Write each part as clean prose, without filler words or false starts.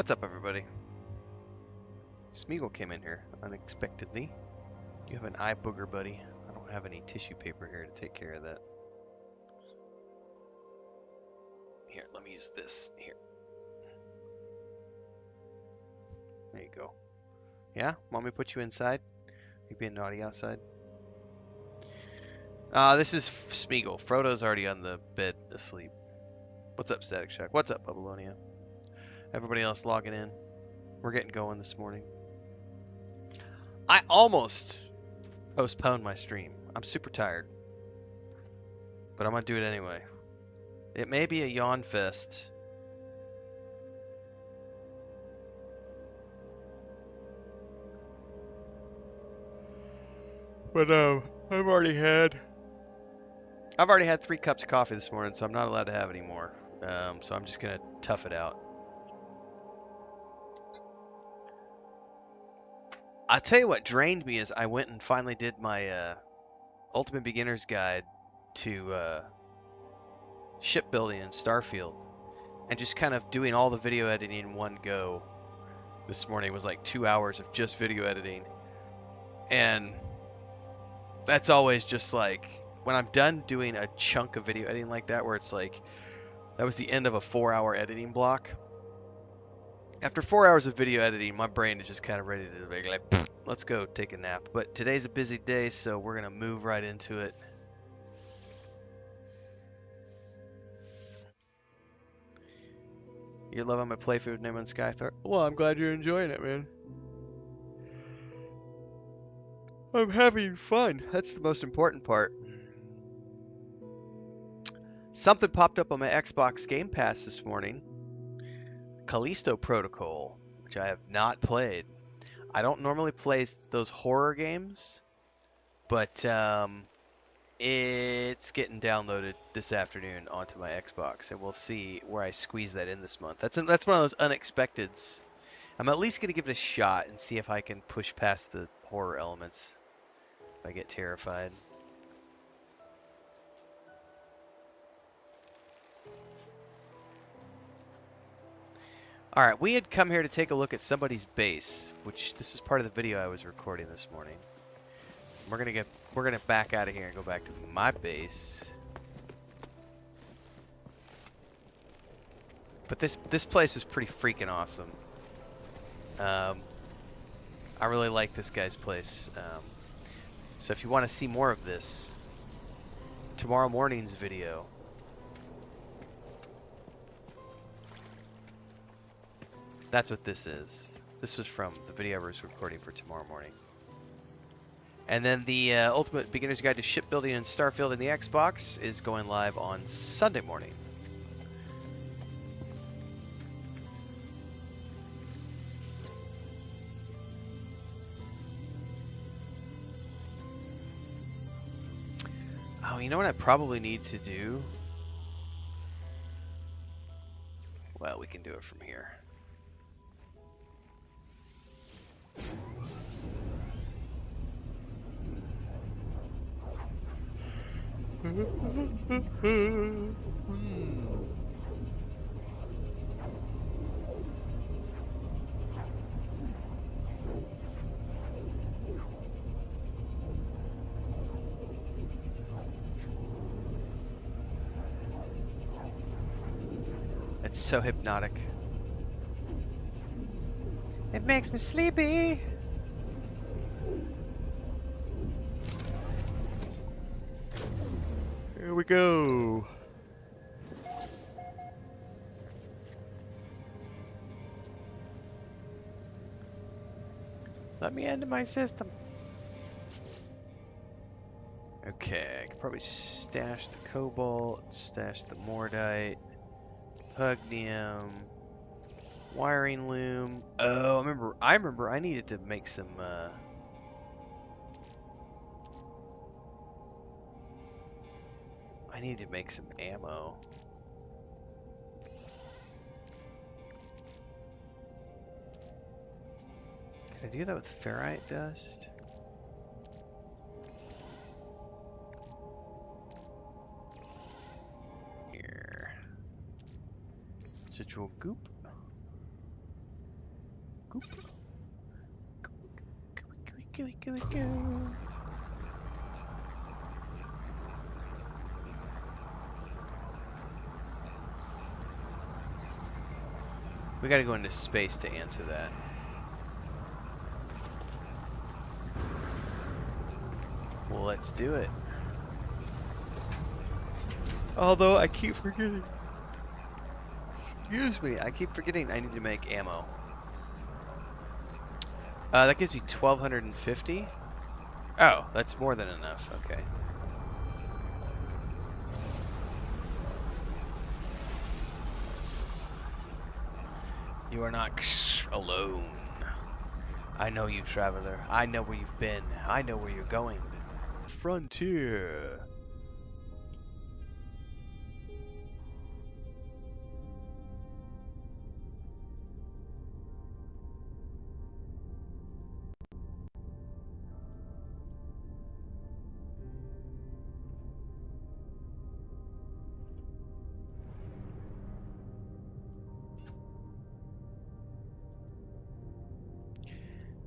What's up, everybody? Smeagol came in here unexpectedly. You have an eye booger, buddy. I don't have any tissue paper here to take care of that. Here, let me use this. Here. There you go. Yeah? Want me to put you inside? You being naughty outside? This is Smeagol. Frodo's already on the bed asleep. What's up, Static Shock? What's up, Babylonia? Everybody else logging in. We're getting going this morning. I almost postponed my stream. I'm super tired. But I'm going to do it anyway. It may be a yawn fest. But I've already had 3 cups of coffee this morning, so I'm not allowed to have any more. So I'm just going to tough it out. I'll tell you what drained me is I went and finally did my Ultimate Beginner's Guide to shipbuilding in Starfield. And just kind of doing all the video editing in one go this morning was like 2 hours of just video editing. And that's always just like, when I'm done doing a chunk of video editing like that, where it's like, that was the end of a 4-hour editing block. After 4 hours of video editing, my brain is just kind of ready to be like, let's go take a nap. But today's a busy day, so we're going to move right into it. You're loving my playthrough with Name on Skythor? Well, I'm glad you're enjoying it, man. I'm having fun. That's the most important part. Something popped up on my Xbox Game Pass this morning. Callisto Protocol, which I have not played. I don't normally play those horror games, but it's getting downloaded this afternoon onto my Xbox, and we'll see where I squeeze that in this month. That's one of those unexpecteds. I'm at least going to give it a shot and see if I can push past the horror elements if I get terrified. Alright, we had come here to take a look at somebody's base, which this is part of the video I was recording this morning. We're gonna back out of here and go back to my base. But this place is pretty freaking awesome. I really like this guy's place. So if you want to see more of this, tomorrow morning's video. That's what this is. This was from the video I was recording for tomorrow morning. And then the Ultimate Beginner's Guide to Shipbuilding in Starfield in the Xbox is going live on Sunday morning. Oh, you know what I probably need to do? Well, we can do it from here. It's so hypnotic. It makes me sleepy. Here we go. Let me into my system. Okay, I could probably stash the cobalt, stash the mordite, pugnium, wiring loom. Oh, I remember I needed to make some I need to make some ammo. Can I do that with ferrite dust? Here. Residual goop. Goop. Go. We gotta go into space to answer that. Well, let's do it. Although I keep forgetting. Excuse me, I keep forgetting I need to make ammo. That gives me 1,250. Oh, that's more than enough. Okay. You are not alone. I know you, traveler. I know where you've been. I know where you're going. Frontier.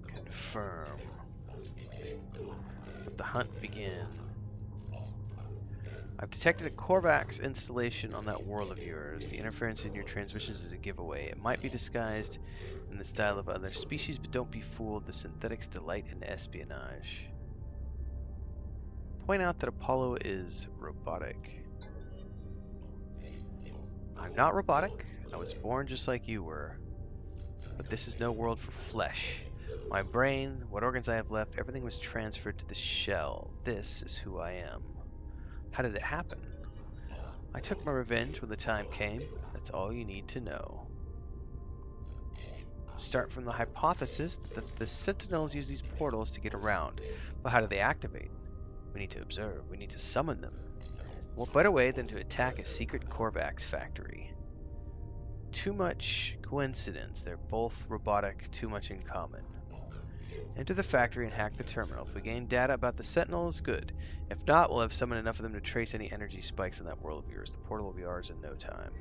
Confirm. Let the hunt begin. I've detected a Korvax installation on that world of yours. The interference in your transmissions is a giveaway. It might be disguised in the style of other species, but don't be fooled. The synthetics delight in espionage. Point out that Apollo is robotic. I'm not robotic. I was born just like you were. But this is no world for flesh. My brain, what organs I have left, everything was transferred to the shell. This is who I am. How did it happen? I took my revenge when the time came. That's all you need to know. Start from the hypothesis that the Sentinels use these portals to get around. But how do they activate? We need to observe. We need to summon them. What better way than to attack a secret Korvax factory? Too much coincidence. They're both robotic, too much in common. Enter the factory and hack the terminal. If we gain data about the Sentinels, good. If not, we'll have summoned enough of them to trace any energy spikes in that world of yours. The portal will be ours in no time.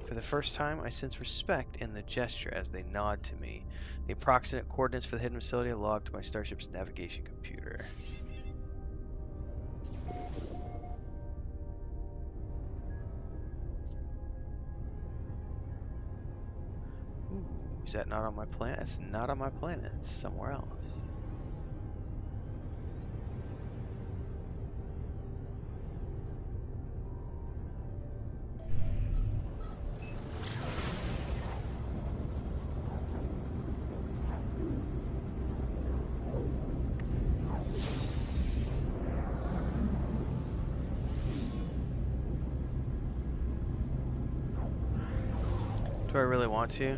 For the first time, I sense respect in the gesture as they nod to me. The approximate coordinates for the hidden facility are logged to my starship's navigation computer. Ooh, is that not on my planet? It's not on my planet. It's somewhere else. Do I really want to?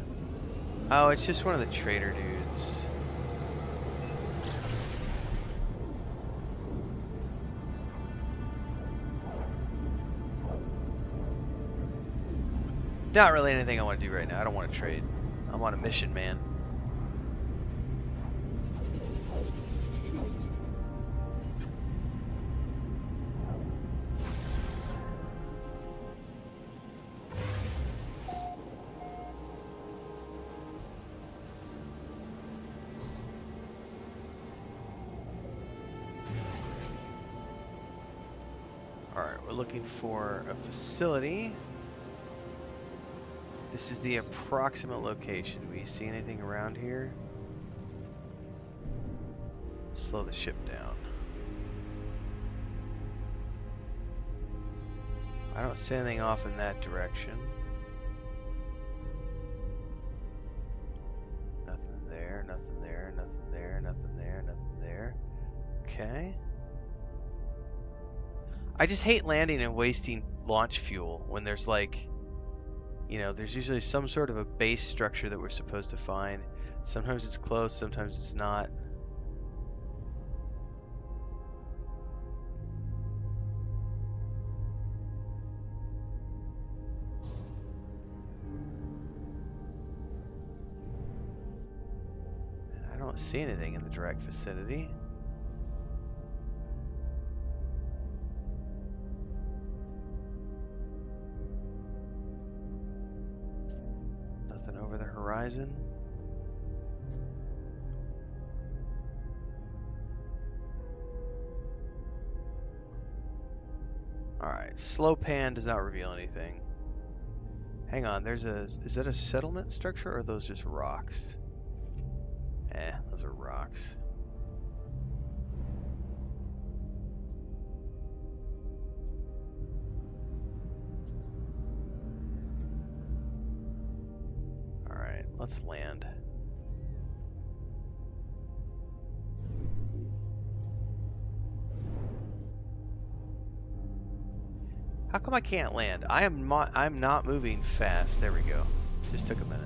Oh, it's just one of the trader dudes. Not really anything I want to do right now. I don't want to trade. I'm on a mission, man. Alright, we're looking for a facility. This is the approximate location. Do we see anything around here? Slow the ship down. I don't see anything off in that direction. Nothing there, nothing there, nothing there, nothing there, nothing there. Okay. I just hate landing and wasting launch fuel when there's like, you know, there's usually some sort of a base structure that we're supposed to find. Sometimes it's close, sometimes it's not. I don't see anything in the direct vicinity. Nothing over the horizon. Alright, slow pan does not reveal anything. Hang on, is that a settlement structure or are those just rocks? Those are rocks. Alright, let's land. How come I can't land? I'm not moving fast. There we go. Just took a minute.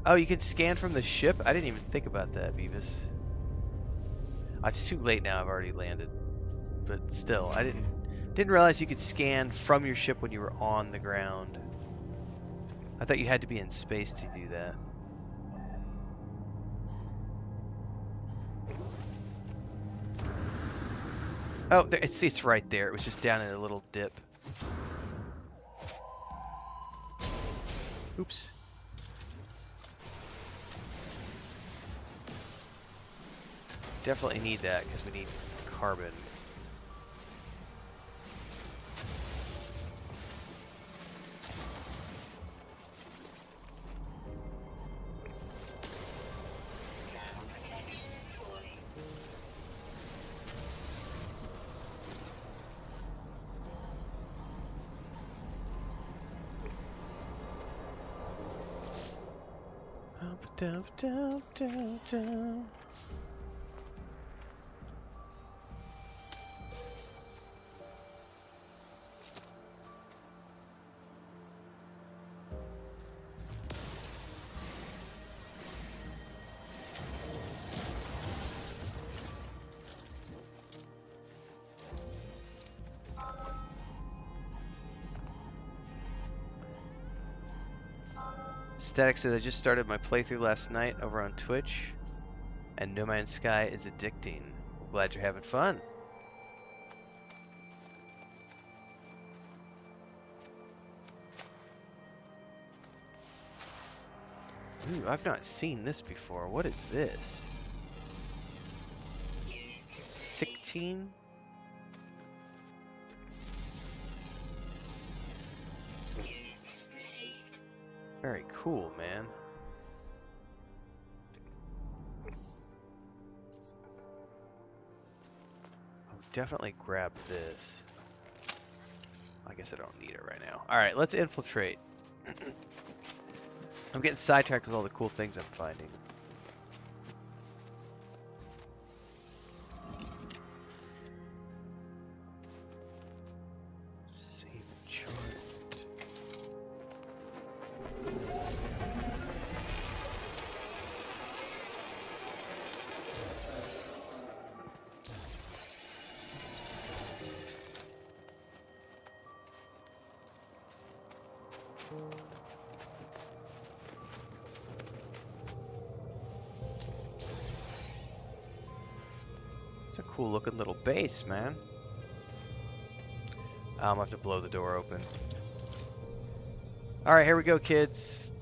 Oh, you can scan from the ship? I didn't even think about that, Beavis. It's too late now. I've already landed. But still, I didn't realize you could scan from your ship when you were on the ground. I thought you had to be in space to do that. Oh, it's right there. It was just down in a little dip. Oops. Definitely need that because we need carbon. Static says I just started my playthrough last night over on Twitch, and No Man's Sky is addicting. I'm glad you're having fun. Ooh, I've not seen this before. What is this? 16? Very cool, man. I'll definitely grab this. I guess I don't need it right now. Alright, let's infiltrate. I'm getting sidetracked with all the cool things I'm finding. Save and chart. It's a cool looking little base, man. I'm gonna have to blow the door open. Alright, here we go, kids.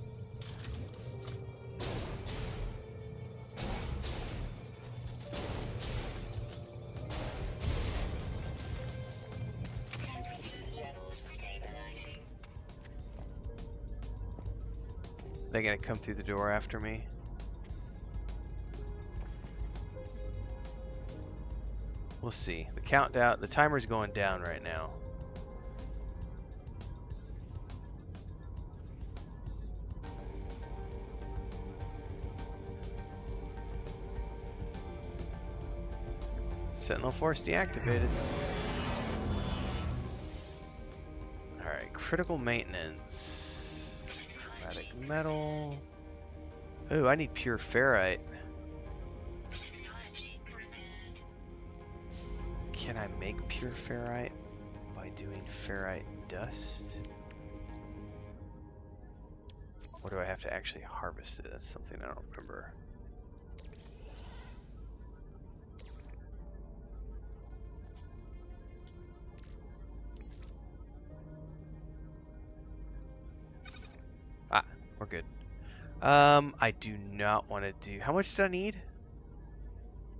They're gonna come through the door after me. We'll see. The countdown, the timer's going down right now. Sentinel Force deactivated. Alright, critical maintenance. Chromatic metal. Ooh, I need pure ferrite. Can I make pure ferrite by doing ferrite dust? Or do I have to actually harvest it? That's something I don't remember. Ah, we're good. I do not want to do... How much did I need?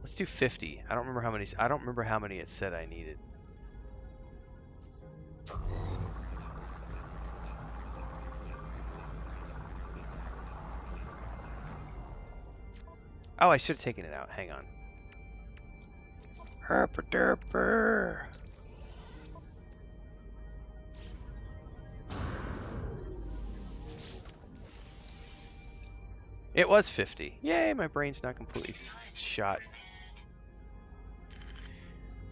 Let's do 50. I don't remember how many... I don't remember how many it said I needed. Oh, I should have taken it out. Hang on. Herpa-derpa. It was 50. Yay, my brain's not completely shot.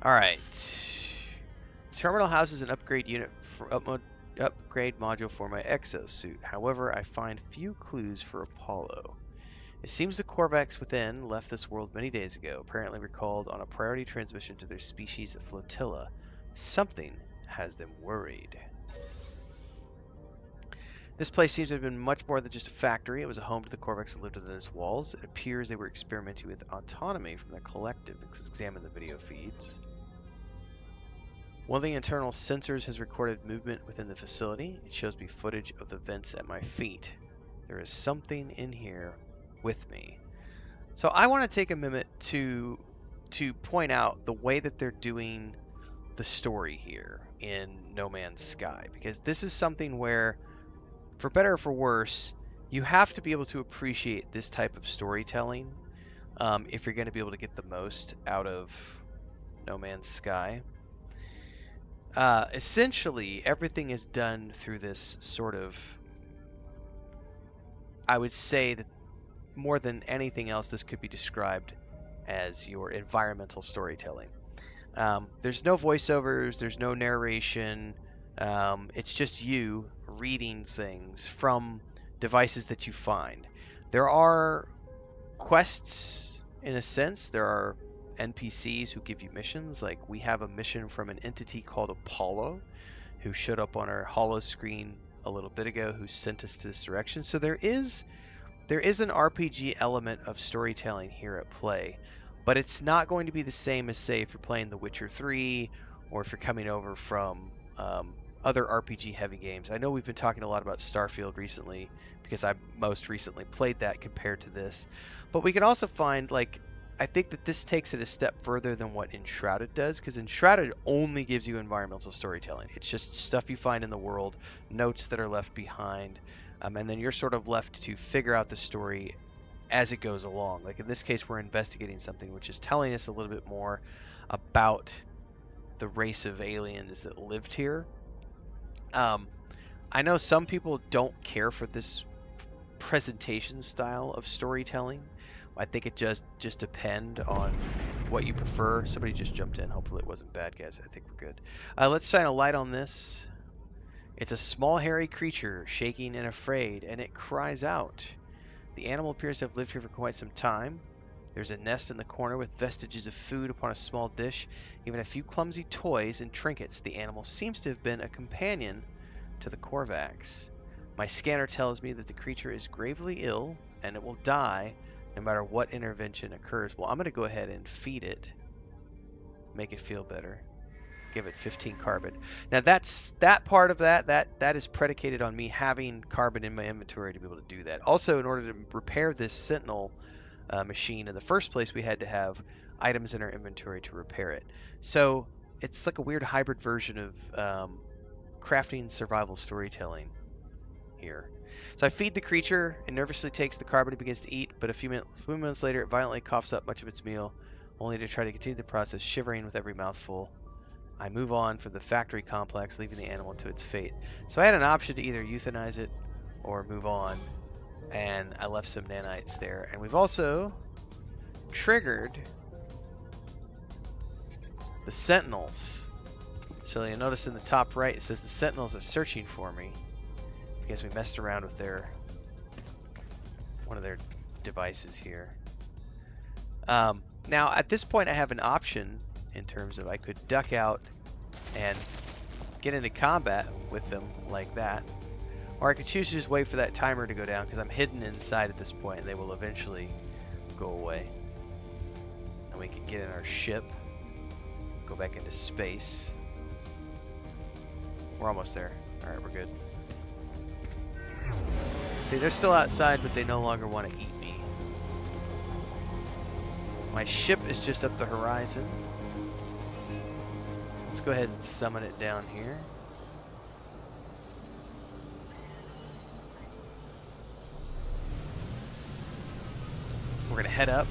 Alright. Terminal houses an upgrade unit for upgrade module for my exosuit. However, I find few clues for Apollo. It seems the Korvax within left this world many days ago, apparently recalled on a priority transmission to their species flotilla. Something has them worried. This place seems to have been much more than just a factory. It was a home to the Korvax that lived within its walls. It appears they were experimenting with autonomy from the collective. Examine the video feeds. One of the internal sensors has recorded movement within the facility. It shows me footage of the vents at my feet. There is something in here with me. So I want to take a minute to point out the way that they're doing the story here in No Man's Sky, because this is something where, for better or for worse, you have to be able to appreciate this type of storytelling if you're going to be able to get the most out of No Man's Sky. Essentially, everything is done through this sort of, I would say that more than anything else, this could be described as your environmental storytelling. There's no voiceovers, there's no narration. It's just you reading things from devices that you find. There are quests, in a sense. There are NPCs who give you missions. Like, we have a mission from an entity called Apollo, who showed up on our holo screen a little bit ago, who sent us to this direction. So there is an RPG element of storytelling here at play, but it's not going to be the same as, say, if you're playing The Witcher 3 or if you're coming over from other RPG-heavy games. I know we've been talking a lot about Starfield recently because I most recently played that compared to this, but we can also find, like, I think that this takes it a step further than what Enshrouded does, because Enshrouded only gives you environmental storytelling. It's just stuff you find in the world, notes that are left behind, and then you're sort of left to figure out the story as it goes along. Like in this case, we're investigating something which is telling us a little bit more about the race of aliens that lived here. I know some people don't care for this presentation style of storytelling. I think it just depends on what you prefer. Somebody just jumped in. Hopefully it wasn't bad, guys. I think we're good. Let's shine a light on this. It's a small, hairy creature, shaking and afraid, and it cries out. The animal appears to have lived here for quite some time. There's a nest in the corner with vestiges of food upon a small dish, even a few clumsy toys and trinkets. The animal seems to have been a companion to the Korvax. My scanner tells me that the creature is gravely ill, and it will die no matter what intervention occurs. Well, I'm going to go ahead and feed it, make it feel better. Give it 15 carbon. Now that part of that is predicated on me having carbon in my inventory to be able to do that. Also, in order to repair this Sentinel machine in the first place, we had to have items in our inventory to repair it. So it's like a weird hybrid version of crafting survival storytelling here. So I feed the creature. It nervously takes the carbon and begins to eat, but a few minutes later it violently coughs up much of its meal, only to try to continue the process, shivering with every mouthful. I move on from the factory complex, leaving the animal to its fate. So I had an option to either euthanize it or move on, and I left some nanites there. And we've also triggered the Sentinels. So you'll notice in the top right it says the Sentinels are searching for me because we messed around with one of their devices here. Now at this point I have an option in terms of I could duck out and get into combat with them like that, or I could choose to just wait for that timer to go down because I'm hidden inside at this point and they will eventually go away. And we can get in our ship, go back into space. We're almost there. Alright, we're good. See, they're still outside, but they no longer want to eat me. My ship is just up the horizon. Let's go ahead and summon it down here. We're going to head up.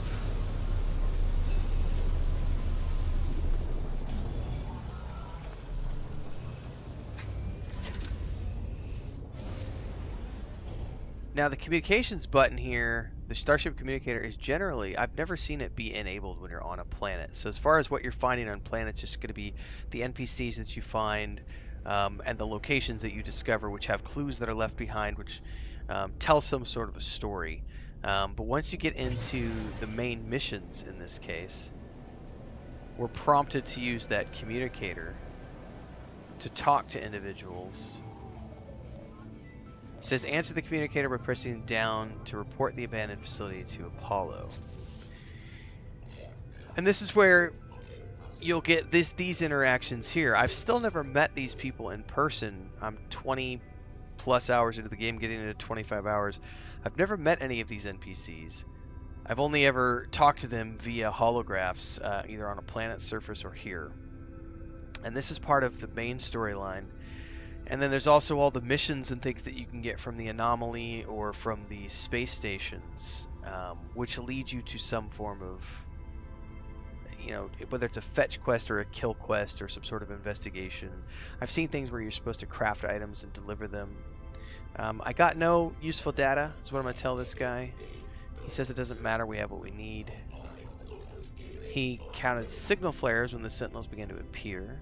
Now the communications button here, the Starship Communicator, is generally, I've never seen it be enabled when you're on a planet. So as far as what you're finding on planets, it's just going to be the NPCs that you find and the locations that you discover, which have clues that are left behind, which tell some sort of a story. But once you get into the main missions in this case, we're prompted to use that communicator to talk to individuals. It says answer the communicator by pressing down to report the abandoned facility to Apollo. And this is where you'll get these interactions here. I've still never met these people in person. I'm 20 plus hours into the game, getting into 25 hours. I've never met any of these NPCs. I've only ever talked to them via holographs, either on a planet's surface or here. And this is part of the main storyline. And then there's also all the missions and things that you can get from the Anomaly or from the space stations, which lead you to some form of, you know, whether it's a fetch quest or a kill quest or some sort of investigation. I've seen things where you're supposed to craft items and deliver them. I got no useful data, is what I'm going to tell this guy. He says it doesn't matter, we have what we need. He counted signal flares when the sentinels began to appear.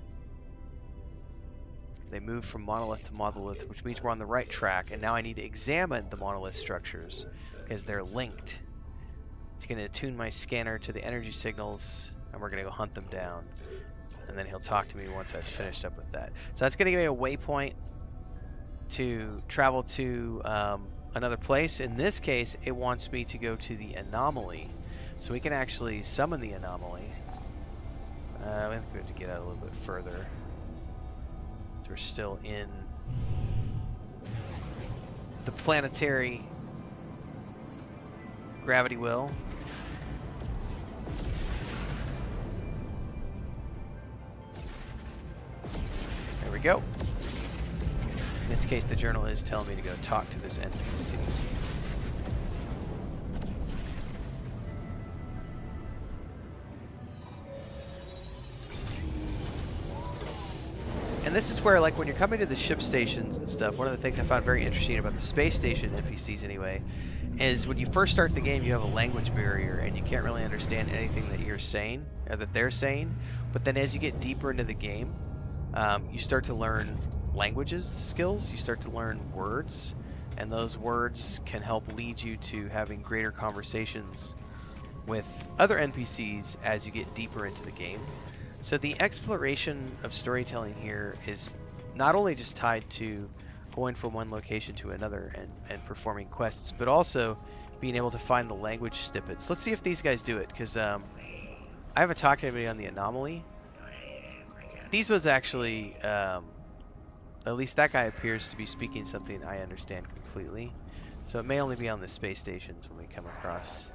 They moved from monolith to monolith, which means we're on the right track, and now I need to examine the monolith structures because they're linked. He's going to attune my scanner to the energy signals, and we're going to go hunt them down. And then he'll talk to me once I've finished up with that. So that's going to give me a waypoint to travel to another place. In this case, it wants me to go to the Anomaly. So we can actually summon the Anomaly. I think we have to get out a little bit further. We're still in the planetary gravity well. There we go. In this case, the journal is telling me to go talk to this NPC. And this is where, like, when you're coming to the ship stations and stuff, one of the things I found very interesting about the space station NPCs anyway, is when you first start the game, you have a language barrier and you can't really understand anything that you're saying, or that they're saying. But then as you get deeper into the game, you start to learn languages skills, you start to learn words, and those words can help lead you to having greater conversations with other NPCs as you get deeper into the game. So the exploration of storytelling here is not only just tied to going from one location to another and performing quests, but also being able to find the language snippets. Let's see if these guys do it, because I haven't talked to anybody on the Anomaly. These ones actually, at least that guy appears to be speaking something I understand completely. So it may only be on the space stations when we come across.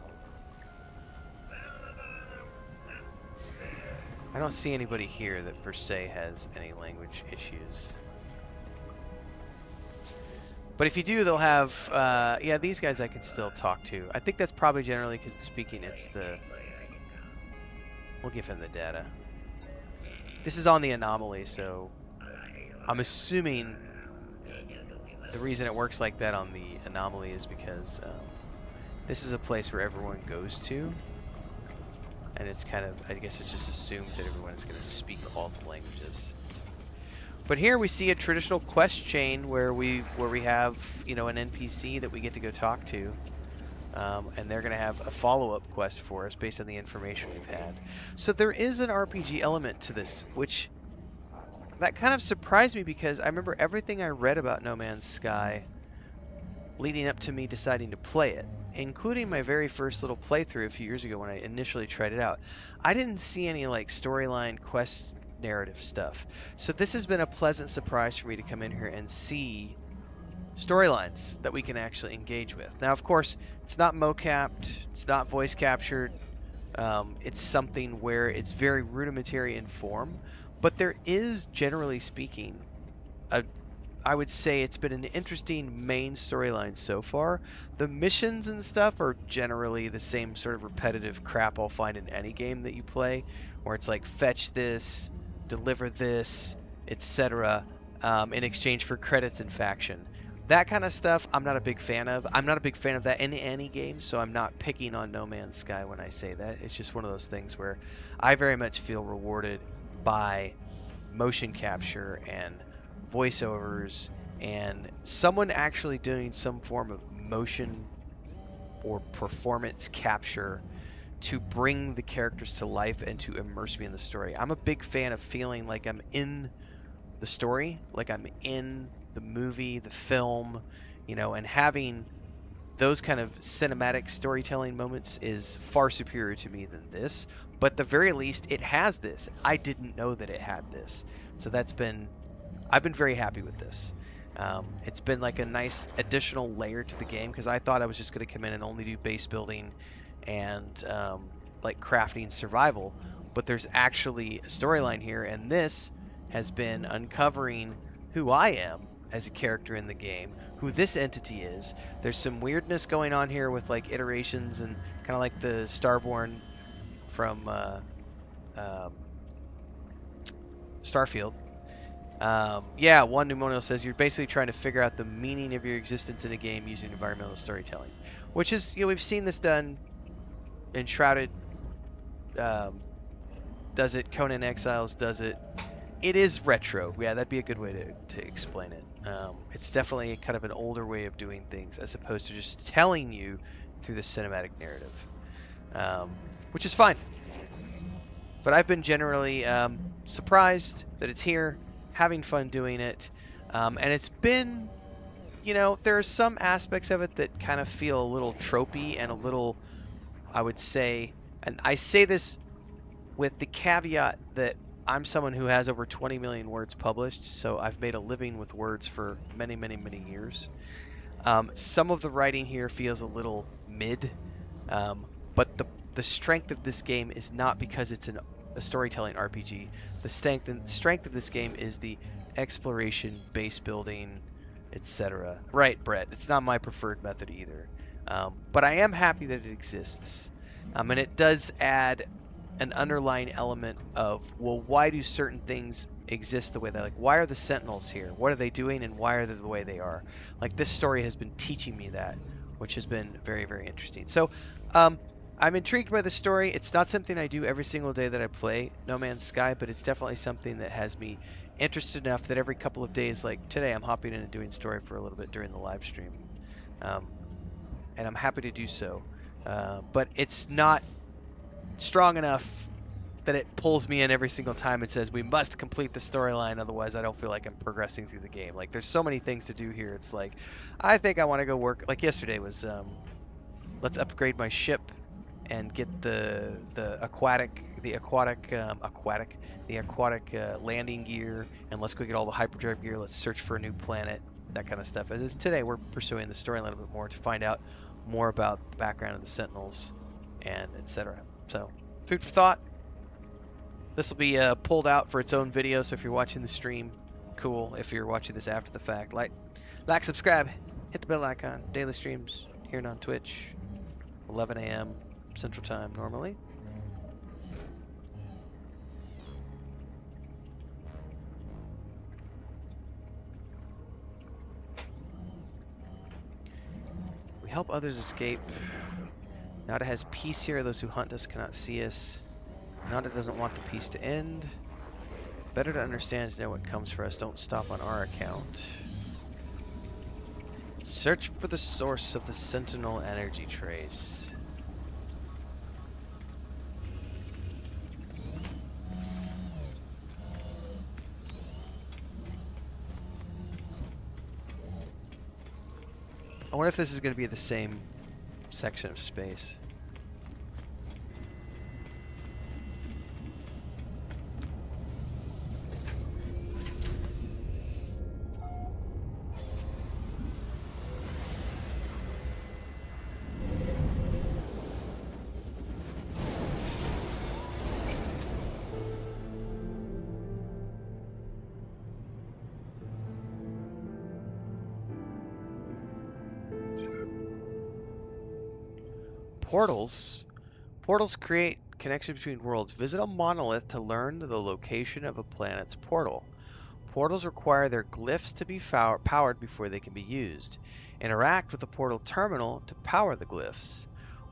I don't see anybody here that per se has any language issues. But if you do, they'll have, yeah, these guys I can still talk to. I think that's probably generally because it's speaking, it's the, we'll give him the data. This is on the Anomaly, so I'm assuming the reason it works like that on the Anomaly is because this is a place where everyone goes to. And it's kind of, I guess it's just assumed that everyone is going to speak all the languages. But here we see a traditional quest chain where we have, you know, an NPC that we get to go talk to. And they're going to have a follow-up quest for us based on the information we've had. So there is an RPG element to this, which that kind of surprised me because I remember everything I read about No Man's Sky leading up to me deciding to play it, including my very first little playthrough a few years ago when I initially tried it out. I didn't see any like storyline quest narrative stuff. So this has been a pleasant surprise for me to come in here and see storylines that we can actually engage with. Now, of course, it's not mocapped, it's not voice captured. It's something where it's very rudimentary in form, but there is, generally speaking, I would say it's been an interesting main storyline so far. The missions and stuff are generally the same sort of repetitive crap I'll find in any game that you play, where it's like fetch this, deliver this, etc., in exchange for credits and faction. That kind of stuff I'm not a big fan of. I'm not a big fan of that in any game, so I'm not picking on No Man's Sky when I say that. It's just one of those things where I very much feel rewarded by motion capture and voiceovers and someone actually doing some form of motion or performance capture to bring the characters to life and to immerse me in the story. I'm a big fan of feeling like I'm in the story, like I'm in the movie, the film, and having those kind of cinematic storytelling moments is far superior to me than this. But at the very least, it has this. I didn't know that it had this. So I've been very happy with this. It's been like a nice additional layer to the game because I thought I was just going to come in and only do base building and like crafting survival. But there's actually a storyline here, and this has been uncovering who I am as a character in the game, who this entity is. There's some weirdness going on here with like iterations and kind of like the Starborn from Starfield. Yeah, one pneumonal says you're basically trying to figure out the meaning of your existence in a game using environmental storytelling, which is, we've seen this done. Enshrouded does it. Conan Exiles does it. It is retro. Yeah, that'd be a good way to explain it. It's definitely kind of an older way of doing things as opposed to just telling you through the cinematic narrative, which is fine. But I've been generally surprised that it's here, having fun doing it, and it's been, there are some aspects of it that kind of feel a little tropey and a little, I would say, and I say this with the caveat that I'm someone who has over 20 million words published, so I've made a living with words for many, many, many years. Some of the writing here feels a little mid, but the strength of this game is not because it's a storytelling RPG. The strength of this game is the exploration, base building, etc. Right, Brett. It's not my preferred method either, but I am happy that it exists, and it does add an underlying element of, well, why do certain things exist the way they, like, why are the Sentinels here? What are they doing, and why are they the way they are? Like, this story has been teaching me that, which has been very, very interesting. So, I'm intrigued by the story. It's not something I do every single day that I play No Man's Sky, but it's definitely something that has me interested enough that every couple of days, like today, I'm hopping in and doing story for a little bit during the live stream. And I'm happy to do so. But it's not strong enough that it pulls me in every single time and says we must complete the storyline, otherwise I don't feel like I'm progressing through the game. Like, there's so many things to do here. It's like, I think I want to go work, like yesterday was let's upgrade my ship and get the aquatic landing gear, and let's go get all the hyperdrive gear. Let's search for a new planet, that kind of stuff. And today we're pursuing the story a little bit more to find out more about the background of the Sentinels and etc. So, food for thought. This will be pulled out for its own video, so if you're watching the stream, cool. If you're watching this after the fact, like, subscribe, hit the bell icon. Daily streams here on Twitch, 11 a.m. Central Time normally. We help others escape. Nada has peace here. Those who hunt us cannot see us. Nada doesn't want the peace to end. Better to understand to know what comes for us. Don't stop on our account. Search for the source of the Sentinel energy trace. I wonder if this is going to be the same section of space. Portals. Portals create connections between worlds. Visit a monolith to learn the location of a planet's portal. Portals require their glyphs to be powered before they can be used. Interact with the portal terminal to power the glyphs.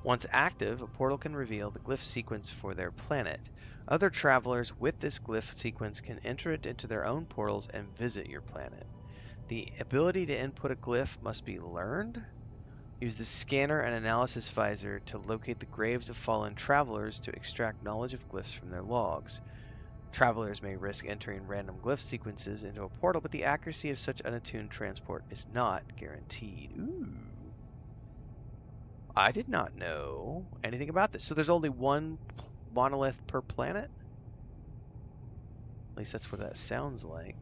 Once active, a portal can reveal the glyph sequence for their planet. Other travelers with this glyph sequence can enter it into their own portals and visit your planet. The ability to input a glyph must be learned. Use the scanner and analysis visor to locate the graves of fallen travelers to extract knowledge of glyphs from their logs. Travelers may risk entering random glyph sequences into a portal, but the accuracy of such unattuned transport is not guaranteed. Ooh. I did not know anything about this. So there's only one monolith per planet? At least that's what that sounds like.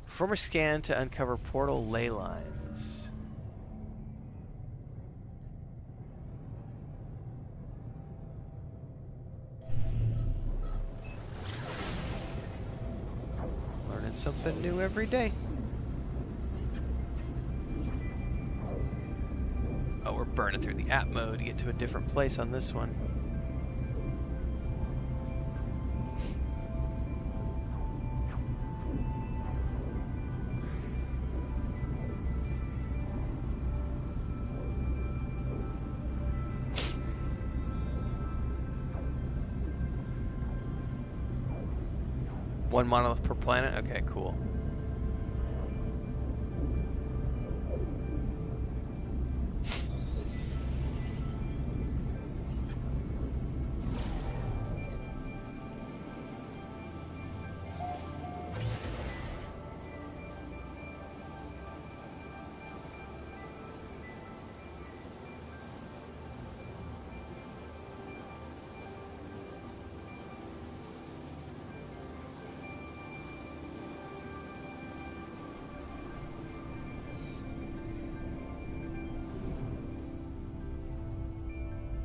Perform a scan to uncover portal ley lines. Learning something new every day. Oh, we're burning through the app mode to get to a different place on this one. One monolith per planet? Okay, cool.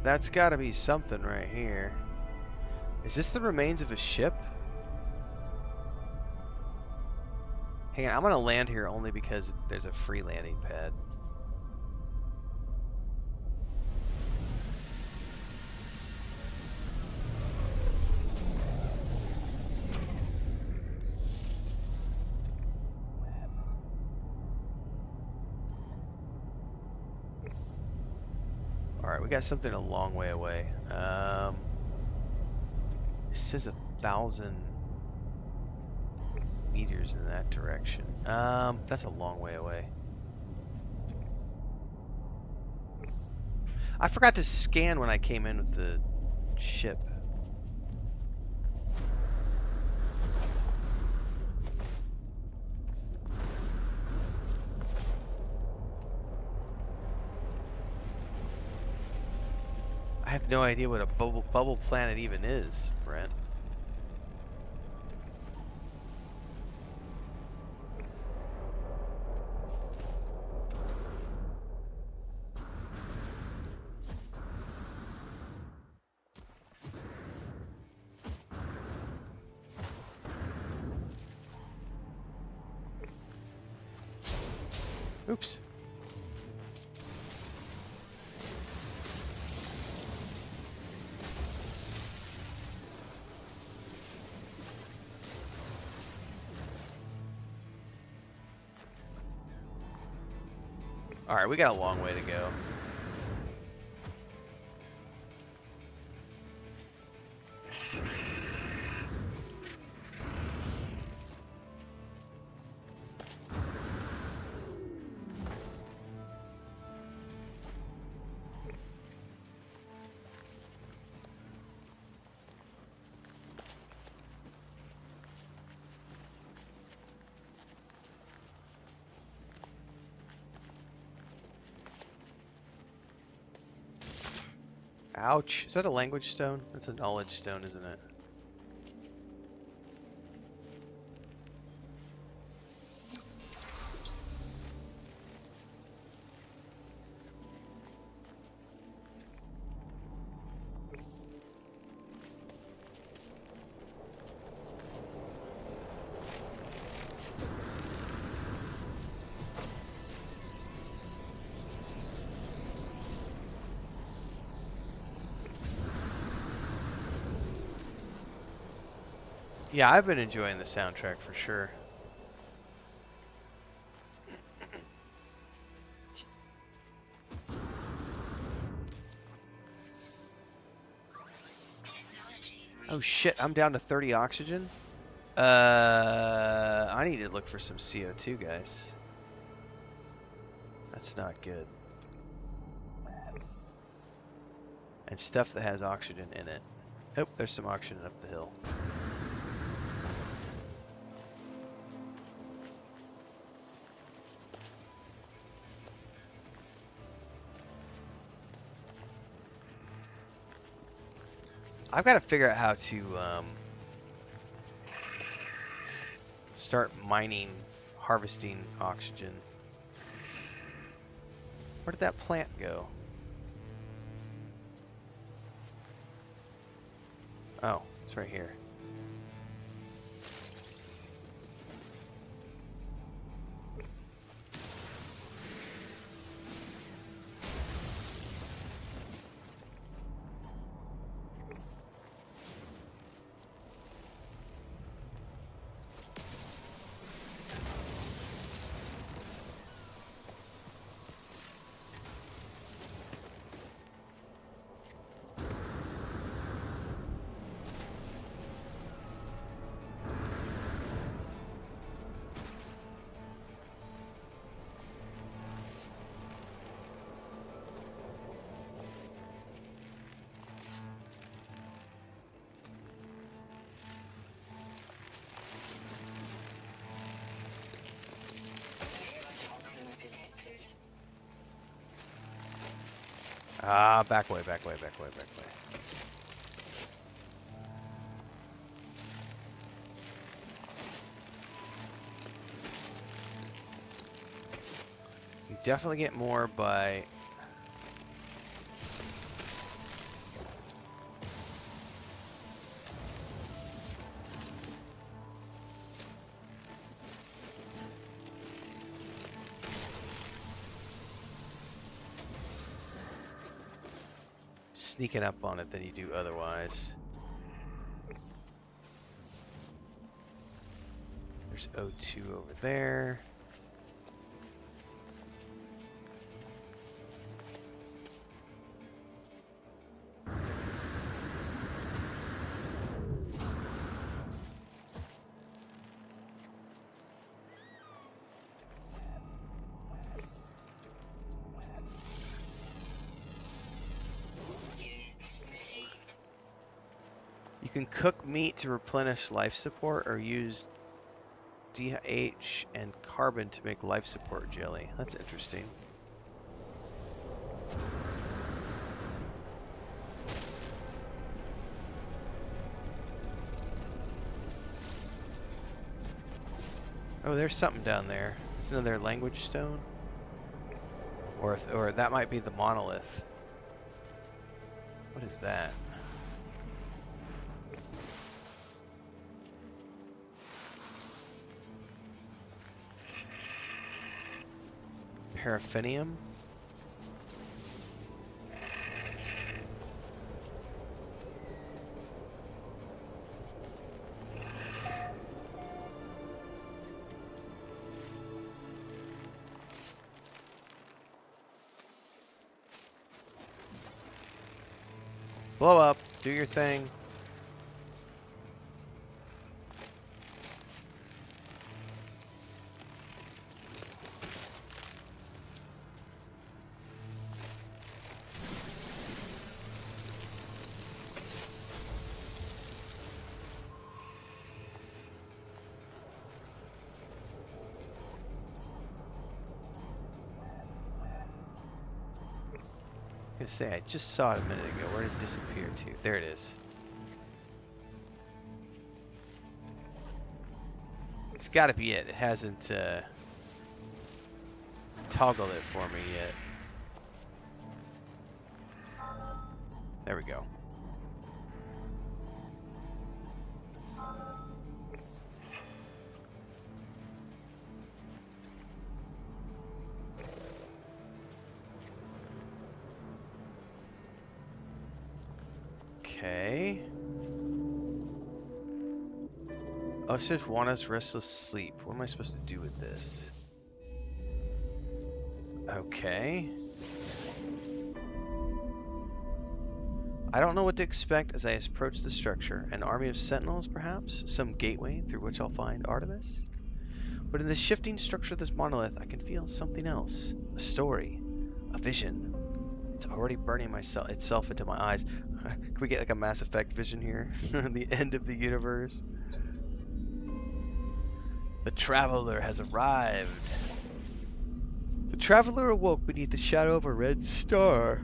That's gotta be something right here. Is this the remains of a ship? Hang on, I'm gonna land here only because there's a free landing pad. Alright, we got something a long way away. It says 1,000 meters in that direction. That's a long way away. I forgot to scan when I came in with the ship. I have no idea what a bubble planet even is, Brent. Oops. Alright, we got a long way to go. Ouch. Is that a language stone? That's a knowledge stone, isn't it? Yeah, I've been enjoying the soundtrack for sure. Oh shit, I'm down to 30 oxygen. I need to look for some CO2, guys. That's not good. And stuff that has oxygen in it. Oh, there's some oxygen up the hill. I've got to figure out how to start mining, harvesting oxygen. Where did that plant go? Oh, it's right here. Ah, back way, back way, back way, back way. You definitely get more by sneaking up on it than you do otherwise. There's O2 over there. You can cook meat to replenish life support or use DH and carbon to make life support jelly. That's interesting. Oh, there's something down there. It's another language stone. Or that might be the monolith. What is that? Paraffinium? Blow up, do your thing. I was gonna say, I just saw it a minute ago. Where did it disappear to? There it is. It's gotta be it. It hasn't toggled it for me yet. There we go. Okay. Oh, it says want us restless sleep. What am I supposed to do with this? Okay. I don't know what to expect as I approach the structure. An army of sentinels, perhaps? Some gateway through which I'll find Artemis? But in the shifting structure of this monolith, I can feel something else. A story. A vision. It's already burning itself into my eyes. Can we get like a Mass Effect vision here? The end of the universe. The traveler has arrived. The traveler awoke beneath the shadow of a red star.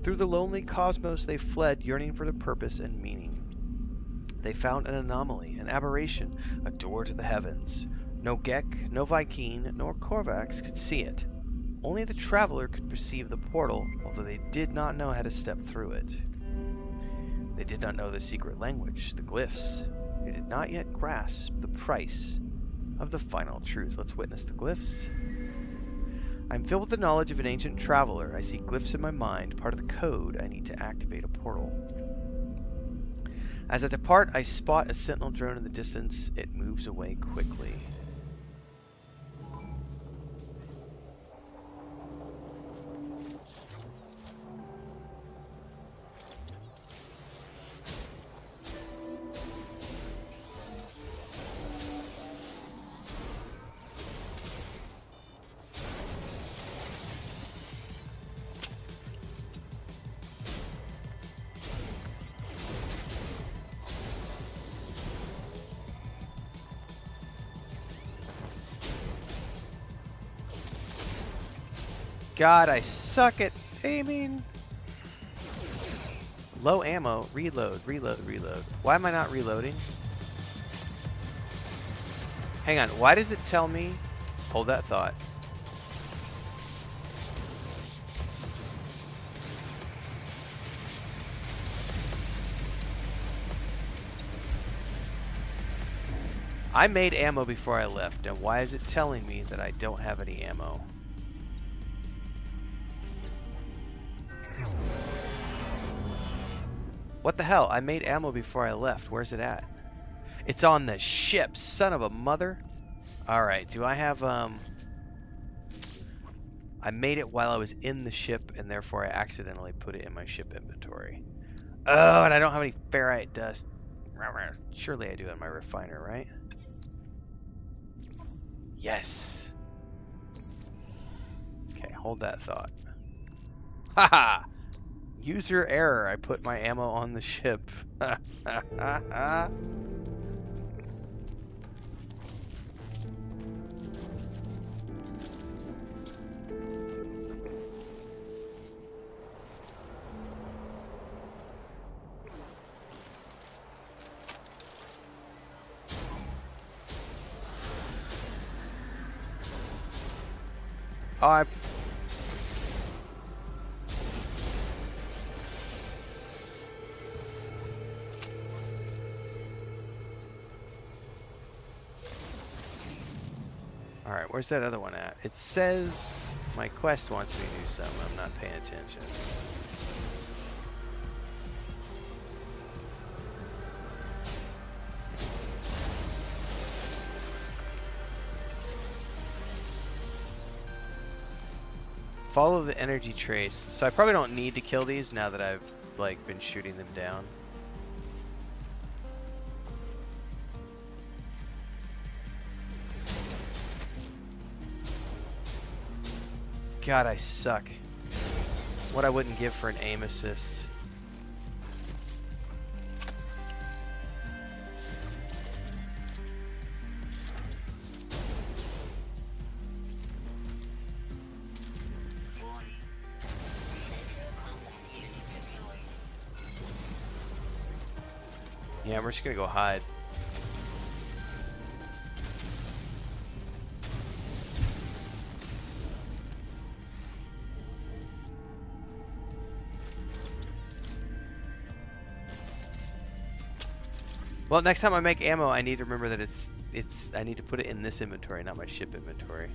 Through the lonely cosmos they fled, yearning for the purpose and meaning. They found an anomaly, an aberration, a door to the heavens. No Gek, no Viking, nor Korvax could see it. Only the traveler could perceive the portal, although they did not know how to step through it. They did not know the secret language, the glyphs. They did not yet grasp the price of the final truth. Let's witness the glyphs. I'm filled with the knowledge of an ancient traveler. I see glyphs in my mind, part of the code I need to activate a portal. As I depart, I spot a sentinel drone in the distance. It moves away quickly. God, I suck at aiming. Low ammo. Reload, reload, reload. Why am I not reloading? Hang on. Why does it tell me? Hold that thought. I made ammo before I left. Now, why is it telling me that I don't have any ammo? What the hell? I made ammo before I left. Where's it at? It's on the ship, son of a mother. Alright, do I have, I made it while I was in the ship, and therefore I accidentally put it in my ship inventory. Oh, and I don't have any ferrite dust. Surely I do in my refiner, right? Yes. Okay, hold that thought. Haha! User error. I put my ammo on the ship. Oh, Alright, where's that other one at? It says my quest wants me to do something. I'm not paying attention. Follow the energy trace. So I probably don't need to kill these now that I've like been shooting them down. God, I suck. What I wouldn't give for an aim assist. Yeah, we're just gonna go hide. Well, next time I make ammo, I need to remember that I need to put it in this inventory, not my ship inventory.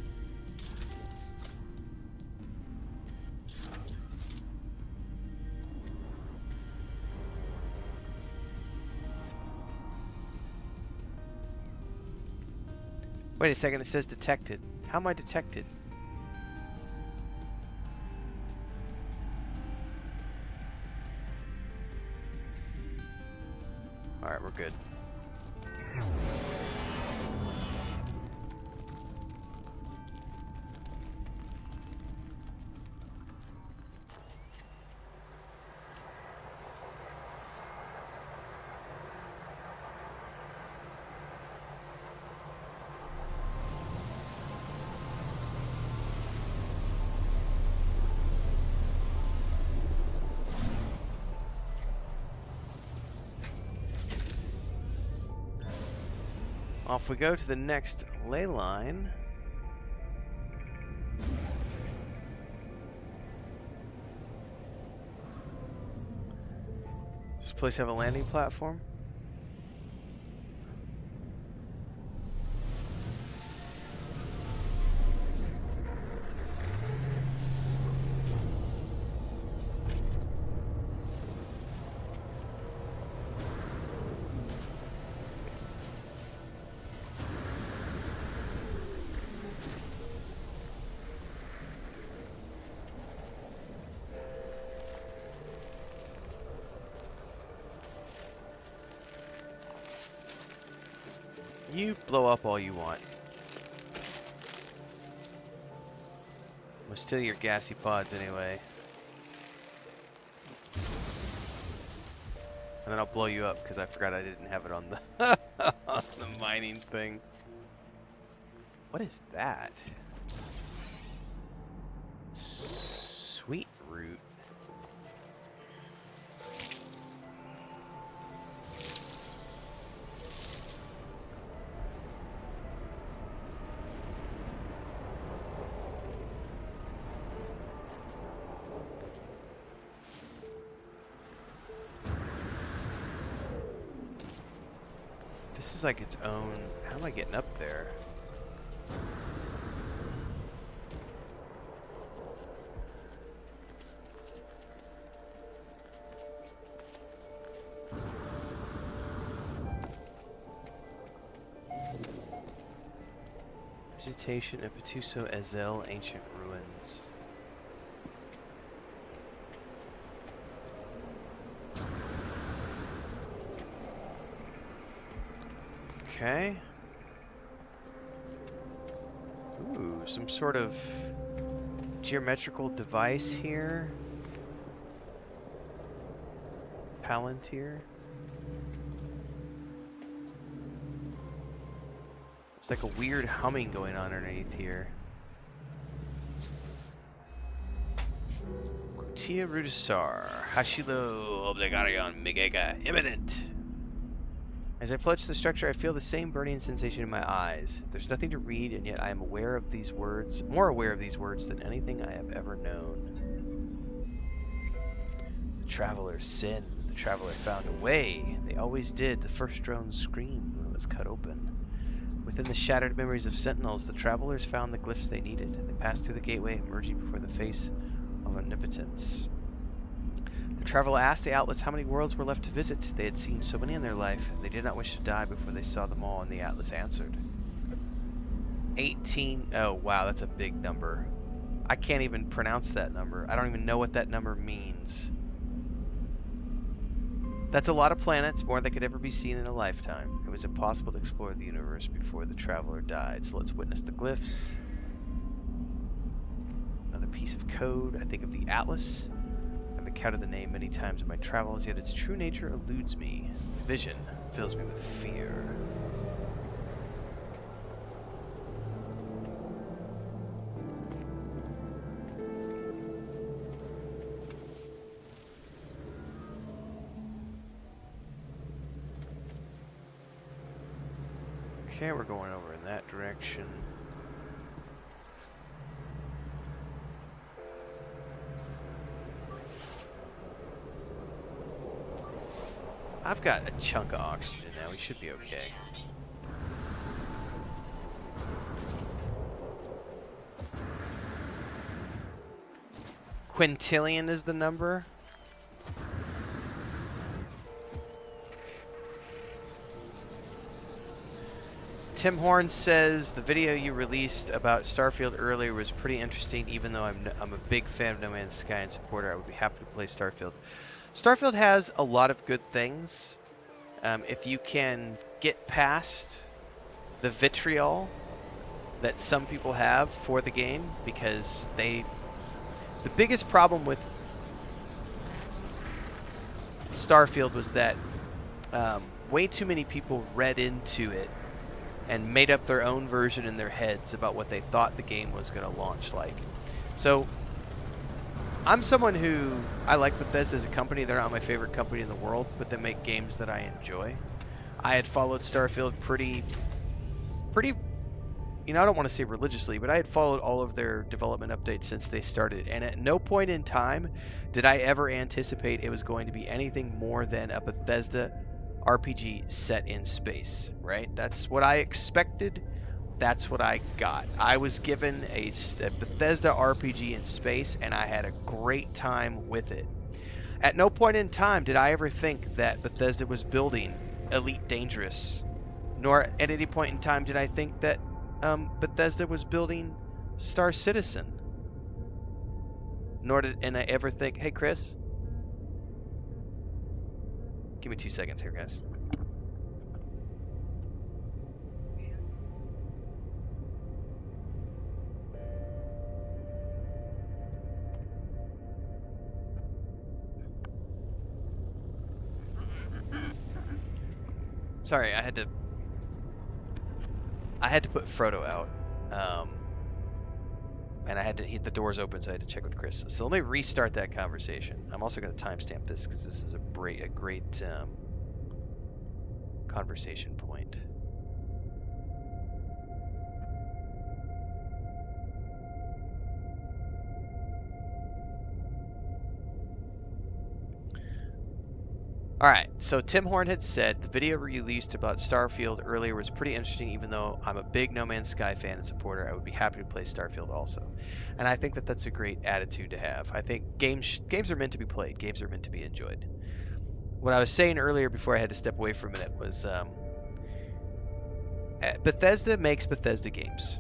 Wait a second, it says detected. How am I detected? Alright, we're good. Off we go to the next ley line. Does this place have a landing platform? You blow up all you want. I'm gonna steal your gassy pods anyway. And then I'll blow you up because I forgot I didn't have it on the on the mining thing. What is that? Sweet root. This is like its own. How am I getting up there? Vegetation of Petuso Ezel Ancient Ruins. Okay. Ooh, some sort of geometrical device here. Palantir. It's like a weird humming going on underneath here. Tia Rudisar. Hashilo Obligarion Migega. Imminent. As I approach the structure, I feel the same burning sensation in my eyes. There's nothing to read, and yet I am aware of these words, more aware of these words than anything I have ever known. The traveler's sin. The traveler found a way. They always did. The first drone screamed when it was cut open. Within the shattered memories of sentinels, the travelers found the glyphs they needed. They passed through the gateway, emerging before the face of omnipotence. The traveler asked the Atlas how many worlds were left to visit. They had seen so many in their life. They did not wish to die before they saw them all, and the Atlas answered. 18. Oh, wow, that's a big number. I can't even pronounce that number. I don't even know what that number means. That's a lot of planets, more than could ever be seen in a lifetime. It was impossible to explore the universe before the traveler died, so let's witness the glyphs. Another piece of code. I think of the Atlas. I've encountered the name many times in my travels, yet its true nature eludes me. Vision fills me with fear. Okay, we're going over in that direction. I've got a chunk of oxygen now. We should be okay. Quintillion is the number. Tim Horn says the video you released about Starfield earlier was pretty interesting. Even though I'm a big fan of No Man's Sky and supporter, I would be happy to play Starfield. Starfield has a lot of good things. If you can get past the vitriol that some people have for the game, because the biggest problem with Starfield was that way too many people read into it and made up their own version in their heads about what they thought the game was going to launch like. So I'm someone who, I like Bethesda as a company. They're not my favorite company in the world, but they make games that I enjoy. I had followed Starfield pretty, I don't want to say religiously, but I had followed all of their development updates since they started. And at no point in time did I ever anticipate it was going to be anything more than a Bethesda RPG set in space, right? That's what I expected. That's what I got. I was given a Bethesda RPG in space, and I had a great time with it. At no point in time did I ever think that Bethesda was building Elite Dangerous, nor at any point in time did I think that Bethesda was building Star Citizen. Nor did I ever think, hey Chris, give me 2 seconds here, guys. Sorry, I had to put Frodo out, and I had to hit the doors open, so I had to check with Chris. So let me restart that conversation. I'm also going to timestamp this because this is a great conversation point. All right, so Tim Horn had said the video released about Starfield earlier was pretty interesting. Even though I'm a big No Man's Sky fan and supporter, I would be happy to play Starfield also. And I think that that's a great attitude to have. I think games are meant to be played. Games are meant to be enjoyed. What I was saying earlier before I had to step away for a minute was Bethesda makes Bethesda games.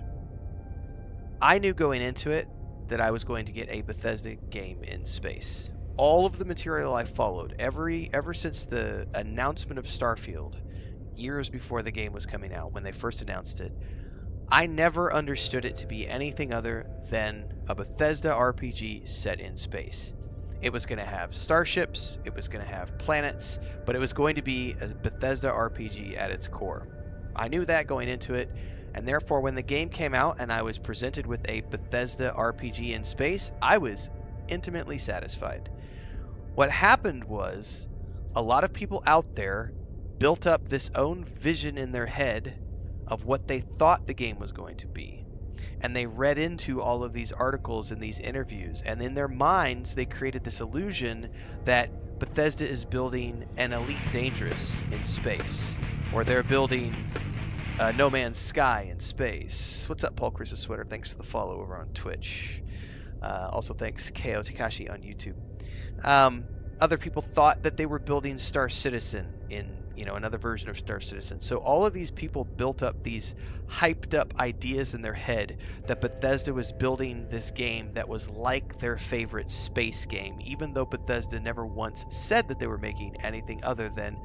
I knew going into it that I was going to get a Bethesda game in space. All of the material I followed, ever since the announcement of Starfield, years before the game was coming out, when they first announced it, I never understood it to be anything other than a Bethesda RPG set in space. It was going to have starships, it was going to have planets, but it was going to be a Bethesda RPG at its core. I knew that going into it, and therefore when the game came out and I was presented with a Bethesda RPG in space, I was intimately satisfied. What happened was a lot of people out there built up this own vision in their head of what they thought the game was going to be. And they read into all of these articles and these interviews. And in their minds, they created this illusion that Bethesda is building an Elite Dangerous in space. Or they're building No Man's Sky in space. What's up, Paul Chris's Sweater? Thanks for the follow over on Twitch. Also, thanks, Ko Takashi on YouTube. Other people thought that they were building Star Citizen in, another version of Star Citizen. So all of these people built up these hyped up ideas in their head that Bethesda was building this game that was like their favorite space game, even though Bethesda never once said that they were making anything other than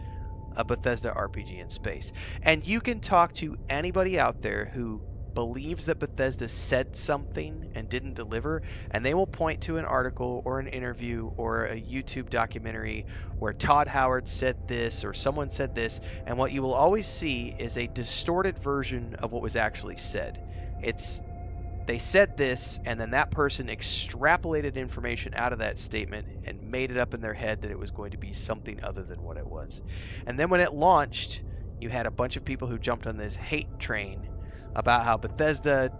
a Bethesda RPG in space. And you can talk to anybody out there who believes that Bethesda said something and didn't deliver, and they will point to an article or an interview or a YouTube documentary where Todd Howard said this or someone said this, and what you will always see is a distorted version of what was actually said. They said this, and then that person extrapolated information out of that statement and made it up in their head that it was going to be something other than what it was. And then when it launched, you had a bunch of people who jumped on this hate train about how Bethesda,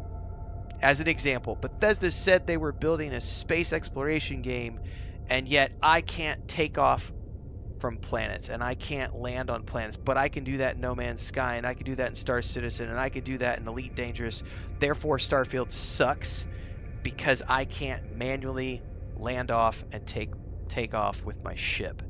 as an example, Bethesda said they were building a space exploration game, and yet I can't take off from planets and I can't land on planets, but I can do that in No Man's Sky, and I can do that in Star Citizen, and I can do that in Elite Dangerous. Therefore, Starfield sucks because I can't manually land off and take off with my ship.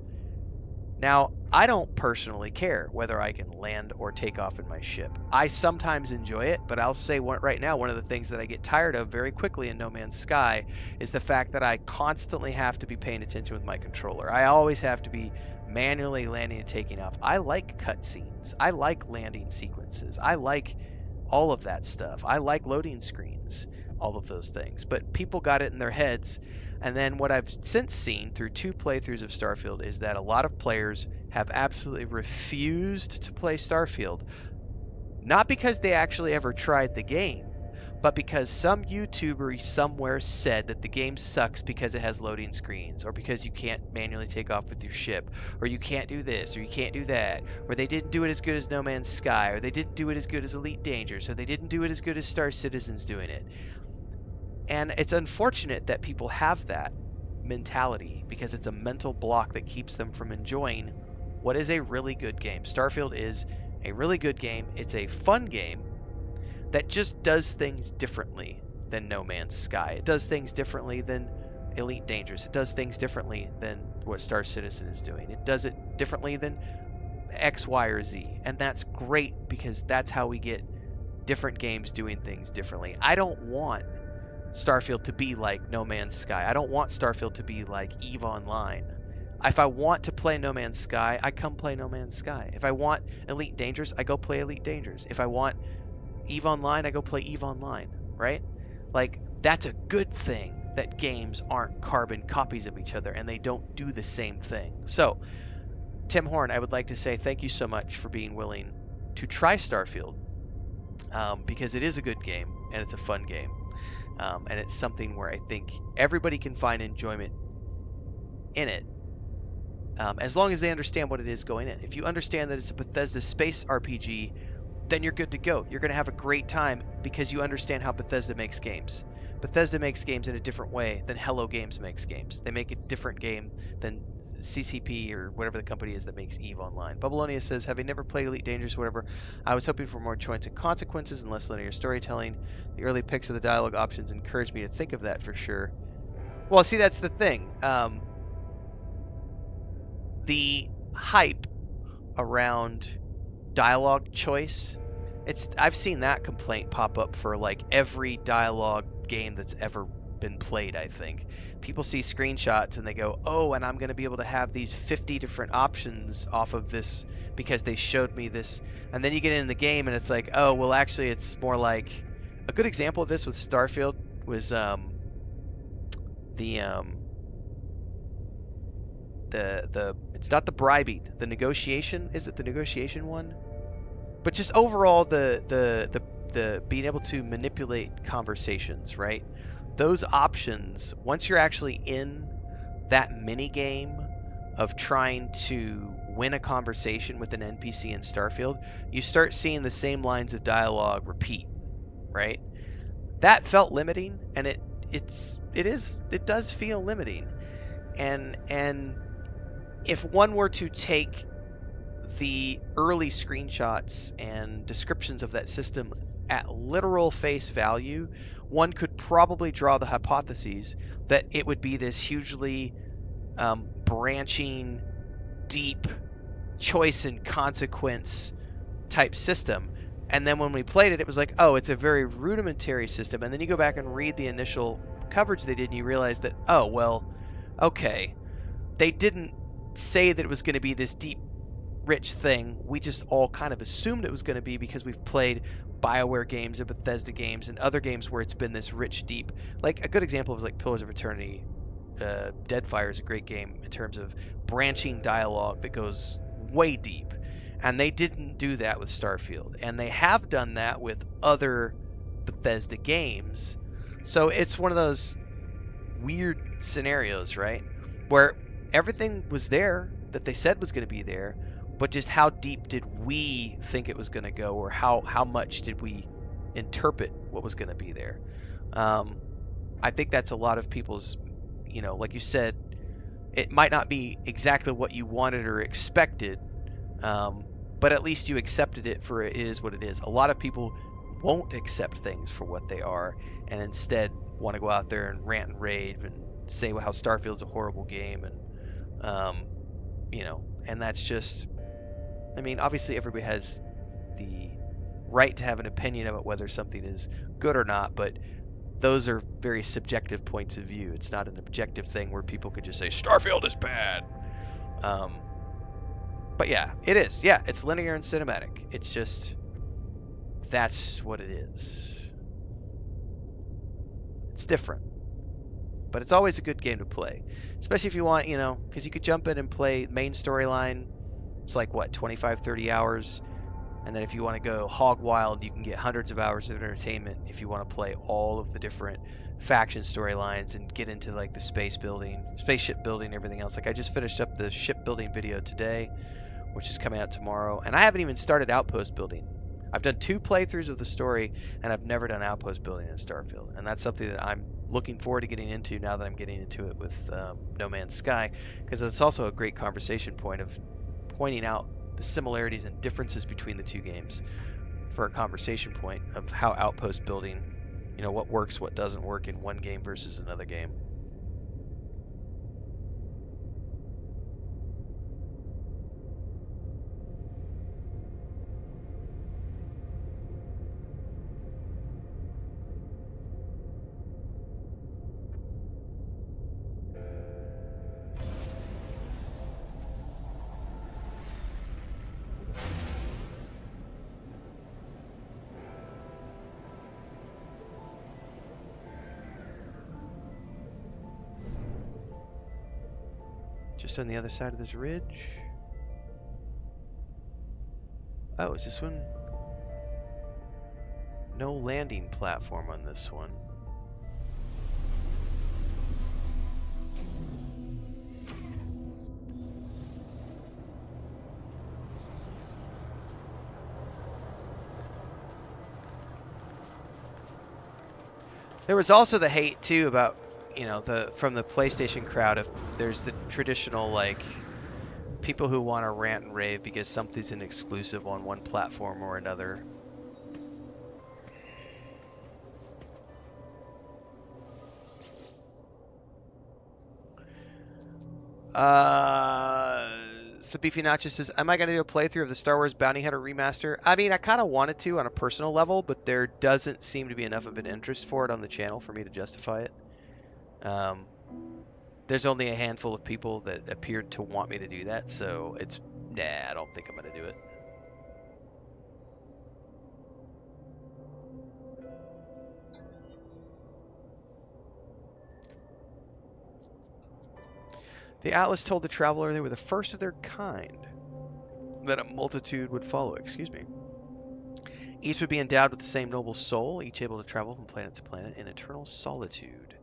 Now, I don't personally care whether I can land or take off in my ship. I sometimes enjoy it, but I'll say right now, one of the things that I get tired of very quickly in No Man's Sky is the fact that I constantly have to be paying attention with my controller. I always have to be manually landing and taking off. I like cutscenes. I like landing sequences. I like all of that stuff. I like loading screens, all of those things. But people got it in their heads. And then what I've since seen through 2 playthroughs of Starfield is that a lot of players have absolutely refused to play Starfield. Not because they actually ever tried the game, but because some YouTuber somewhere said that the game sucks because it has loading screens, or because you can't manually take off with your ship, or you can't do this, or you can't do that, or they didn't do it as good as No Man's Sky, or they didn't do it as good as Elite Dangerous, or they didn't do it as good as Star Citizen's doing it. And it's unfortunate that people have that mentality because it's a mental block that keeps them from enjoying what is a really good game. Starfield is a really good game. It's a fun game that just does things differently than No Man's Sky. It does things differently than Elite Dangerous. It does things differently than what Star Citizen is doing. It does it differently than X, Y, or Z. And that's great because that's how we get different games doing things differently. I don't want Starfield to be like No Man's Sky. I don't want Starfield to be like EVE Online. If I want to play No Man's Sky, I come play No Man's Sky. If I want Elite Dangerous, I go play Elite Dangerous. If I want EVE Online, I go play EVE Online, right? Like, that's a good thing that games aren't carbon copies of each other and they don't do the same thing. So, Tim Horn, I would like to say thank you so much for being willing to try Starfield, because it is a good game and it's a fun game. And it's something where I think everybody can find enjoyment in it, as long as they understand what it is going in. If you understand that it's a Bethesda space RPG, then you're good to go. You're going to have a great time because you understand how Bethesda makes games. Bethesda makes games in a different way than Hello Games makes games. They make a different game than CCP or whatever the company is that makes EVE Online. Bubbleonia says, having never played Elite Dangerous or whatever, I was hoping for more choice and consequences and less linear storytelling. The early picks of the dialogue options encouraged me to think of that for sure. Well, see, that's the thing. The hype around dialogue choice, I've seen that complaint pop up for like every dialogue game that's ever been played. I think people see screenshots and they go, oh, and I'm going to be able to have these 50 different options off of this because they showed me this. And then you get in the game and it's like, oh, well, actually it's more like a good example of this with Starfield was the it's not the bribing, the negotiation. Is it the negotiation one? But just overall, the being able to manipulate conversations, right? Those options, once you're actually in that mini game of trying to win a conversation with an NPC in Starfield, you start seeing the same lines of dialogue repeat, right? That felt limiting, and it does feel limiting. And if one were to take the early screenshots and descriptions of that system at literal face value, one could probably draw the hypotheses that it would be this hugely branching, deep choice and consequence type system. And then when we played it, it was like, oh, it's a very rudimentary system. And then you go back and read the initial coverage they did, and you realize that, oh, well, okay, they didn't say that it was going to be this deep, rich thing. We just all kind of assumed it was going to be because we've played BioWare games and Bethesda games and other games where it's been this rich, deep. Like a good example is like Pillars of Eternity. Deadfire is a great game in terms of branching dialogue that goes way deep. And they didn't do that with Starfield. And they have done that with other Bethesda games. So it's one of those weird scenarios, right? Where everything was there that they said was going to be there, but just how deep did we think it was going to go, or how much did we interpret what was going to be there? I think that's a lot of people's, like you said, it might not be exactly what you wanted or expected, but at least you accepted it for it is what it is. A lot of people won't accept things for what they are and instead want to go out there and rant and rave and say how Starfield's a horrible game and And that's just, I mean, obviously everybody has the right to have an opinion about whether something is good or not, but those are very subjective points of view. It's not an objective thing where people can just say Starfield is bad. Um, but yeah, it is. Yeah, it's linear and cinematic. It's just that's what it is. It's different, but it's always a good game to play, especially if you want, because you could jump in and play main storyline. It's like what, 25, 30 hours. And then if you want to go hog wild, you can get hundreds of hours of entertainment if you want to play all of the different faction storylines and get into like the spaceship building, everything else. Like I just finished up the shipbuilding video today, which is coming out tomorrow, and I haven't even started outpost building. I've done 2 playthroughs of the story, and I've never done outpost building in Starfield, and that's something that I'm looking forward to getting into now that I'm getting into it with No Man's Sky, because it's also a great conversation point of pointing out the similarities and differences between the 2 games for a conversation point of how outpost building, what works, what doesn't work in one game versus another game. Just on the other side of this ridge. Oh, is this one? No landing platform on this one. There was also the hate too about, from the PlayStation crowd of there's the traditional like people who want to rant and rave because something's an exclusive on one platform or another. So Beefy Nacho says, am I going to do a playthrough of the Star Wars Bounty Hunter remaster? I mean, I kind of wanted to on a personal level, but there doesn't seem to be enough of an interest for it on the channel for me to justify it. There's only a handful of people that appeared to want me to do that, so I don't think I'm going to do it. The Atlas told the traveler they were the first of their kind, that a multitude would follow. Excuse me. Each would be endowed with the same noble soul, each able to travel from planet to planet in eternal solitude.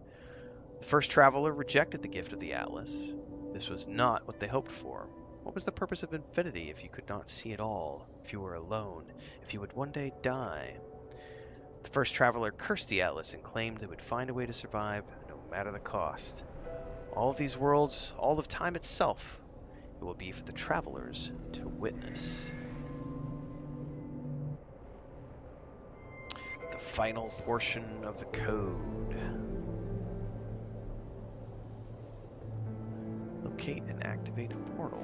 The first traveler rejected the gift of the Atlas. This was not what they hoped for. What was the purpose of infinity if you could not see it all, if you were alone, if you would one day die? The first traveler cursed the Atlas and claimed it would find a way to survive, no matter the cost. All of these worlds, all of time itself, it will be for the travelers to witness. The final portion of the code. Locate and activate a portal.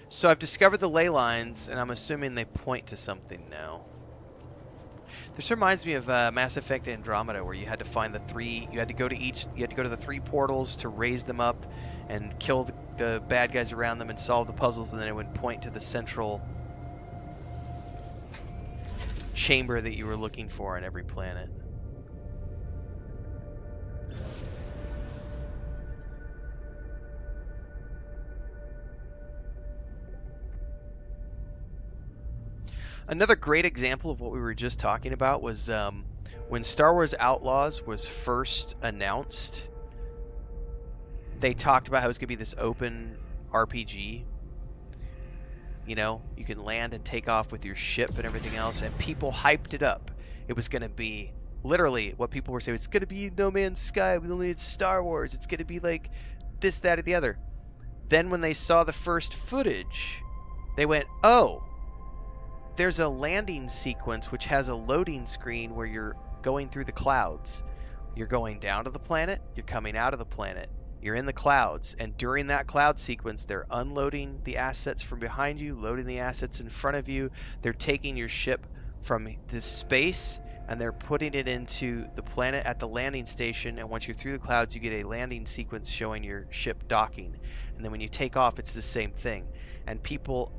So I've discovered the ley lines, and I'm assuming they point to something now. This reminds me of Mass Effect Andromeda, where you had to find you had to go to the 3 portals to raise them up and kill the bad guys around them and solve the puzzles, and then it would point to the central chamber that you were looking for on every planet. Another great example of what we were just talking about was when Star Wars Outlaws was first announced, they talked about how it's going to be this open RPG. You can land and take off with your ship and everything else, and people hyped it up. It was going to be literally what people were saying. It's going to be No Man's Sky, but only it's Star Wars. It's going to be like this, that, or the other. Then when they saw the first footage, they went, oh, there's a landing sequence which has a loading screen where you're going through the clouds. You're going down to the planet, you're coming out of the planet. You're in the clouds, and during that cloud sequence, they're unloading the assets from behind you, loading the assets in front of you. They're taking your ship from this space, and they're putting it into the planet at the landing station. And once you're through the clouds, you get a landing sequence showing your ship docking. And then when you take off, it's the same thing. And people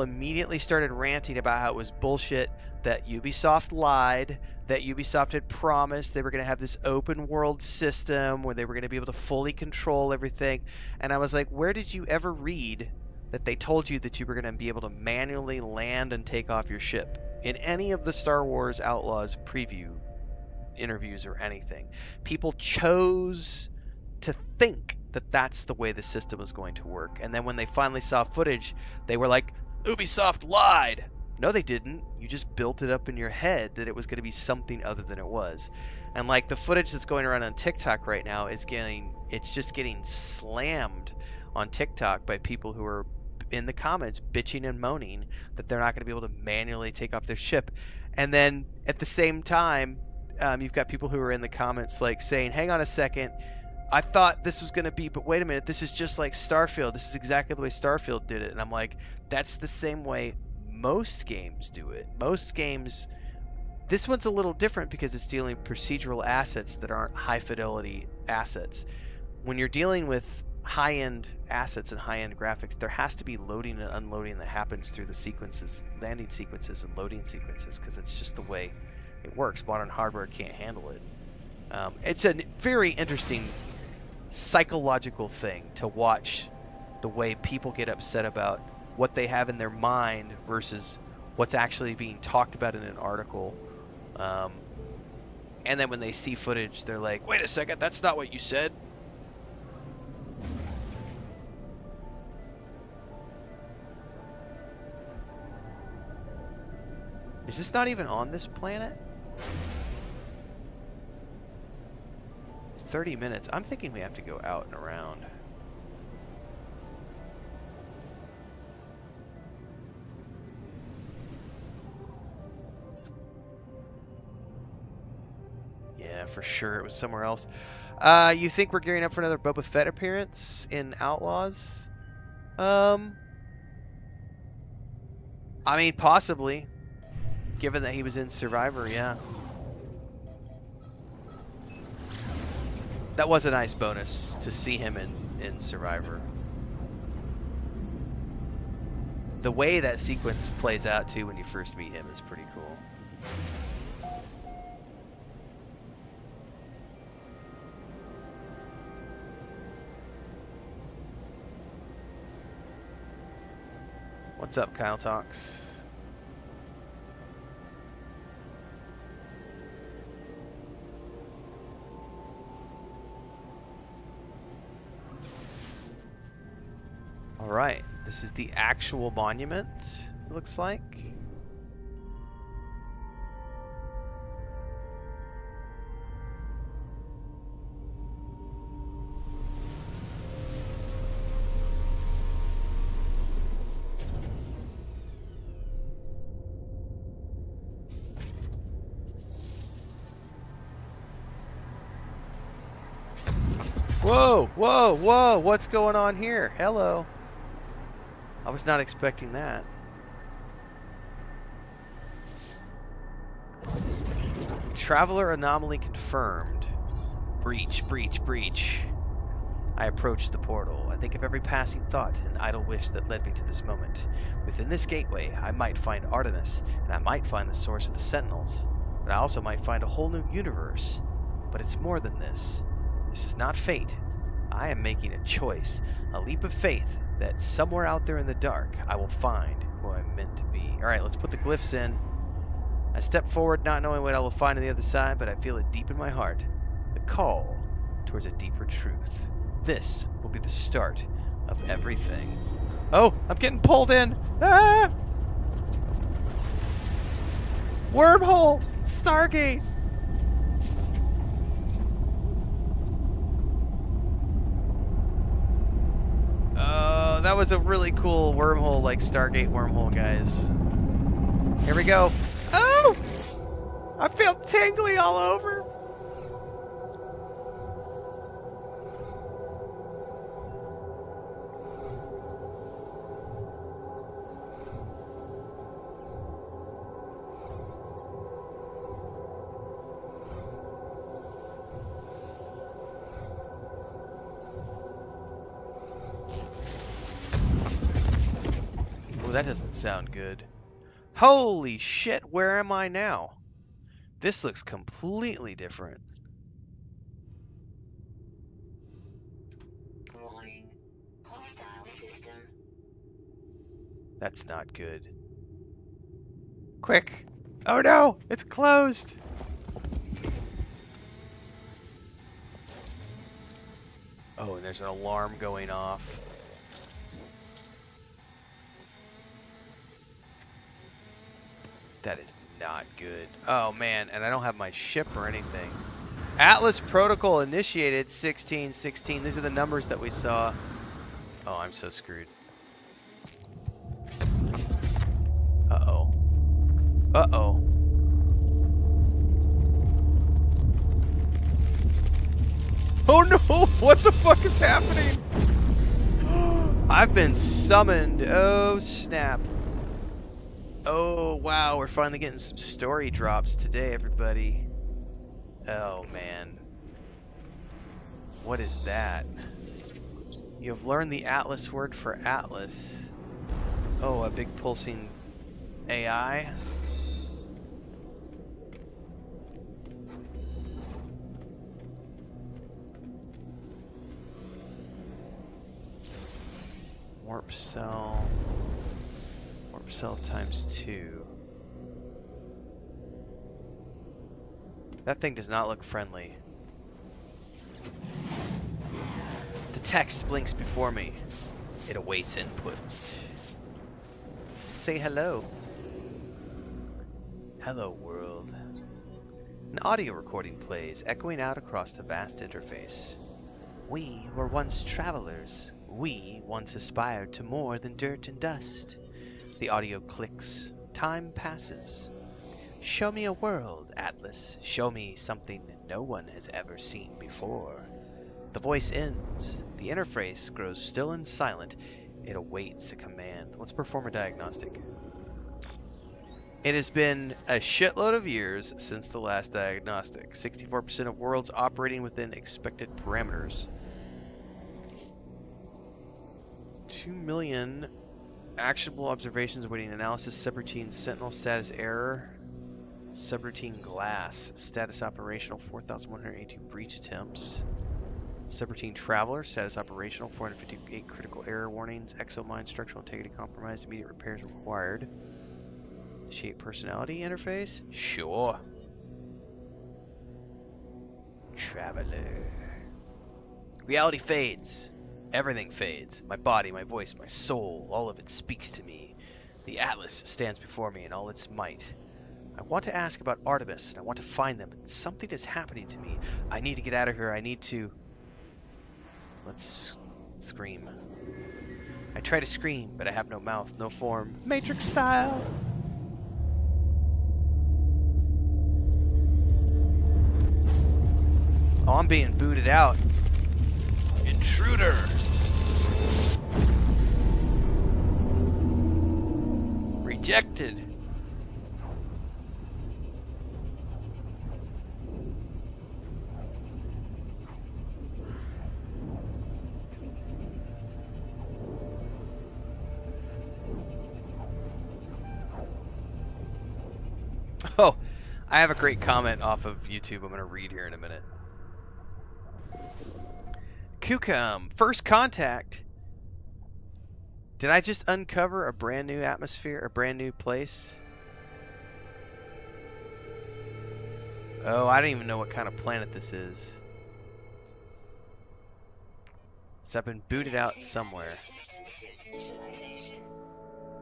immediately started ranting about how it was bullshit, that Ubisoft lied, that Ubisoft had promised they were going to have this open world system where they were going to be able to fully control everything. And I was like, where did you ever read that they told you that you were going to be able to manually land and take off your ship in any of the Star Wars Outlaws preview interviews or anything? People chose to think that that's the way the system was going to work. And then when they finally saw footage, they were like, Ubisoft lied. No, they didn't. You just built it up in your head that it was going to be something other than it was. And like the footage that's going around on TikTok right now it's just getting slammed on TikTok by people who are in the comments bitching and moaning that they're not going to be able to manually take off their ship. And then at the same time, you've got people who are in the comments like saying, hang on a second, I thought this was going to be, but wait a minute, this is just like Starfield. This is exactly the way Starfield did it. And I'm like, that's the same way most games do it. Most games, this one's a little different because it's dealing with procedural assets that aren't high fidelity assets. When you're dealing with high-end assets and high-end graphics, there has to be loading and unloading that happens through the sequences, landing sequences and loading sequences, because it's just the way it works. Modern hardware can't handle it. It's a very interesting psychological thing to watch the way people get upset about what they have in their mind versus what's actually being talked about in an article. And then when they see footage, they're like, wait a second, that's not what you said. Is this not even on this planet? 30 minutes. I'm thinking we have to go out and around. Yeah, for sure. It was somewhere else. You think we're gearing up for another Boba Fett appearance in Outlaws? I mean, possibly. Given that he was in Survivor, yeah. That was a nice bonus to see him in Survivor. The way that sequence plays out too when you first meet him is pretty cool. What's up, Kyle Talks? Alright, this is the actual monument, it looks like. Whoa, whoa, whoa, what's going on here? Hello. I was not expecting that. Traveler anomaly confirmed. Breach, breach, breach. I approached the portal. I think of every passing thought and idle wish that led me to this moment. Within this gateway, I might find Artemis, and I might find the source of the Sentinels. But I also might find a whole new universe. But it's more than this. This is not fate. I am making a choice, a leap of faith, that somewhere out there in the dark, I will find who I'm meant to be. Alright, let's put the glyphs in. I step forward not knowing what I will find on the other side, but I feel it deep in my heart. The call towards a deeper truth. This will be the start of everything. Oh, I'm getting pulled in! Ah! Wormhole! Stargate! That was a really cool wormhole, like Stargate wormhole, guys. Here we go. Oh! I feel tingly all over. Oh, that doesn't sound good. Holy shit, where am I now? This looks completely different. Warning. Hostile system. That's not good. Quick! Oh no! It's closed! Oh, and there's an alarm going off. That is not good. Oh man, and I don't have my ship or anything. Atlas Protocol initiated 1616. These are the numbers that we saw. Oh, I'm so screwed. Uh-oh. Uh-oh. Oh no! What the fuck is happening? I've been summoned. Oh snap. Oh wow, we're finally getting some story drops today, everybody. Oh man. What is that? You have learned the Atlas word for Atlas. Oh, a big pulsing AI. Warp cell. Warp cell times 2. That thing does not look friendly. The text blinks before me. It awaits input. Say hello. Hello, world. An audio recording plays, echoing out across the vast interface. We were once travelers. We once aspired to more than dirt and dust. The audio clicks. Time passes. Show me a world, Atlas. Show me something no one has ever seen before. The voice ends. The interface grows still and silent. It awaits a command. Let's perform a diagnostic. It has been a shitload of years since the last diagnostic. 64% of worlds operating within expected parameters. 2 million actionable observations awaiting analysis. Subroutine Sentinel status error. Subroutine Glass status operational. 4,182 breach attempts. Subroutine Traveler status operational. 458 critical error warnings. Exomine structural integrity compromised. Immediate repairs required. Initiate personality interface? Sure. Traveler. Reality fades. Everything fades. My body, my voice, my soul, all of it speaks to me. The Atlas stands before me in all its might. I want to ask about Artemis, and I want to find them, but something is happening to me. I need to get out of here. I need to... Let's scream. I try to scream, but I have no mouth, no form. Matrix style! Oh, I'm being booted out. Intruder! Rejected. Oh, I have a great comment off of YouTube I'm going to read here in a minute. Kukum, first contact. Did I just uncover a brand new atmosphere, a brand new place? Oh, I don't even know what kind of planet this is. So I've been booted out somewhere.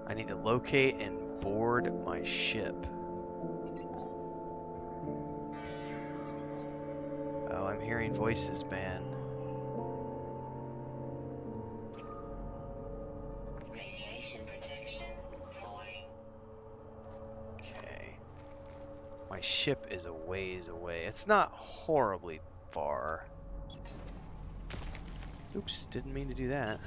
I need to locate and board my ship. Oh, I'm hearing voices, man. Okay. My ship is a ways away. It's not horribly far. Oops, didn't mean to do that.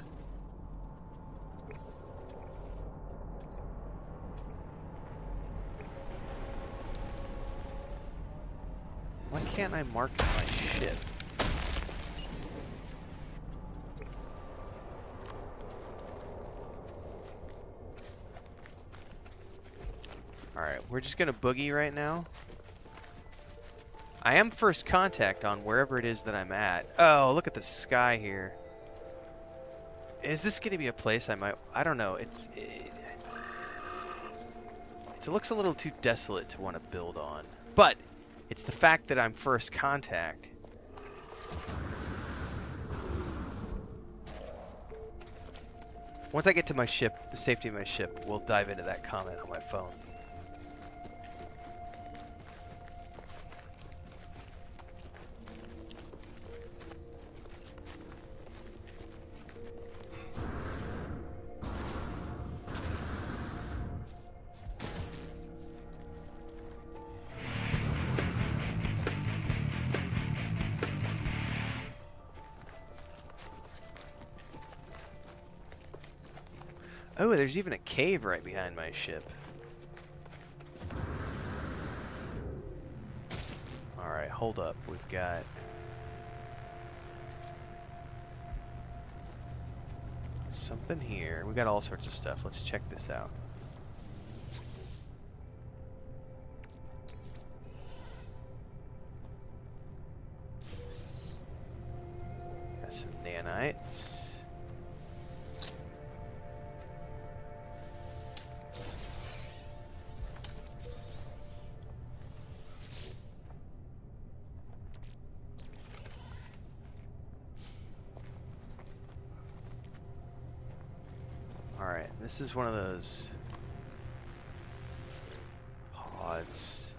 Why can't I mark my ship? Alright, we're just gonna boogie right now. I am first contact on wherever it is that I'm at. Oh, look at the sky here. Is this gonna be a place I might... I don't know. It looks a little too desolate to want to build on. But it's the fact that I'm first contact. Once I get to my ship, the safety of my ship, we'll dive into that comment on my phone. Oh, there's even a cave right behind my ship. Alright, hold up. We've got... something here. We got all sorts of stuff. Let's check this out. Got some nanites. Alright, this is one of those pods.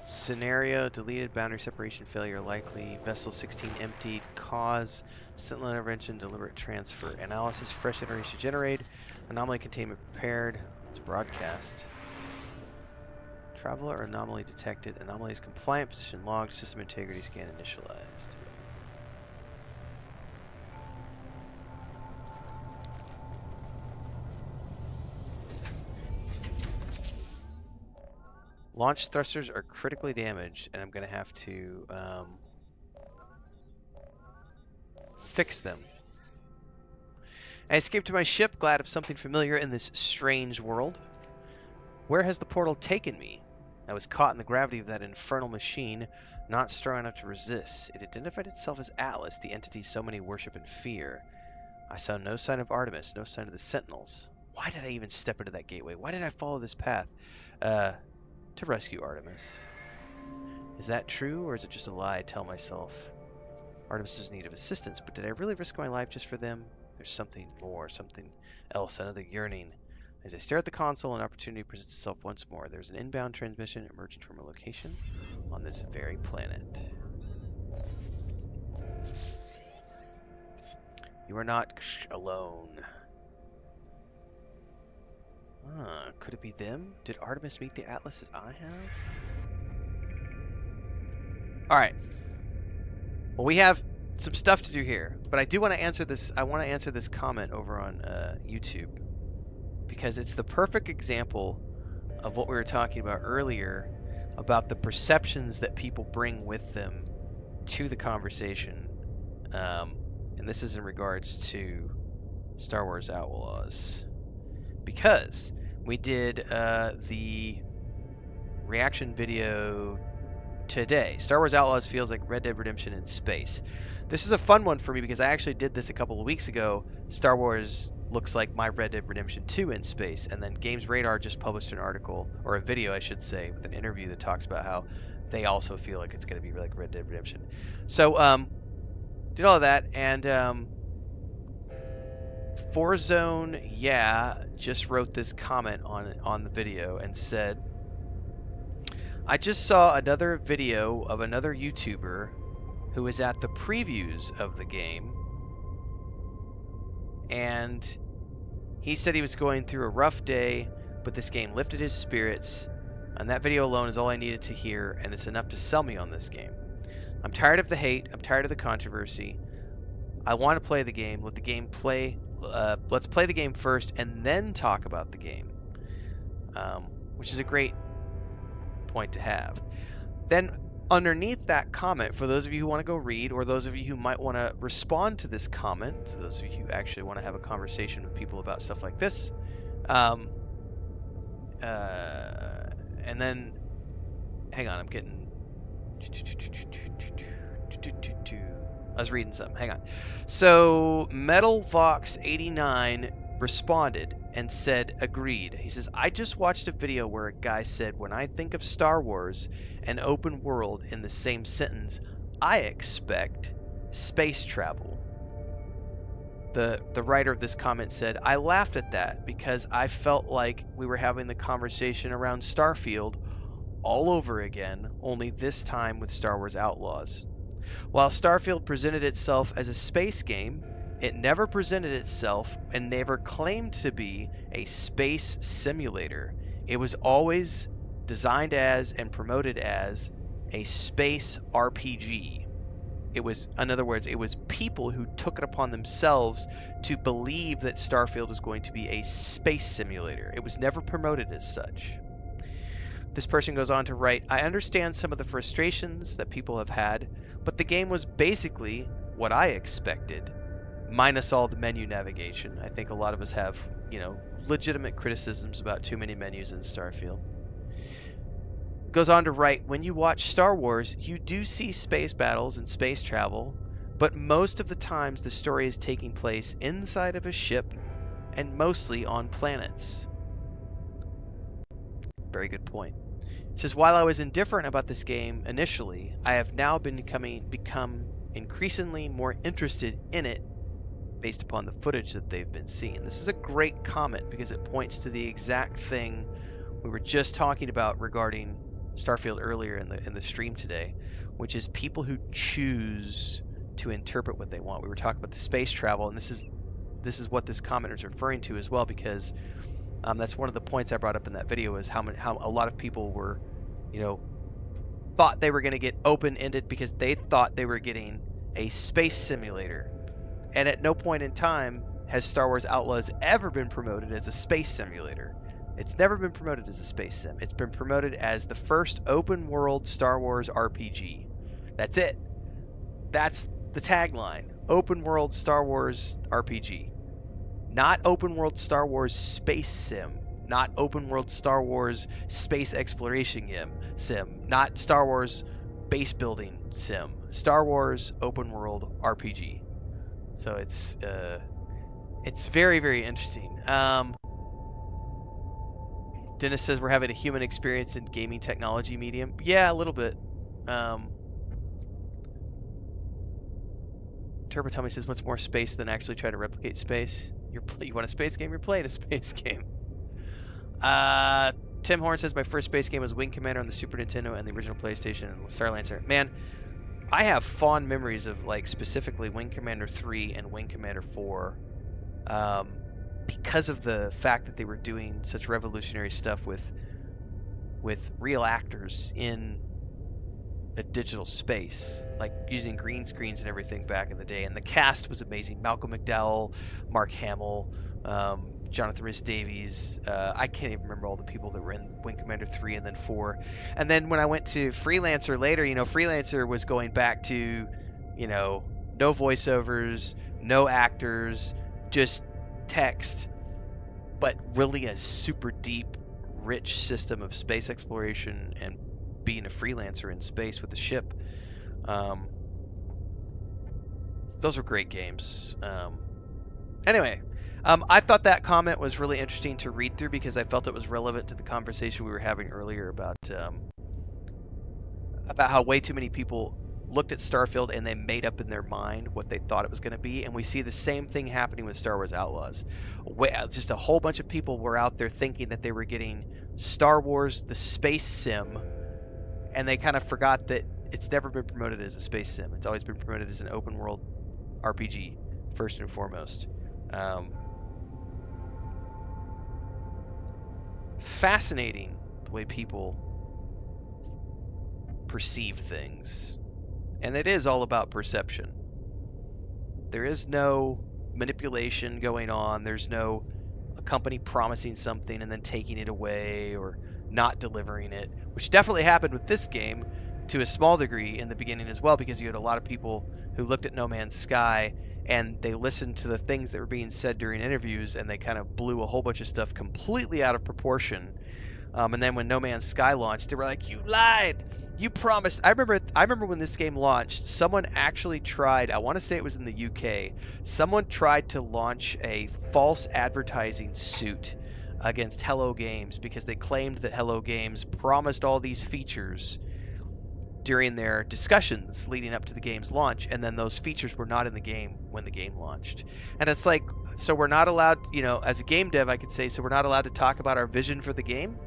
Scenario, deleted, boundary separation failure likely, vessel 16 emptied, cause, sentinel intervention, deliberate transfer, analysis, fresh iteration generated, anomaly containment prepared, it's broadcast. Traveler anomaly detected, anomaly is compliant, position logged, system integrity scan initialized. Launch thrusters are critically damaged, and I'm going to have to fix them. I escaped to my ship, glad of something familiar in this strange world. Where has the portal taken me? I was caught in the gravity of that infernal machine, not strong enough to resist. It identified itself as Atlas, the entity so many worship and fear. I saw no sign of Artemis, no sign of the Sentinels. Why did I even step into that gateway? Why did I follow this path? To rescue Artemis. Is that true, or is it just a lie I tell myself? Artemis was in need of assistance, but did I really risk my life just for them? There's something more, something else, another yearning. As I stare at the console, an opportunity presents itself once more. There's an inbound transmission emerging from a location on this very planet. You are not alone. Could it be them? Did Artemis meet the Atlas as I have? Alright. Well, we have some stuff to do here, but I do want to answer this. I want to answer this comment over on YouTube, because it's the perfect example of what we were talking about earlier about the perceptions that people bring with them to the conversation. And this is in regards to Star Wars Outlaws. Because we did the reaction video today. Star Wars Outlaws feels like Red Dead Redemption in space. This is a fun one for me because I actually did this a couple of weeks ago. Star Wars looks like my Red Dead Redemption 2 in space. And then Games Radar just published an article, or a video I should say, with an interview that talks about how they also feel like it's going to be like Red Dead Redemption. So, did all of that, and Forzone, yeah, just wrote this comment on the video and said, I just saw another video of another YouTuber who was at the previews of the game, and he said he was going through a rough day, but this game lifted his spirits, and that video alone is all I needed to hear, and it's enough to sell me on this game. I'm tired of the hate, I'm tired of the controversy. I want to play the game. Let the game play. Let's play the game first and then talk about the game, which is a great point to have. Then underneath that comment, for those of you who want to go read, or those of you who might want to respond to this comment, to those of you who actually want to have a conversation with people about stuff like this, And then, hang on, I'm getting. I was reading something. Hang on. So MetalVox89 responded and said, agreed. He says, I just watched a video where a guy said, when I think of Star Wars and open world in the same sentence, I expect space travel. The writer of this comment said, I laughed at that because I felt like we were having the conversation around Starfield all over again, only this time with Star Wars Outlaws. While Starfield presented itself as a space game, it never presented itself and never claimed to be a space simulator. It was always designed as and promoted as a space RPG. It was, in other words, it was people who took it upon themselves to believe that Starfield was going to be a space simulator. It was never promoted as such. This person goes on to write, I understand some of the frustrations that people have had, but the game was basically what I expected, minus all the menu navigation. I think a lot of us have, legitimate criticisms about too many menus in Starfield. Goes on to write, when you watch Star Wars, you do see space battles and space travel, but most of the times the story is taking place inside of a ship and mostly on planets. Very good point. It says, while I was indifferent about this game initially, I have now become increasingly more interested in it based upon the footage that they've been seeing. This is a great comment because it points to the exact thing we were just talking about regarding Starfield earlier in the stream today, which is people who choose to interpret what they want. We were talking about the space travel, and this is what this commenter is referring to as well, because that's one of the points I brought up in that video, is how a lot of people were, thought they were going to get open-ended because they thought they were getting a space simulator. And at no point in time has Star Wars Outlaws ever been promoted as a space simulator. It's never been promoted as a space sim. It's been promoted as the first open world Star Wars RPG. That's it. That's the tagline. Open world Star Wars RPG. Not open world Star Wars space sim. Not open world Star Wars space exploration sim. Not Star Wars base building sim. Star Wars open world RPG. So it's very, very interesting. Dennis says we're having a human experience in gaming technology medium. Yeah, a little bit. Turbotummy says, what's more space than actually trying to replicate space? You want a space game? You're playing a space game. Tim Horn says, my first space game was Wing Commander on the Super Nintendo and the original PlayStation and Star Lancer. Man, I have fond memories of, specifically Wing Commander 3 and Wing Commander 4. Because of the fact that they were doing such revolutionary stuff with real actors in a digital space, like using green screens and everything back in the day. And the cast was amazing. Malcolm McDowell, Mark Hamill, Jonathan Rhys Davies. I can't even remember all the people that were in Wing Commander 3 and then 4. And then when I went to Freelancer later, Freelancer was going back to, no voiceovers, no actors, just text, but really a super deep, rich system of space exploration and being a freelancer in space with a ship. Those were great games. Anyway, I thought that comment was really interesting to read through because I felt it was relevant to the conversation we were having earlier about how way too many people looked at Starfield and they made up in their mind what they thought it was going to be. And we see the same thing happening with Star Wars Outlaws. Just a whole bunch of people were out there thinking that they were getting Star Wars, the space sim, and they kind of forgot that it's never been promoted as a space sim. It's always been promoted as an open world RPG, first and foremost. Fascinating the way people perceive things. And it is all about perception. There is no manipulation going on. There's no a company promising something and then taking it away or not delivering it, which definitely happened with this game to a small degree in the beginning as well, because you had a lot of people who looked at No Man's Sky and they listened to the things that were being said during interviews and they kind of blew a whole bunch of stuff completely out of proportion. And then when No Man's Sky launched, they were like, "You lied! You promised." I remember when this game launched, someone actually tried. I want to say it was in the UK. Someone tried to launch a false advertising suit against Hello Games because they claimed that Hello Games promised all these features during their discussions leading up to the game's launch, and then those features were not in the game when the game launched. And it's like, so we're not allowed, as a game dev, I could say, so we're not allowed to talk about our vision for the game.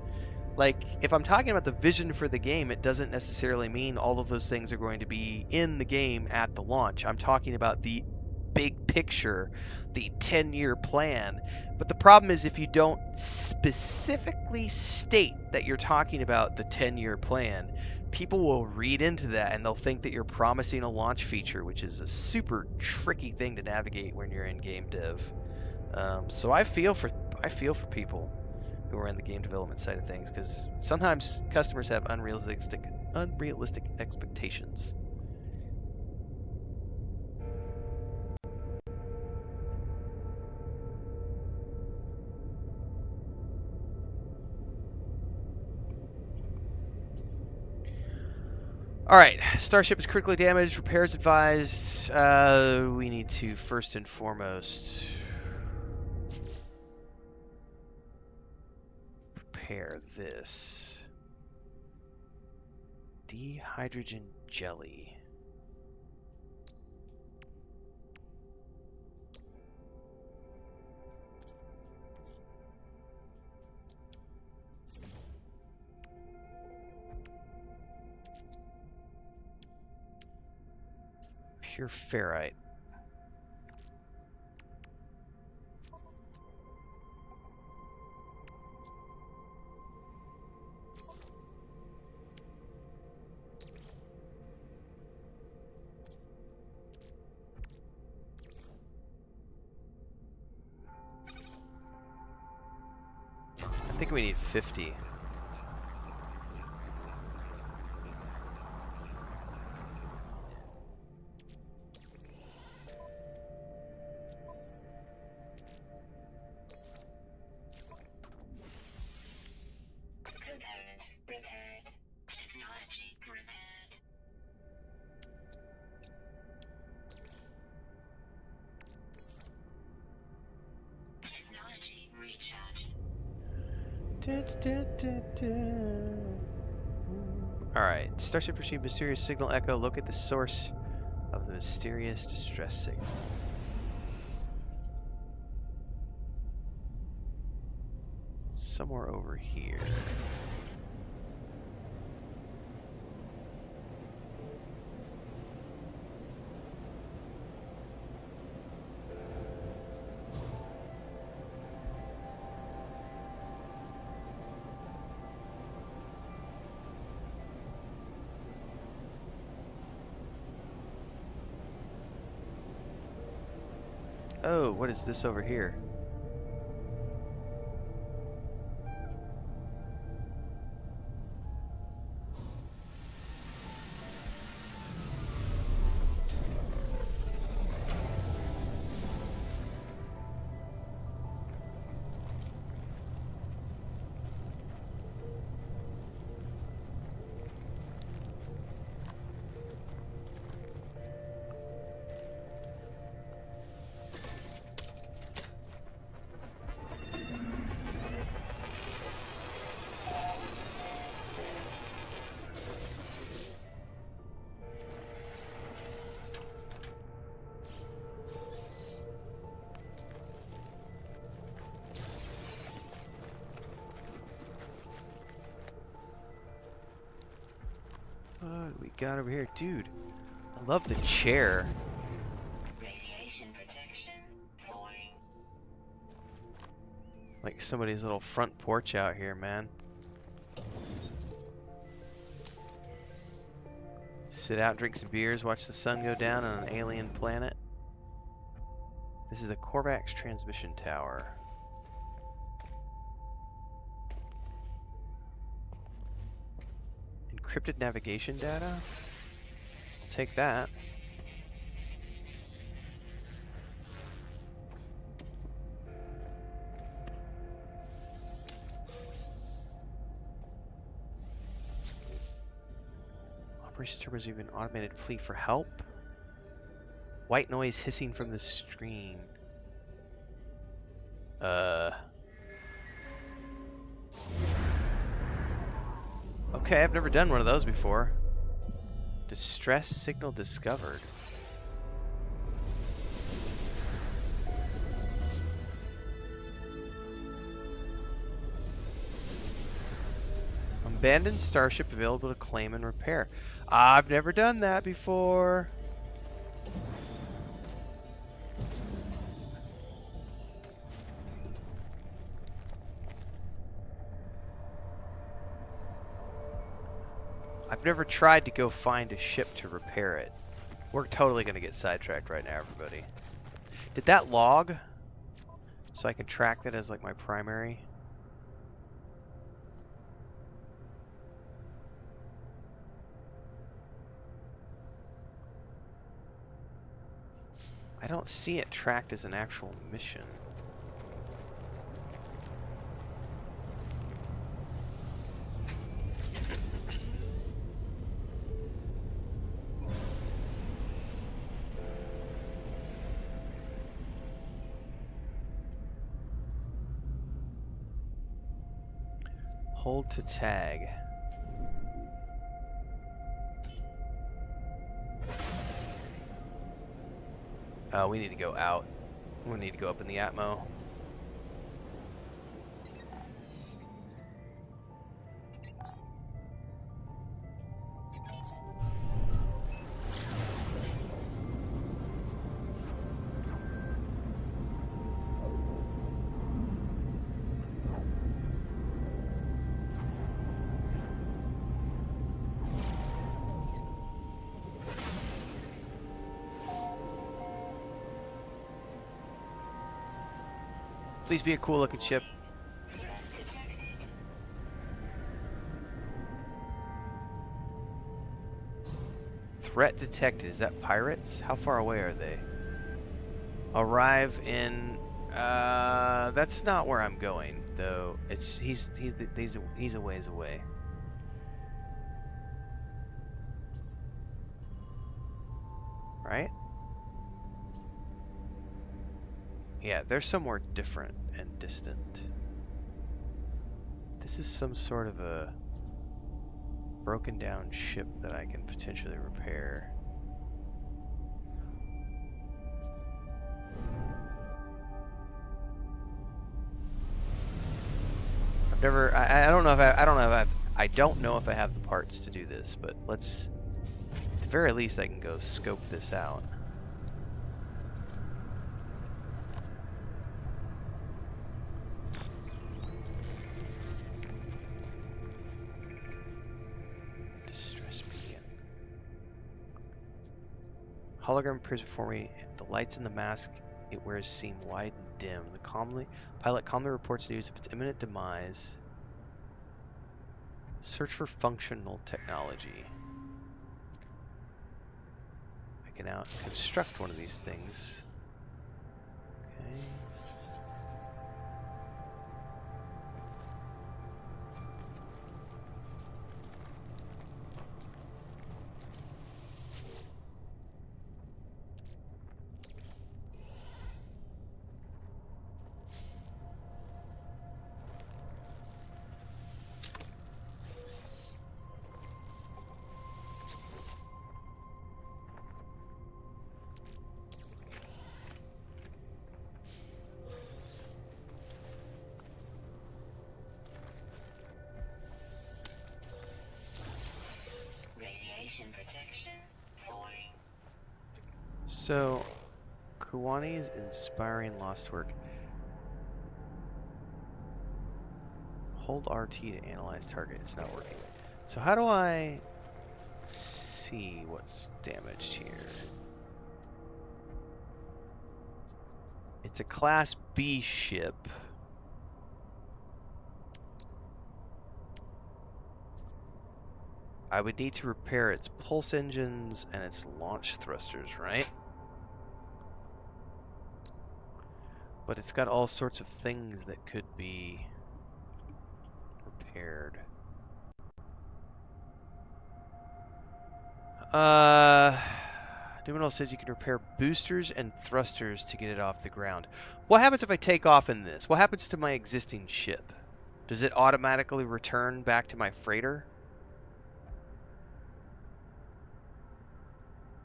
Like, if I'm talking about the vision for the game, it doesn't necessarily mean all of those things are going to be in the game at the launch. I'm talking about the big picture, the 10-year plan. But the problem is if you don't specifically state that you're talking about the 10-year plan, people will read into that and they'll think that you're promising a launch feature, which is a super tricky thing to navigate when you're in game dev. So I feel for people who are in the game development side of things, because sometimes customers have unrealistic expectations. All right, Starship is critically damaged. Repairs advised. We need to first and foremost prepare this dehydrogen jelly. Pure ferrite. I think we need 50. Component repaired. Technology repaired. Technology recharged. Alright, Starship received mysterious signal echo. Locate the source of the mysterious distress signal. Somewhere over here. Oh, what is this over here? What do we got over here? Dude, I love the chair. Radiation protection falling. Like somebody's little front porch out here, man. Sit out, drink some beers, watch the sun go down on an alien planet. This is the Korvax transmission tower. Encrypted navigation data? I'll take that. Operations turbines have an automated plea for help. White noise hissing from the screen. Okay, I've never done one of those before. Distress signal discovered. Abandoned starship available to claim and repair. I've never done that before. I've never tried to go find a ship to repair it. We're totally going to get sidetracked right now, everybody. Did that log? So I can track that as like my primary. I don't see it tracked as an actual mission. Hold to tag. We need to go out. We need to go up in the Atmo. Please be a cool looking ship. Threat detected. Threat detected. Is that pirates? How far away are they? Arrive in. That's not where I'm going, though. He's a ways away. Right? Yeah, they're somewhere different and distant. This is some sort of a broken down ship that I can potentially repair. I've never. I don't know if I don't know if I have the parts to do this, but let's. At the very least, I can go scope this out. Distress beacon. Hologram appears before me. The lights in the mask it wears seem wide and dim. The pilot calmly reports news of its imminent demise. Search for functional technology. I can now construct one of these things. Okay. Radiation protection falling. So, Kuwani's inspiring lost work. Hold RT to analyze target. It's not working. So how do I see what's damaged here? It's a Class B ship. I would need to repair its pulse engines and its launch thrusters, right? But it's got all sorts of things that could be repaired. Uh, Numenal says you can repair boosters and thrusters to get it off the ground. What happens if I take off in this? What happens to my existing ship? Does it automatically return back to my freighter?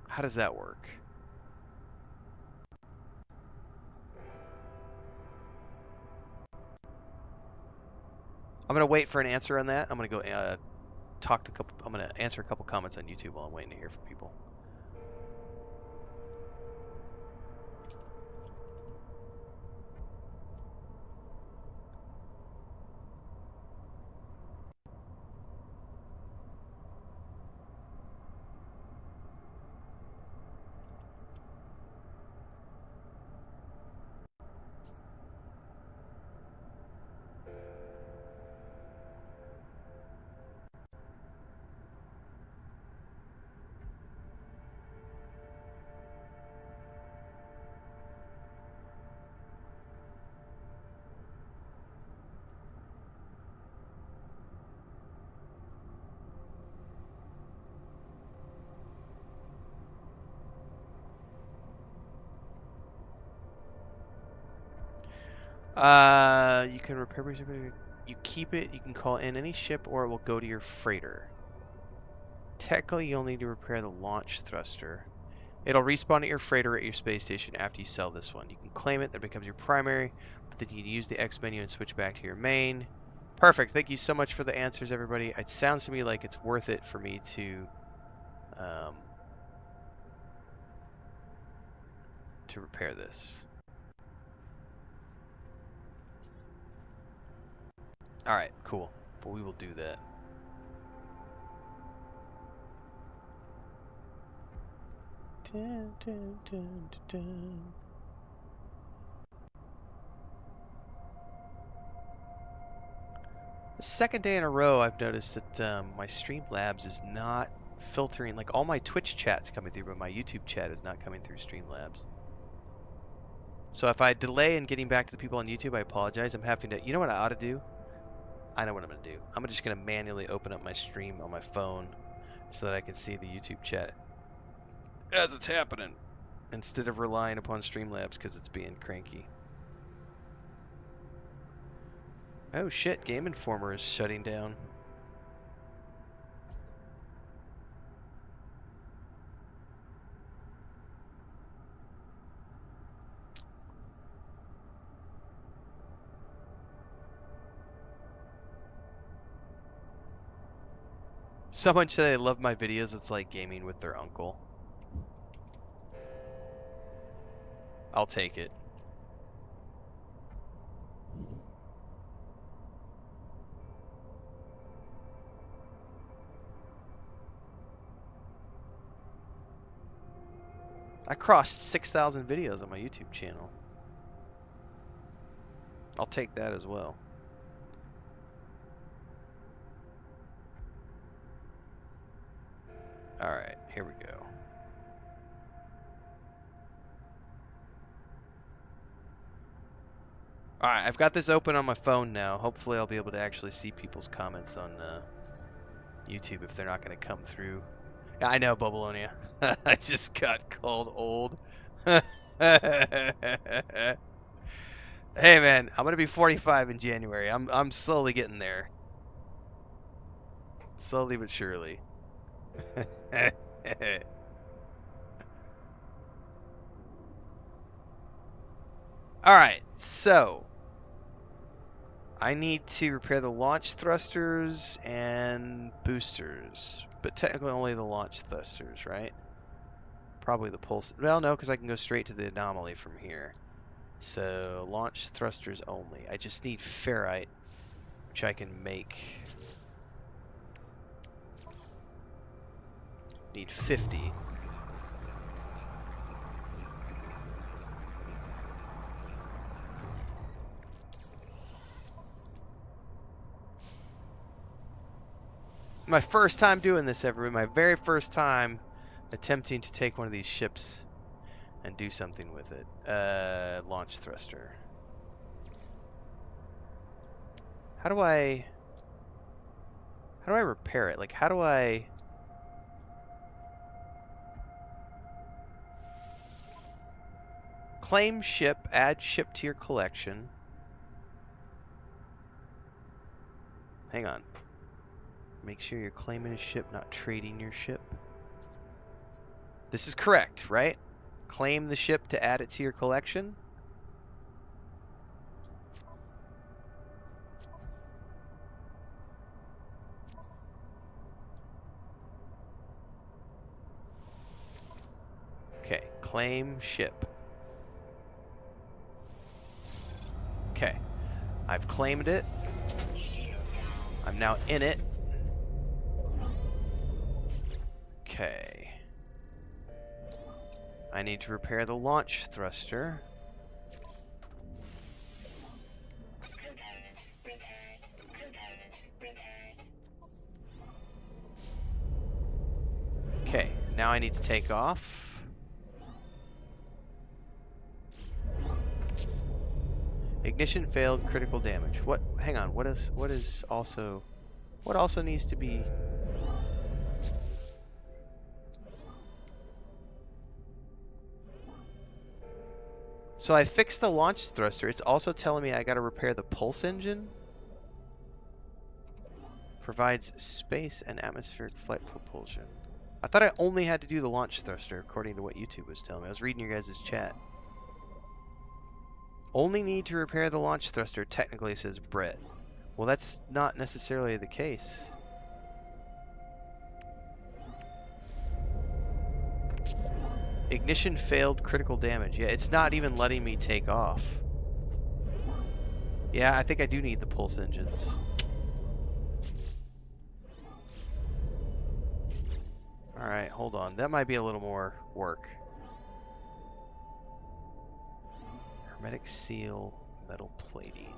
How does that work? I'm gonna wait for an answer on that. I'm gonna go talk to a couple. I'm gonna answer a couple comments on YouTube while I'm waiting to hear from people. You can repair. You keep it. You can call in any ship, or it will go to your freighter. Technically, you'll need to repair the launch thruster. It'll respawn at your freighter at your space station after you sell this one. You can claim it, that becomes your primary, but then you can use the X menu and switch back to your main. Perfect. Thank you so much for the answers, everybody. It sounds to me like it's worth it for me um, to repair this. All right, cool. But we will do that. Dun, dun, dun, dun. The second day in a row, I've noticed that my Streamlabs is not filtering. Like all my Twitch chat's coming through, but my YouTube chat is not coming through Streamlabs. So if I delay in getting back to the people on YouTube, I apologize. I'm having to. You know what I ought to do? I know what I'm going to do. I'm just going to manually open up my stream on my phone so that I can see the YouTube chat as it's happening instead of relying upon Streamlabs because it's being cranky. Oh shit, Game Informer is shutting down. Someone said they love my videos. It's like gaming with their uncle. I'll take it. I crossed 6,000 videos on my YouTube channel. I'll take that as well. Alright, here we go. Alright, I've got this open on my phone now. Hopefully I'll be able to actually see people's comments on YouTube if they're not going to come through. Yeah, I know, Bubbleonia. I just got called old. Hey man, I'm gonna be 45 in January. I'm slowly getting there. Slowly but surely. Alright, so I need to repair the launch thrusters and boosters. But technically only the launch thrusters, right? Probably the pulse. Well, no, because I can go straight to the anomaly from here. So, launch thrusters only. I just need ferrite, which I can make. Need 50. My first time doing this, everyone. My very first time attempting to take one of these ships and do something with it. Launch thruster. How do I repair it? Like, how do I Claim ship, add ship to your collection. Hang on. Make sure you're claiming a ship, not trading your ship. This is correct, right? Claim the ship to add it to your collection. Okay, claim ship. Okay, I've claimed it. I'm now in it. Okay. I need to repair the launch thruster. Component repaired. Component repaired. Okay, now I need to take off. Ignition failed, critical damage. What? Hang on. What also needs to be? So I fixed the launch thruster. It's also telling me I got to repair the pulse engine. Provides space and atmospheric flight propulsion. I thought I only had to do the launch thruster, according to what YouTube was telling me. I was reading your guys' chat. Only need to repair the launch thruster, technically, says Brett. Well, that's not necessarily the case. Ignition failed, critical damage. Yeah, it's not even letting me take off. Yeah, I think I do need the pulse engines. Alright, hold on. That might be a little more work. Hermetic seal, metal plating.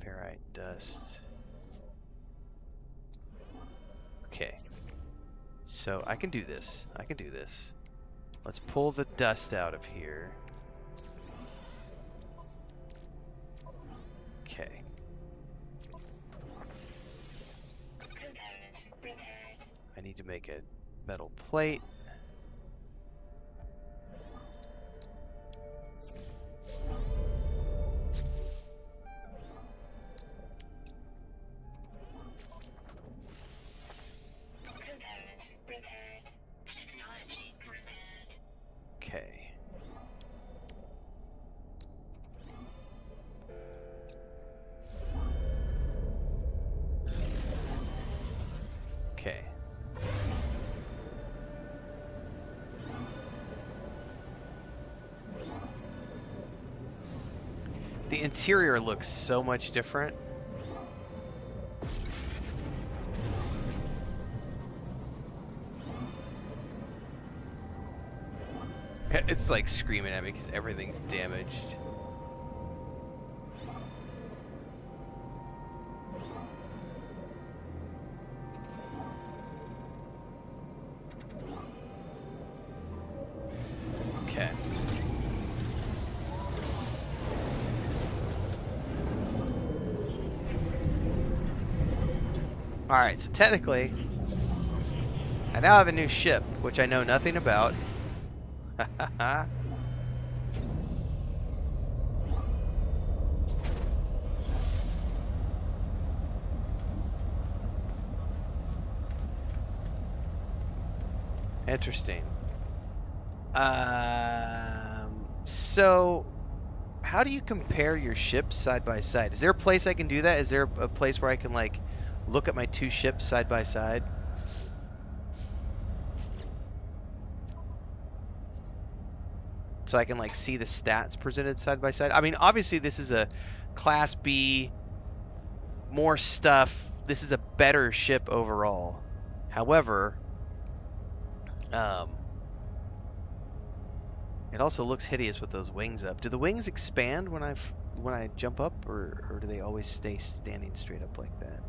Ferrite dust. Okay. So I can do this. I can do this. Let's pull the dust out of here. Okay. Component repaired. I need to make a metal plate. Component repaired. Technology repaired. Okay. Okay. The interior looks so much different. It's like screaming at me because everything's damaged. Okay. Alright, so technically, I now have a new ship, which I know nothing about. Interesting. So how do you compare your ships side by side? Is there a place I can do that? Is there a place where I can like look at my two ships side by side? So I can like see the stats presented side by side. I mean, obviously this is a Class B, more stuff. This is a better ship overall. However, it also looks hideous with those wings up. Do the wings expand when I jump up, or do they always stay standing straight up like that?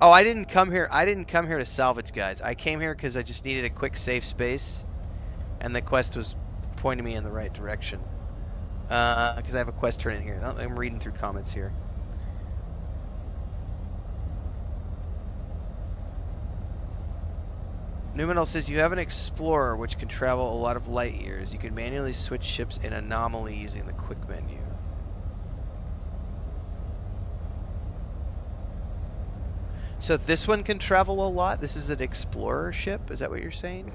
Oh, I didn't come here. I didn't come here to salvage, guys. I came here because I just needed a quick safe space, and the quest was pointing me in the right direction. Because I have a quest turn in here. I'm reading through comments here. Numenal says you have an explorer which can travel a lot of light years. You can manually switch ships in Anomaly using the quick menu. So this one can travel a lot? This is an explorer ship? Is that what you're saying?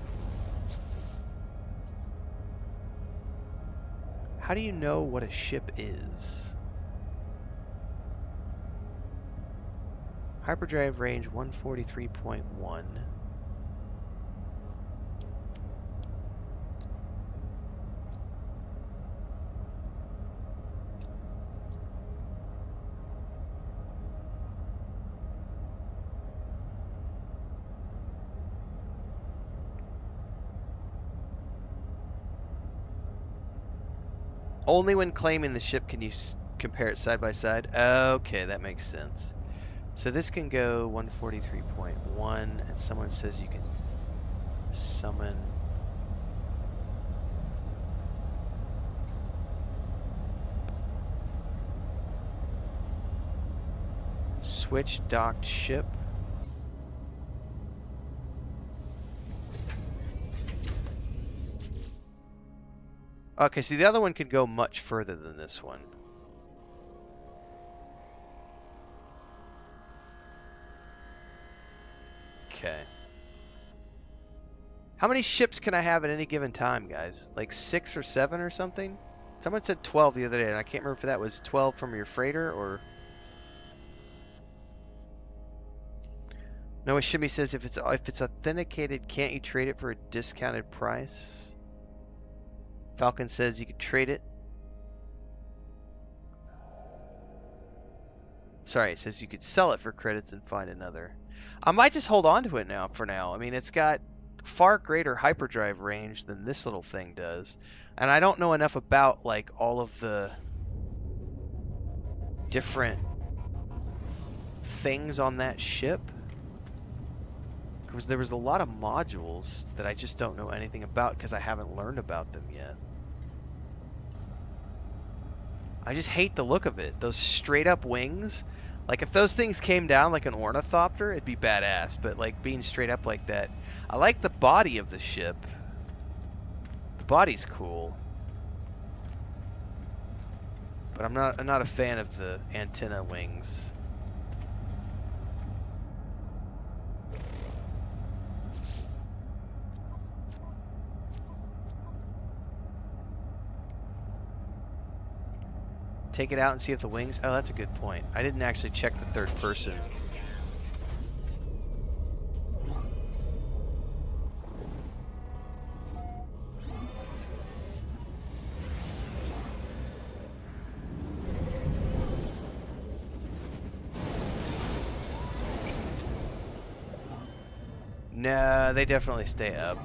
How do you know what a ship is? Hyperdrive range 143.1. Only when claiming the ship can you compare it side by side. Okay, that makes sense. So this can go 143.1, and someone says you can summon. Switch docked ship. Okay, see the other one can go much further than this one. Okay. How many ships can I have at any given time, guys? Like 6 or 7 or something? Someone said 12 the other day, and I can't remember if that was 12 from your freighter or... Noah Shimmy says if it's authenticated, can't you trade it for a discounted price? Falcon says you could trade it. Sorry, it says you could sell it for credits and find another. I might just hold on to it now for now. I mean, it's got far greater hyperdrive range than this little thing does. And I don't know enough about like all of the different things on that ship. Because there was a lot of modules that I just don't know anything about because I haven't learned about them yet. I just hate the look of it. Those straight up wings. Like if those things came down like an ornithopter, it'd be badass. But like being straight up like that. I like the body of the ship. The body's cool. But I'm not a fan of the antenna wings. Take it out and see if the wings... Oh, that's a good point. I didn't actually check the third person. No, they definitely stay up.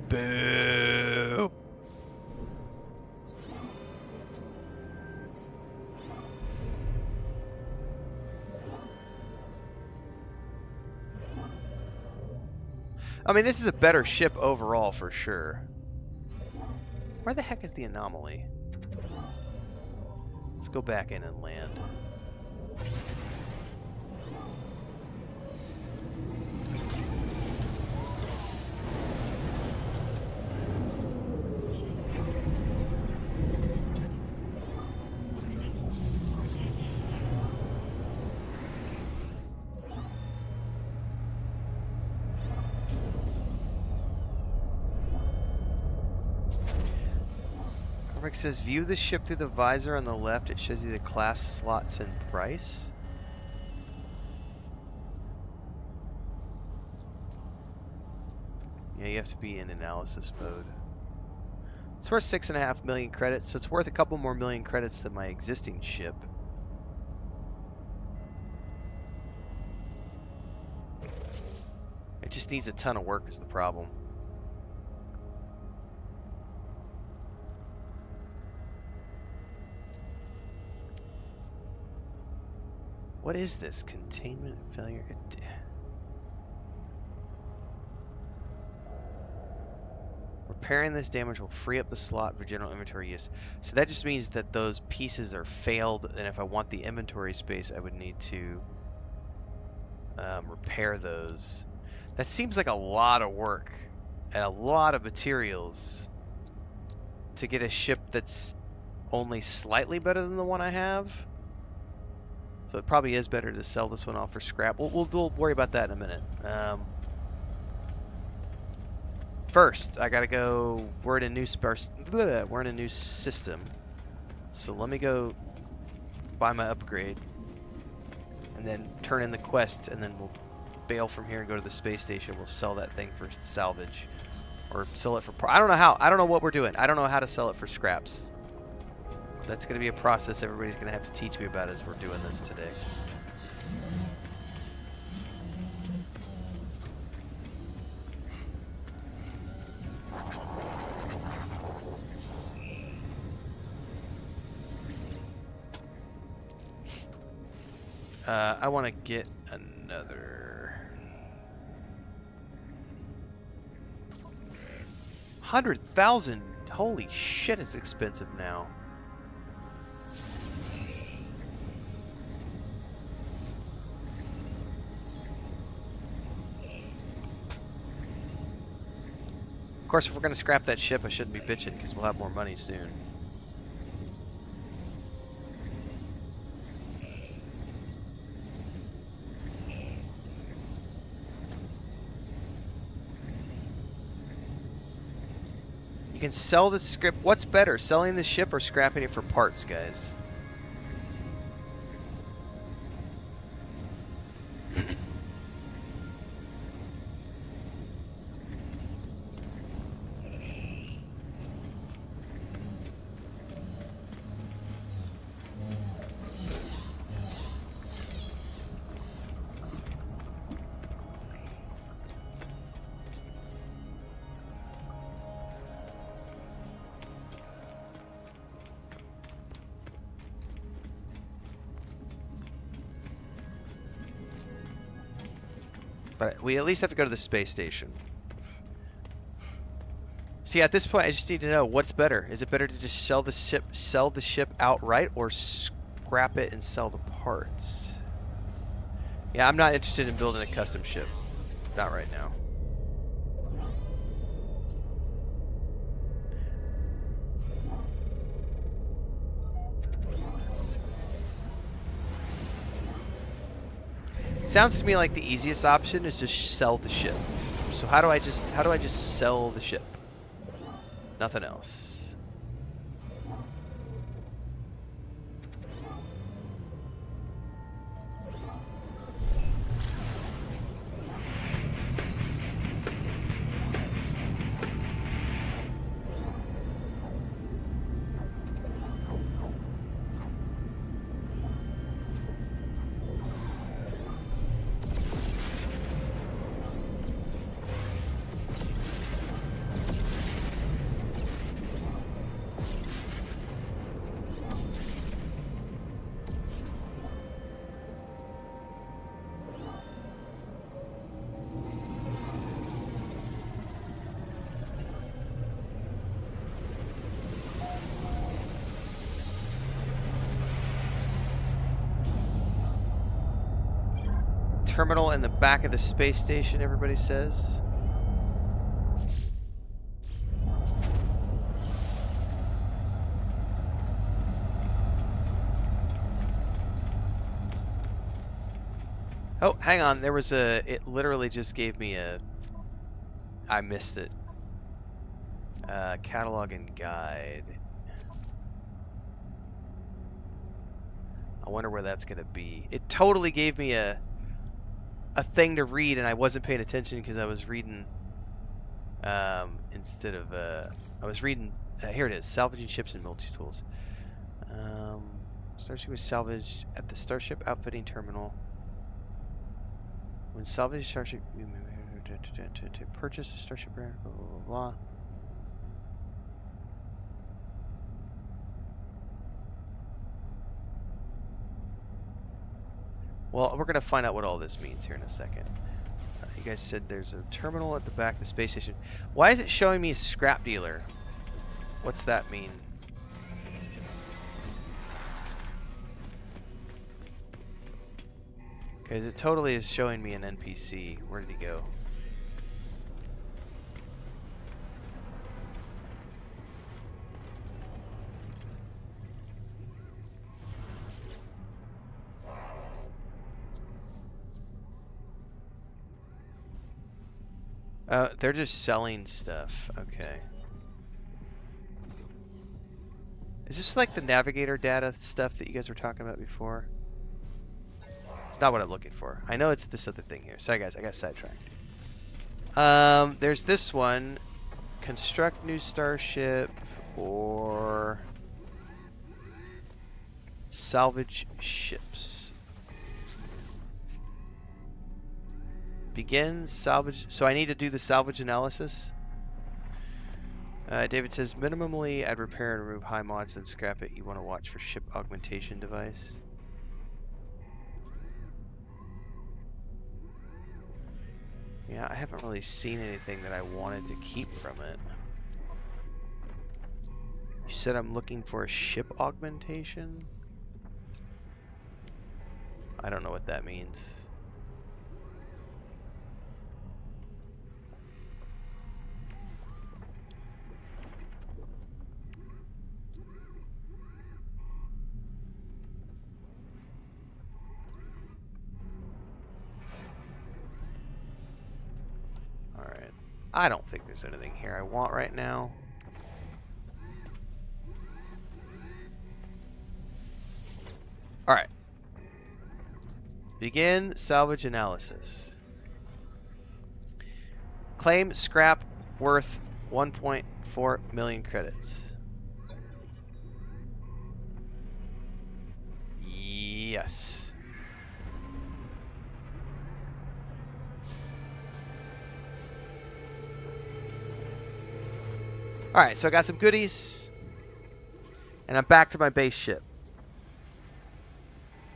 Boo! I mean, this is a better ship overall for sure. Where the heck is the Anomaly? Let's go back in and land. Korvax says, view the ship through the visor on the left. It shows you the class, slots, and price. Yeah, you have to be in analysis mode. It's worth 6.5 million credits, so it's worth a couple more million credits than my existing ship. It just needs a ton of work is the problem. What is this? Containment failure? Repairing this damage will free up the slot for general inventory use. So that just means that those pieces are failed, and if I want the inventory space, I would need to repair those. That seems like a lot of work and a lot of materials to get a ship that's only slightly better than the one I have. So it probably is better to sell this one off for scrap. We'll worry about that in a minute. First, I gotta go. We're in a new system. So let me go buy my upgrade, and then turn in the quest, and then we'll bail from here and go to the space station. We'll sell that thing for salvage, or sell it for. I don't know how. I don't know what we're doing. I don't know how to sell it for scraps. That's gonna be a process everybody's gonna have to teach me about as we're doing this today. I want to get another 100,000. Holy shit, it's expensive now. Of course, if we're gonna scrap that ship, I shouldn't be bitching because we'll have more money soon. You can sell the script. What's better, selling the ship or scrapping it for parts, guys? But we at least have to go to the space station. See, at this point, I just need to know what's better. Is it better to just sell the ship outright, or scrap it and sell the parts? Yeah, I'm not interested in building a custom ship. Not right now. Sounds to me like the easiest option is just sell the ship. So how do I just sell the ship? Nothing else. Terminal in the back of the space station, everybody says. Oh, hang on. There was it literally just gave me I missed it. Catalog and guide. I wonder where that's going to be. It totally gave me a thing to read, and I wasn't paying attention because I was reading instead of I was reading here it is, salvaging ships and multi-tools. Starship was salvaged at the Starship outfitting terminal. When salvaged Starship, to purchase a Starship brand, blah blah blah blah. Well, we're gonna find out what all this means here in a second. You guys said there's a terminal at the back of the space station. Why is it showing me a scrap dealer? What's that mean? Because it totally is showing me an NPC. Where did he go? They're just selling stuff. Okay. Is this like the navigator data stuff that you guys were talking about before? It's not what I'm looking for. I know it's this other thing here. Sorry guys, I got sidetracked. There's this one. Construct new starship or salvage ships. Begin salvage. So I need to do the salvage analysis. David says, minimally, I'd repair and remove high mods, then scrap it. You want to watch for ship augmentation device. Yeah, I haven't really seen anything that I wanted to keep from it. You said I'm looking for a ship augmentation? I don't know what that means. Alright. I don't think there's anything here I want right now. Alright. Begin salvage analysis. Claim scrap worth 1.4 million credits. Yes. Alright, so I got some goodies. And I'm back to my base ship.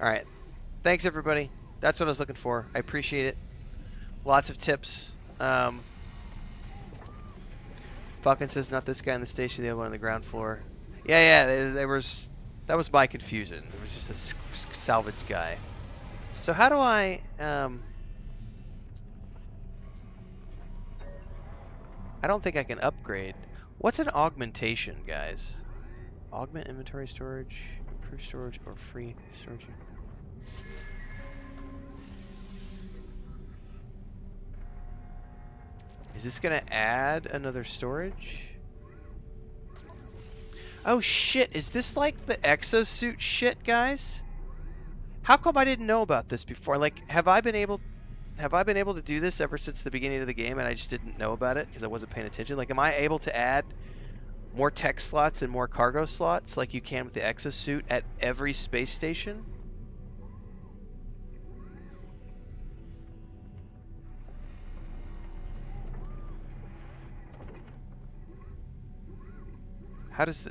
Alright. Thanks, everybody. That's what I was looking for. I appreciate it. Lots of tips. Falcon says, not this guy on the station, the other one on the ground floor. Yeah, there was... That was my confusion. It was just a salvage guy. So how do I... I don't think I can upgrade. What's an augmentation, guys? Augment inventory storage, improve storage, or free storage. Is this gonna add another storage? Oh shit, is this like the exosuit shit, guys? How come I didn't know about this before? Like, have I been able to do this ever since the beginning of the game and I just didn't know about it because I wasn't paying attention? Like, am I able to add more tech slots and more cargo slots like you can with the exosuit at every space station?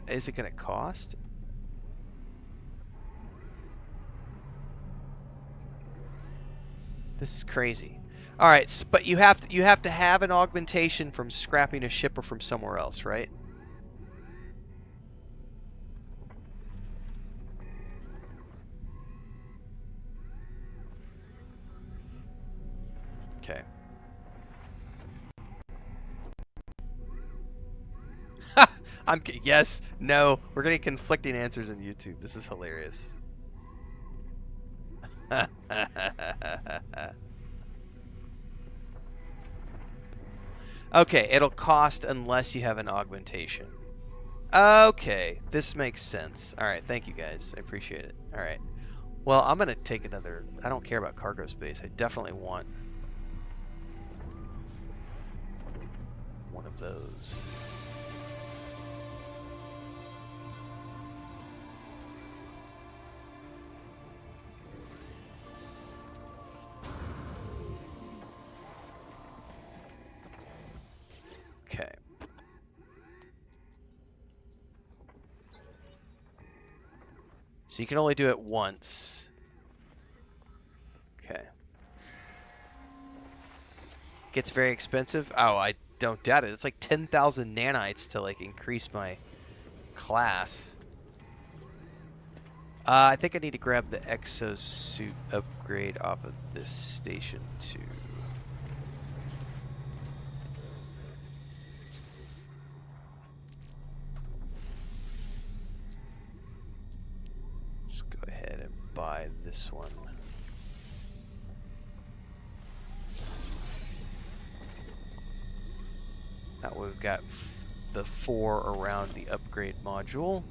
Is it going to cost? This is crazy. All right, but you have to have an augmentation from scrapping a ship or from somewhere else, right? Okay. Yes, no. We're getting conflicting answers on YouTube. This is hilarious. Okay, it'll cost unless you have an augmentation. Okay, this makes sense. All right, thank you guys. I appreciate it. All right. Well, I'm going to take another... I don't care about cargo space. I definitely want one of those. Okay. So you can only do it once. Okay. Gets very expensive. Oh, I don't doubt it. It's like 10,000 nanites to like increase my class. I think I need to grab the exosuit upgrade off of this station too. Let's go ahead and buy this one. That way we've got the 4 around the upgrade module.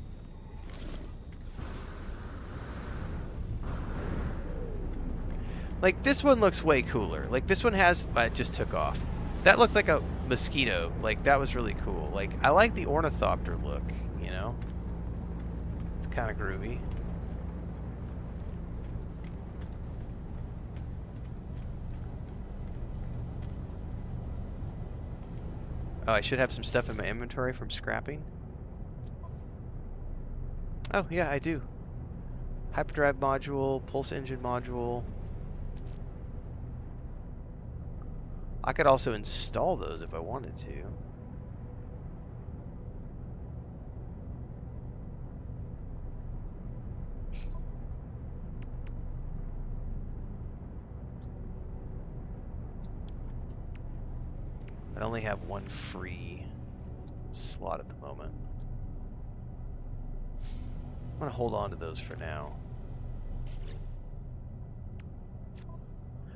Like, this one looks way cooler. Like, this one has... it just took off. That looked like a mosquito. Like, that was really cool. Like, I like the ornithopter look, you know? It's kind of groovy. Oh, I should have some stuff in my inventory from scrapping. Oh, yeah, I do. Hyperdrive module, pulse engine module. I could also install those if I wanted to. I only have one free slot at the moment. I'm gonna hold on to those for now.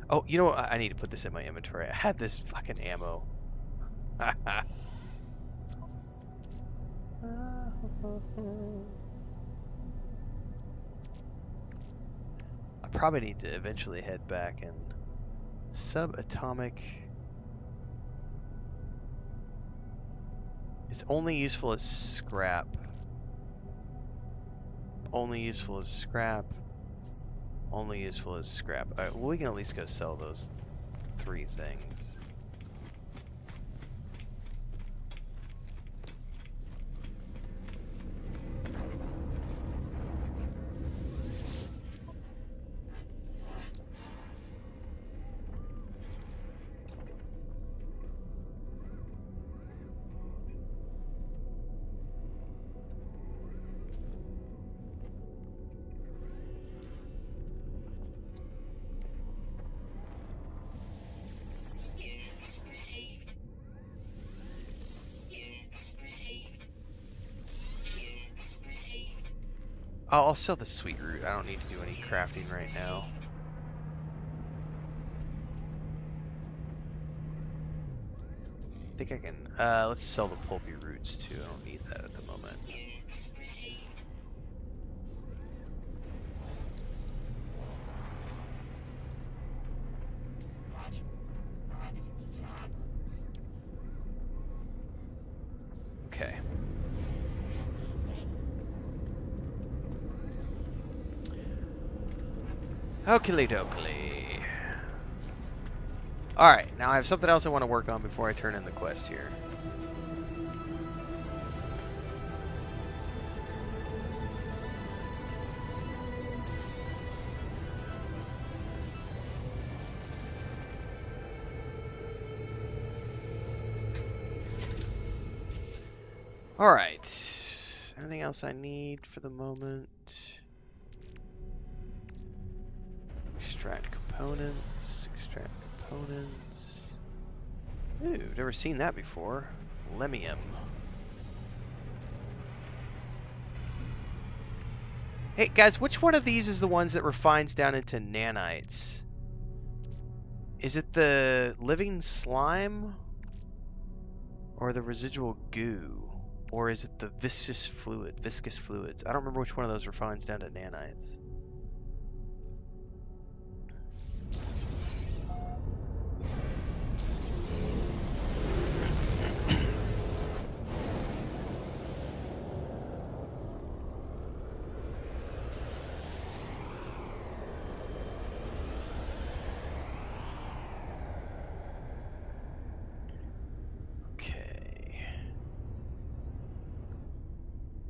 Oh, you know what? I need to put this in my inventory. I had this fucking ammo. I probably need to eventually head back and subatomic. It's only useful as scrap. Only useful as scrap. Only useful as scrap. Alright, well, we can at least go sell those 3 things. I'll sell the sweet root. I don't need to do any crafting right now. I think I can, let's sell the pulpy roots too. I don't need that at the moment. Okay. Oakley dokley. Alright, now I have something else I want to work on before I turn in the quest here. Alright. Anything else I need for the moment? Extract components. Extract components. Ooh, never seen that before. Lemium. Hey guys, which one of these is the ones that refines down into nanites? Is it the living slime? Or the residual goo? Or is it the viscous fluids? I don't remember which one of those refines down to nanites.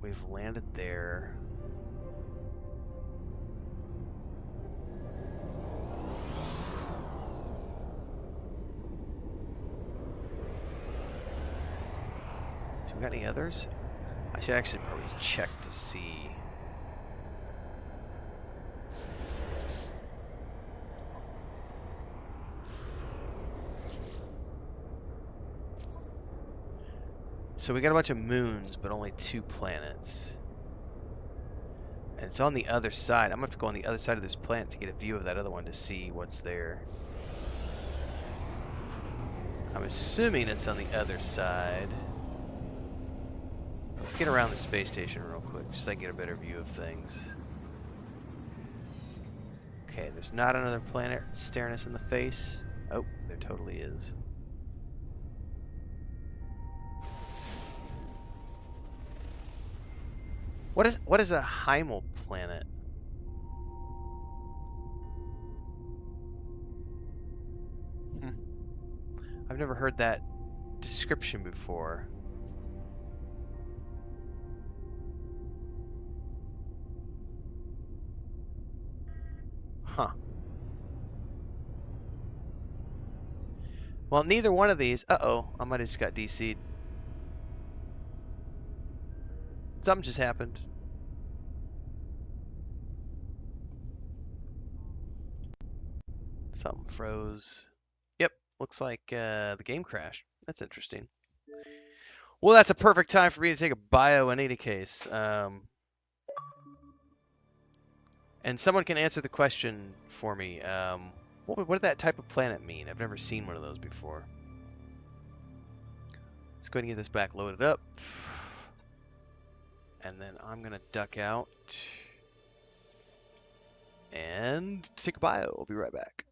We've landed there. Do we got any others? I should actually probably check to see. So we got a bunch of moons, but only 2 planets. And it's on the other side. I'm gonna have to go on the other side of this planet to get a view of that other one to see what's there. I'm assuming it's on the other side. Let's get around the space station real quick, just so I can get a better view of things. Okay, there's not another planet staring us in the face. Oh, there totally is. What is a Heimel planet? Hmm. I've never heard that description before. Huh. Well, neither one of these. Uh-oh, I might have just got DC'd. Something just happened. Something froze. Yep, looks like the game crashed. That's interesting. Well, that's a perfect time for me to take a bio in any case. And someone can answer the question for me. What did that type of planet mean? I've never seen one of those before. Let's go ahead and get this back loaded up. And then I'm going to duck out and take a bio. I'll be right back.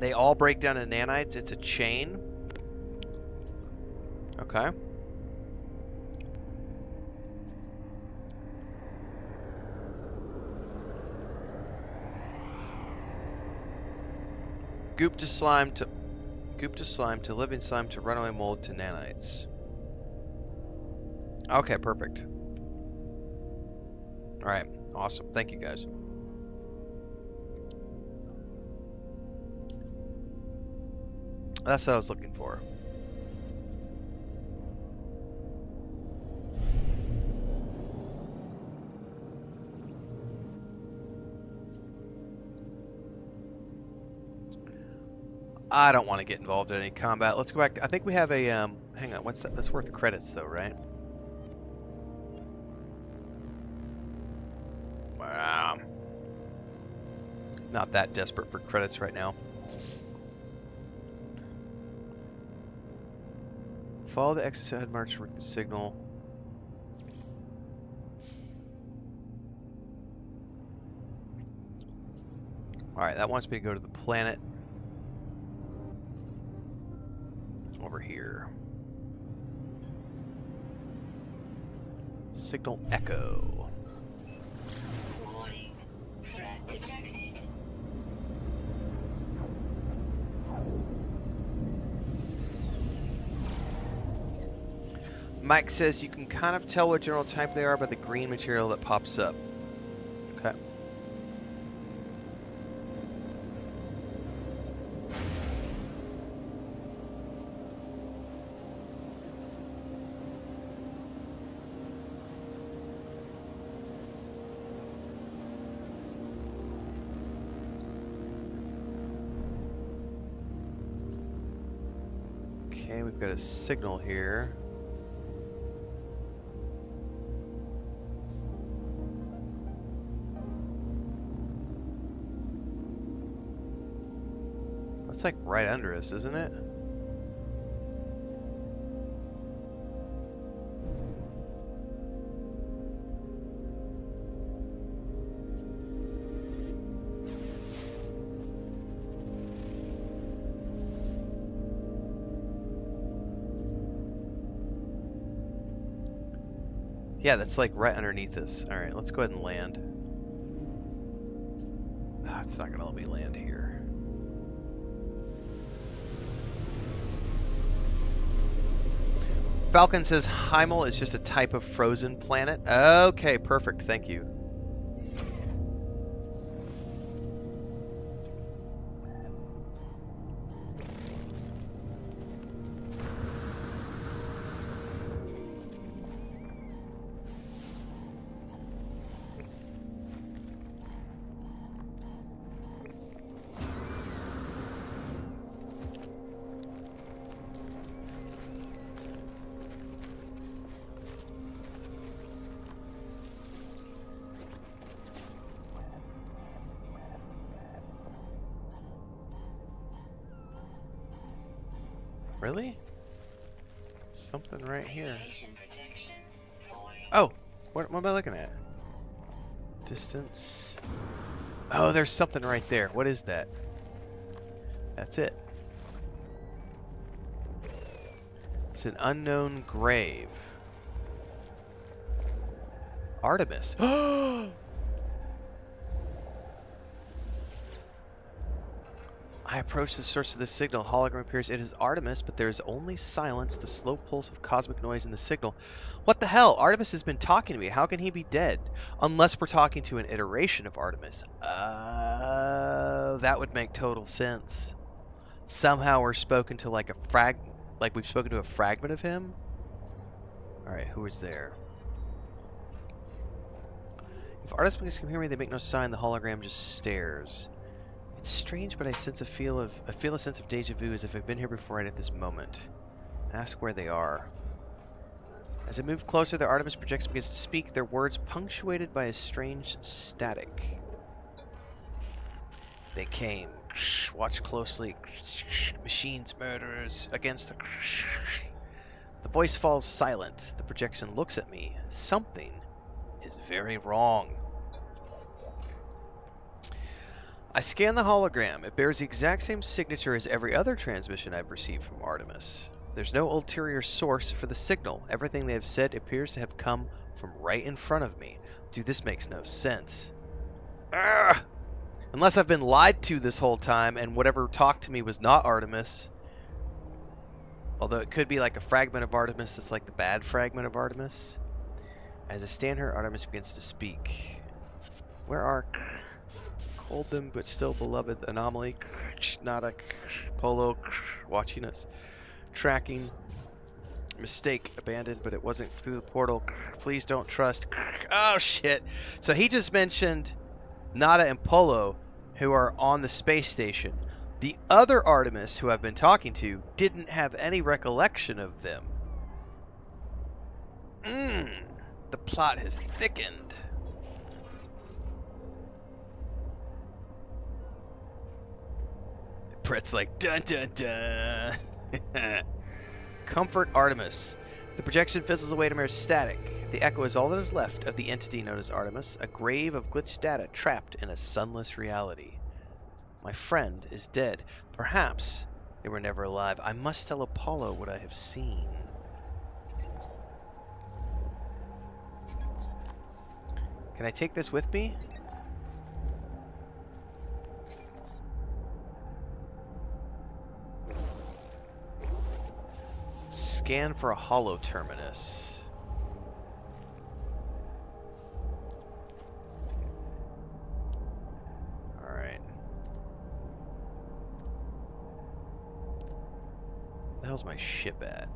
They all break down into nanites. It's a chain. Okay. Goop to slime to living slime to runaway mold to nanites. Okay, perfect. Alright, awesome. Thank you guys. That's what I was looking for. I don't want to get involved in any combat. Let's go back. I think we have a, hang on, what's that? That's worth credits though, right? Wow. Not that desperate for credits right now. Follow the exosuit march to work the signal. Alright, that wants me to go to the planet. Over here. Signal echo. Warning. Threat detected. Mike says you can kind of tell what general type they are by the green material that pops up. Okay. Okay, we've got a signal here. That's like right under us, isn't it? Yeah, that's like right underneath us. All right, let's go ahead and land. Ah, it's not gonna let me land here. Falcon says Heimel is just a type of frozen planet. Okay, perfect. Thank you. Really? Something right here. Radiation protection falling. Oh, what am I looking at? Distance. Oh, there's something right there. What is that? That's it. It's an unknown grave. Artemis. I approach the source of the signal. Hologram appears. It is Artemis, but there is only silence, the slow pulse of cosmic noise in the signal. What the hell? Artemis has been talking to me. How can he be dead? Unless we're talking to an iteration of Artemis. That would make total sense. Somehow we're spoken to like we've spoken to a fragment of him. All right, who is there? If Artemis can hear me, they make no sign. The hologram just stares. It's strange, but I feel a sense of deja vu as if I've been here before right at this moment. Ask where they are. As I move closer, the Artemis projection begins to speak, their words punctuated by a strange static. They came. Watch closely. Machines, murderers, against the... The voice falls silent. The projection looks at me. Something is very wrong. I scan the hologram. It bears the exact same signature as every other transmission I've received from Artemis. There's no ulterior source for the signal. Everything they have said appears to have come from right in front of me. Dude, this makes no sense. Ugh! Unless I've been lied to this whole time and whatever talked to me was not Artemis. Although it could be like a fragment of Artemis that's like the bad fragment of Artemis. As I stand here, Artemis begins to speak. Where are hold them but still beloved Anomaly, Nada, Polo, watching us, tracking, mistake, abandoned, but it wasn't through the portal, please don't trust, oh shit. So he just mentioned Nada and Polo, who are on the space station. The other Artemis, who I've been talking to, didn't have any recollection of them. The plot has thickened. Brett's like, dun dun dun. Comfort Artemis. The projection fizzles away to mere static. The echo is all that is left of the entity known as Artemis, a grave of glitched data trapped in a sunless reality. My friend is dead. Perhaps they were never alive. I must tell Apollo what I have seen. Can I take this with me? Scan for a hollow terminus. Alright. Where the hell's my ship at?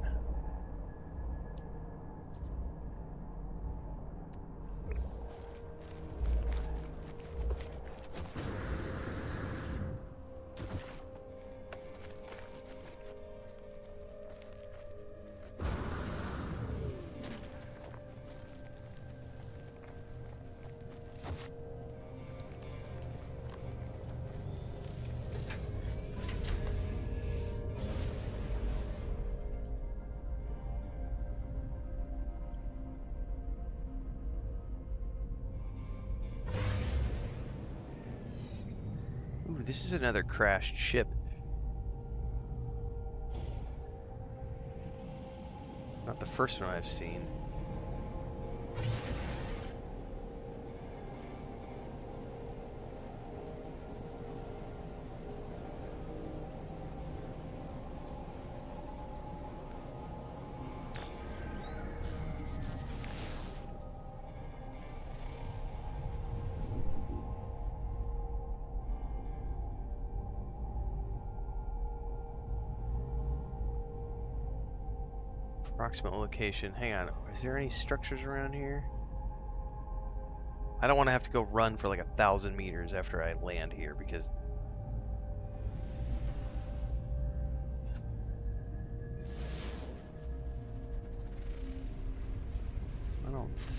Ooh, this is another crashed ship. Not the first one I've seen. Approximate location. Hang on. Is there any structures around here? I don't want to have to go run for like 1,000 meters after I land here because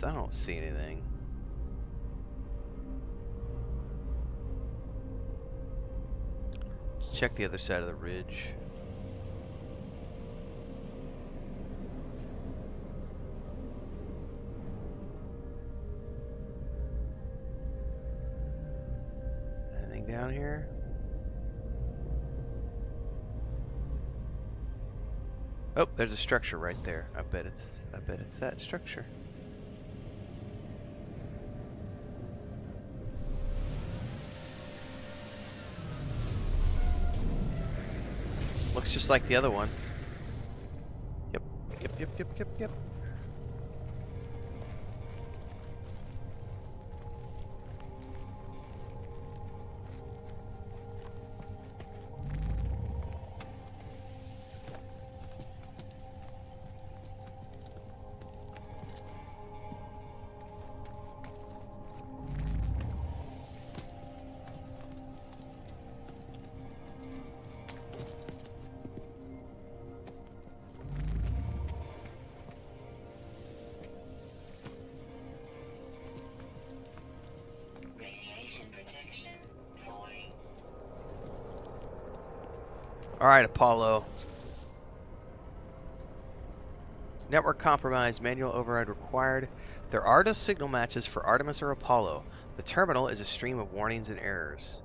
I don't see anything. Check the other side of the ridge. Down here. Oh, there's a structure right there. I bet it's that structure. Looks just like the other one. Yep. Alright, Apollo. Network compromised. Manual override required. There are no signal matches for Artemis or Apollo. The terminal is a stream of warnings and errors.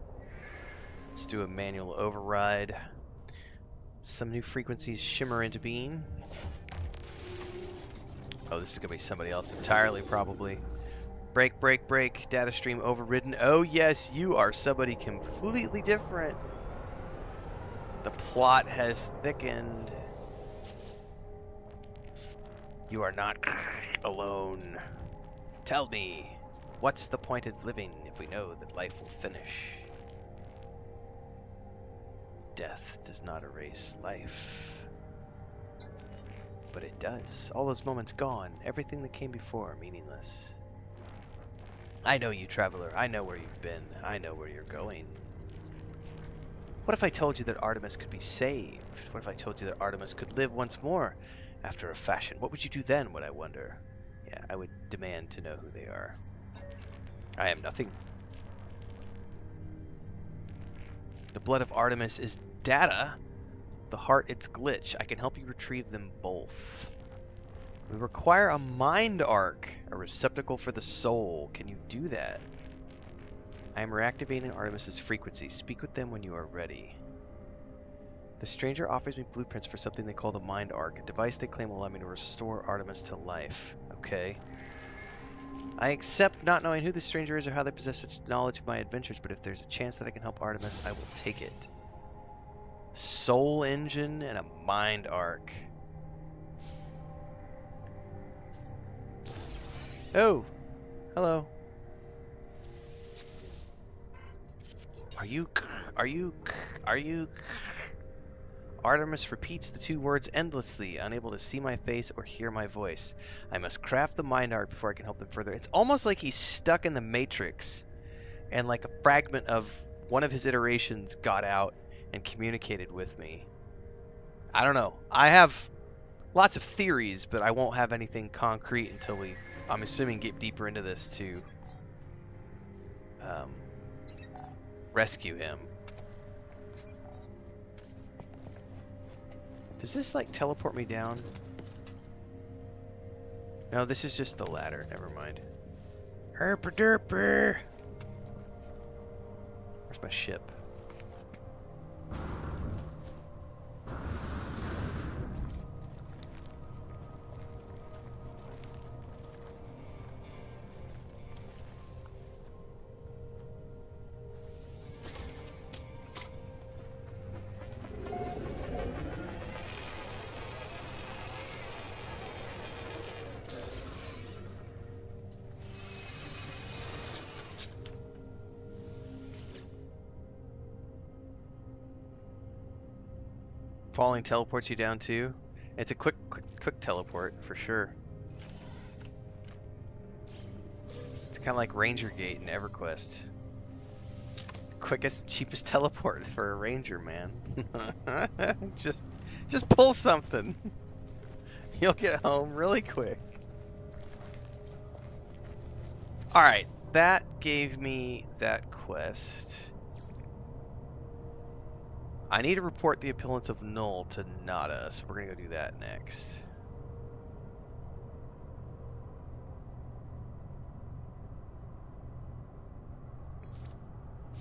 Let's do a manual override. Some new frequencies shimmer into being. Oh, this is going to be somebody else entirely, probably. Break, break, break. Data stream overridden. Oh, yes, you are somebody completely different. The plot has thickened. You are not alone. Tell me, what's the point of living if we know that life will finish? Death does not erase life. But it does. All those moments gone. Everything that came before, meaningless. I know you, traveler. I know where you've been. I know where you're going. What if I told you that Artemis could be saved? What if I told you that Artemis could live once more after a fashion? What would you do then, would I wonder? Yeah, I would demand to know who they are. I am nothing. The blood of Artemis is data. The heart its glitch. I can help you retrieve them both. We require a mind arc, a receptacle for the soul. Can you do that? I am reactivating Artemis's frequency. Speak with them when you are ready. The stranger offers me blueprints for something they call the mind arc, a device they claim will allow me to restore Artemis to life. Okay. I accept not knowing who the stranger is or how they possess such knowledge of my adventures, but if there's a chance that I can help Artemis, I will take it. Soul engine and a mind arc. Oh, hello. Are you? Artemis repeats the two words endlessly, unable to see my face or hear my voice. I must craft the mind art before I can help them further. It's almost like he's stuck in the Matrix, and like a fragment of one of his iterations got out and communicated with me. I don't know. I have lots of theories, but I won't have anything concrete until we, I'm assuming, get deeper into this to rescue him. Does this, like, teleport me down? No, this is just the ladder. Never mind. Herpa-derpa! Where's my ship? Falling teleports you down too. It's a quick teleport for sure. It's kind of like Ranger Gate in EverQuest. Quickest, cheapest teleport for a ranger, man. just pull something. You'll get home really quick. All right, that gave me that quest. I need to report the appearance of Null to Nada, so we're gonna go do that next.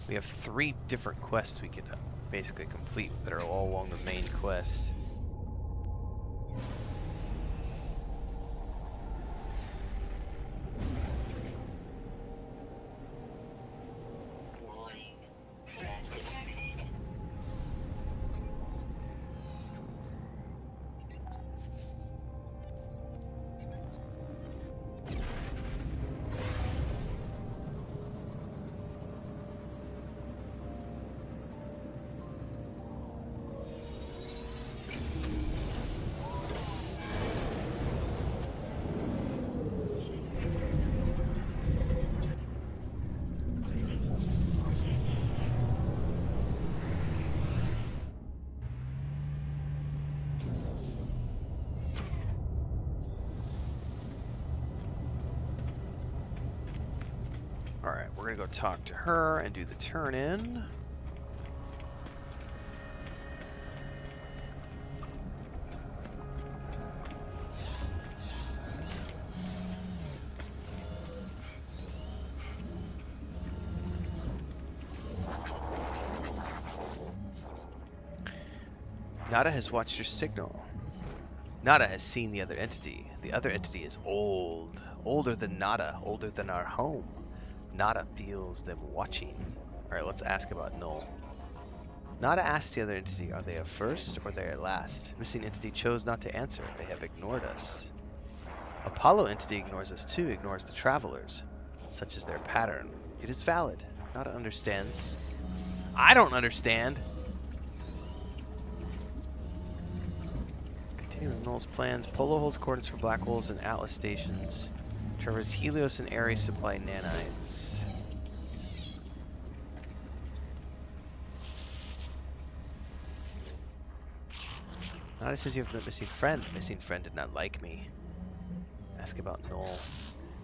We have 3 different quests we can basically complete that are all along the main quest. Warning. Threat detected. Alright, we're gonna go talk to her and do the turn in. Nada has watched your signal. Nada has seen the other entity. The other entity is old. Older than Nada. Older than our home. Nada feels them watching. Alright, let's ask about Null. Nada asks the other entity, are they a first or they are last? Missing entity chose not to answer. They have ignored us. Apollo entity ignores us too, ignores the travelers. Such is their pattern. It is valid. Nada understands. I don't understand! Continuing Null's plans. Polo holds coordinates for black holes and Atlas stations. Trevor's Helios and Ares supply nanites. Nada says you have a missing friend. Missing friend did not like me. Ask about Null.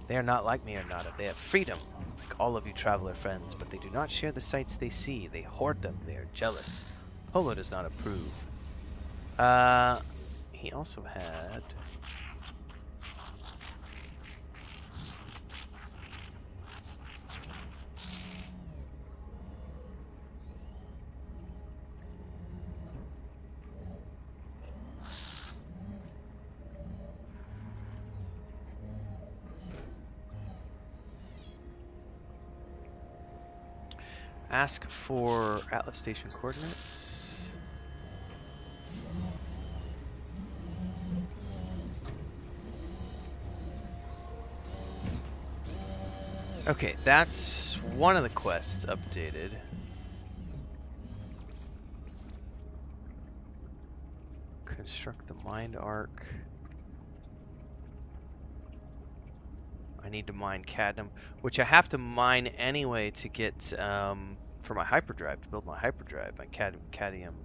They are not like me or Nada. They have freedom, like all of you traveler friends, but they do not share the sights they see. They hoard them. They are jealous. Polo does not approve. He also had... Ask for Atlas Station coordinates. Okay, that's one of the quests updated. Construct the Mind Arc. I need to mine cadmium, which I have to mine anyway to get for my hyperdrive, to build my hyperdrive, my cadmium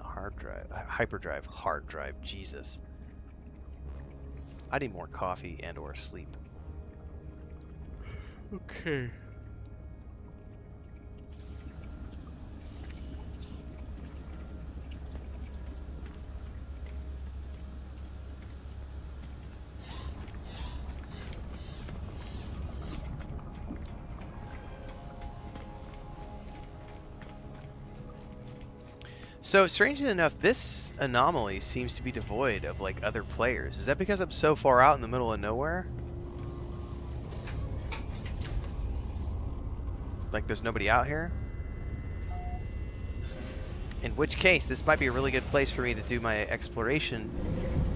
hard drive, hyperdrive hard drive. Jesus, I need more coffee and or sleep. Okay. So, strangely enough, this anomaly seems to be devoid of, like, other players. Is that because I'm so far out in the middle of nowhere? Like, there's nobody out here? In which case, this might be a really good place for me to do my exploration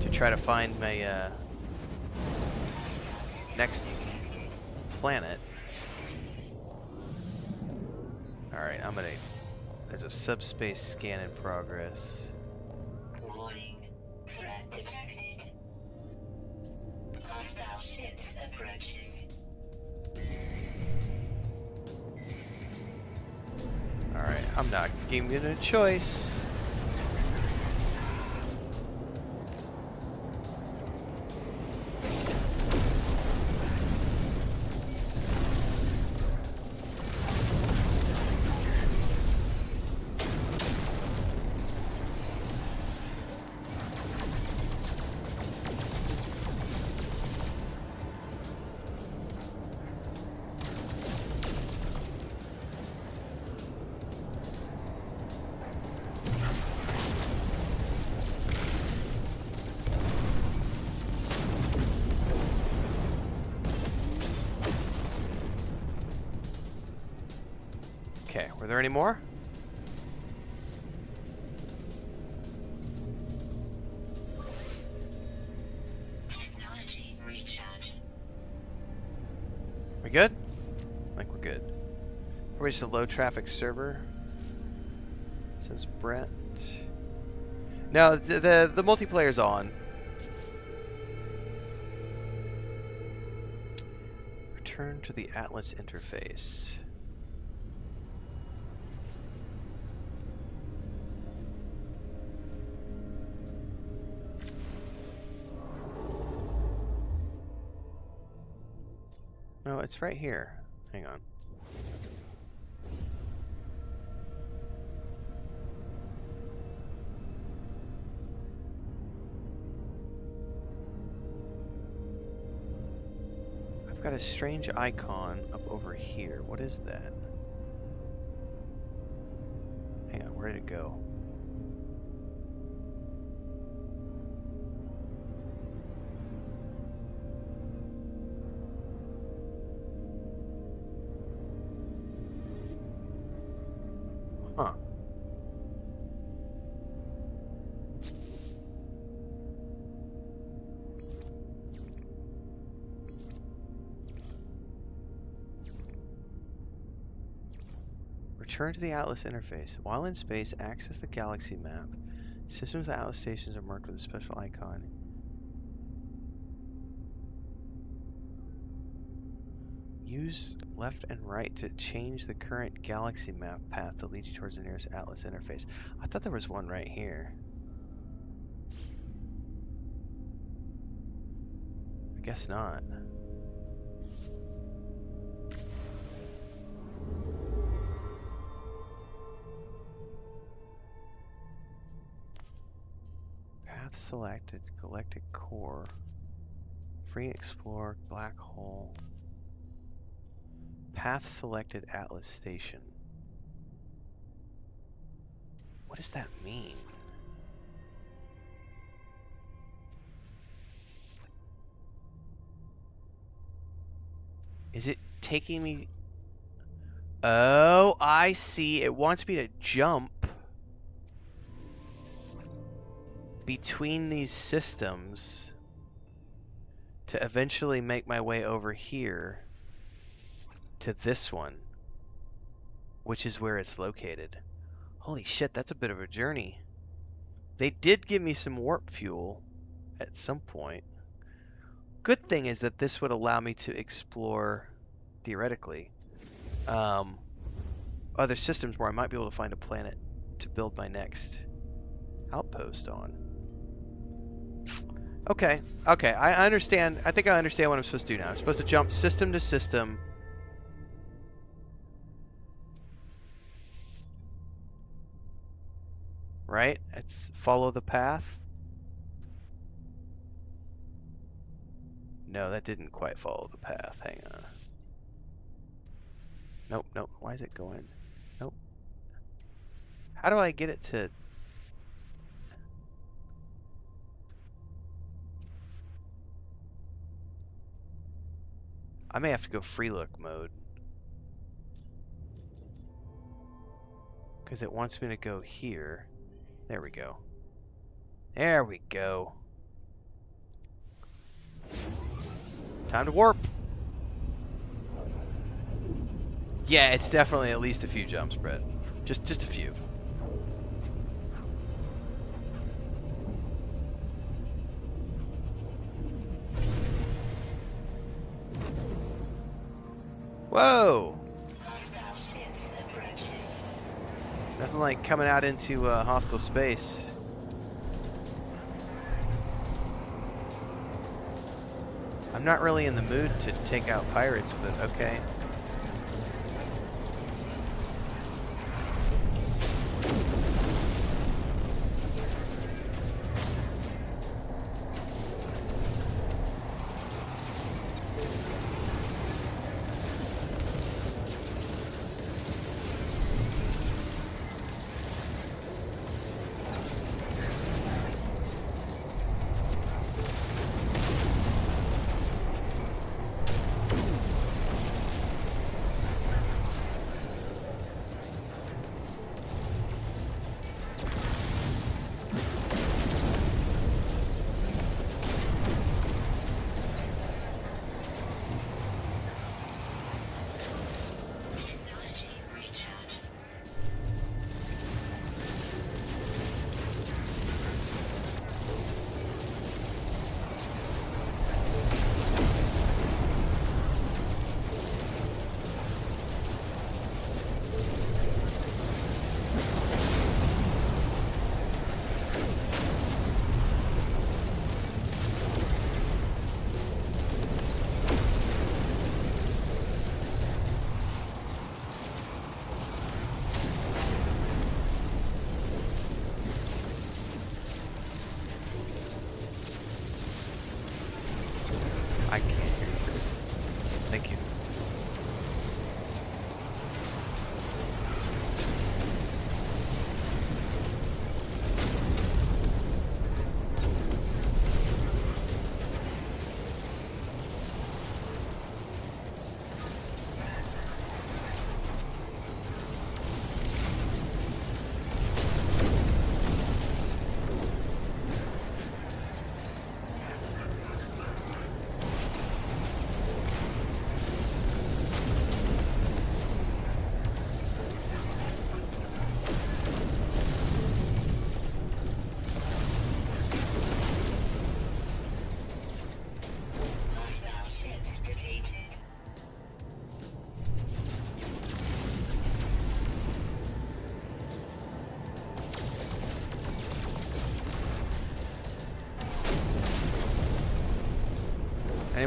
to try to find my, next planet. Alright, I'm gonna... There's a subspace scan in progress. Warning. Threat detected. Hostile ships approaching. Alright, I'm not giving it a choice. Okay, were there any more? Technology recharge. We good? I think we're good. We're just a low traffic server. Says Brett. No, the multiplayer's on. Return to the Atlas interface. No, it's right here. Hang on. I've got a strange icon up over here. What is that? Where did it go? Huh. Return to the Atlas interface. While in space, access the galaxy map. Systems Atlas stations are marked with a special icon. Use left and right to change the current galaxy map path that leads you towards the nearest Atlas interface. I thought there was one right here. I guess not. Path selected, galactic core. Free explore, black hole. Path selected, Atlas station. What does that mean? Is it taking me... Oh, I see. It wants me to jump between these systems to eventually make my way over here to this one, which is where it's located. Holy shit, that's a bit of a journey. They did give me some warp fuel at some point. Good thing is that this would allow me to explore, theoretically, other systems where I might be able to find a planet to build my next outpost on. Okay, I understand. I think I understand what I'm supposed to do now. I'm supposed to jump system to system. Right? It's follow the path. No, that didn't quite follow the path. Hang on. Nope, nope. Why is it going? Nope. How do I get it to... I may have to go free look mode. Because it wants me to go here. There we go. There we go. Time to warp. Yeah, it's definitely at least a few jumps, Brett. Just a few. Whoa! Nothing like coming out into hostile space. I'm not really in the mood to take out pirates, but okay.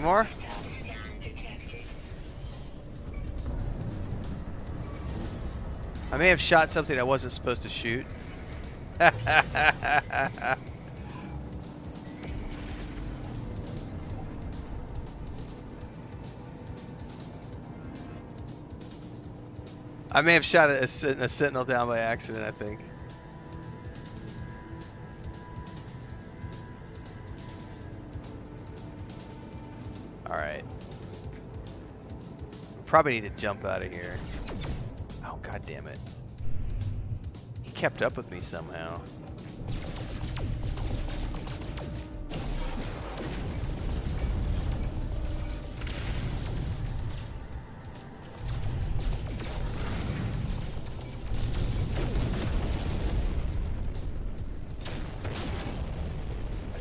more? Hostile scan detected. I may have shot something I wasn't supposed to shoot. I may have shot a sentinel down by accident, I think. Alright. Probably need to jump out of here. Oh, god damn it. He kept up with me somehow.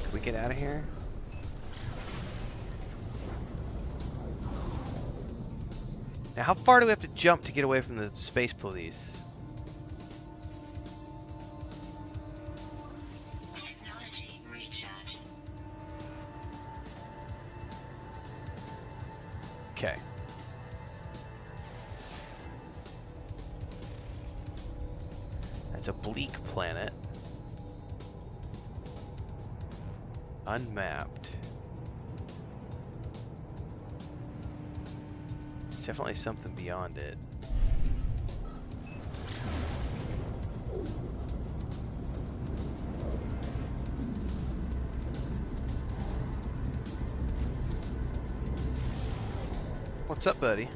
Can we get out of here? Now, how far do we have to jump to get away from the space police? Technology recharging. Okay. That's a bleak planet. Unmapped. There's definitely something beyond it. What's up, buddy?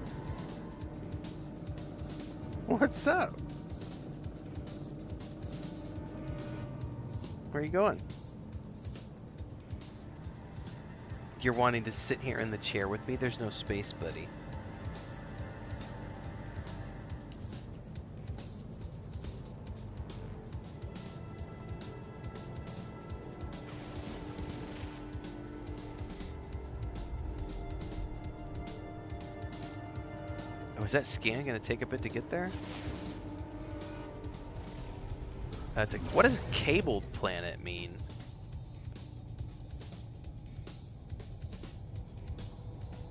What's up? Where are you going? You're wanting to sit here in the chair with me? There's no space, buddy. Oh, is that scan gonna take a bit to get there? That's a, what does cabled planet mean?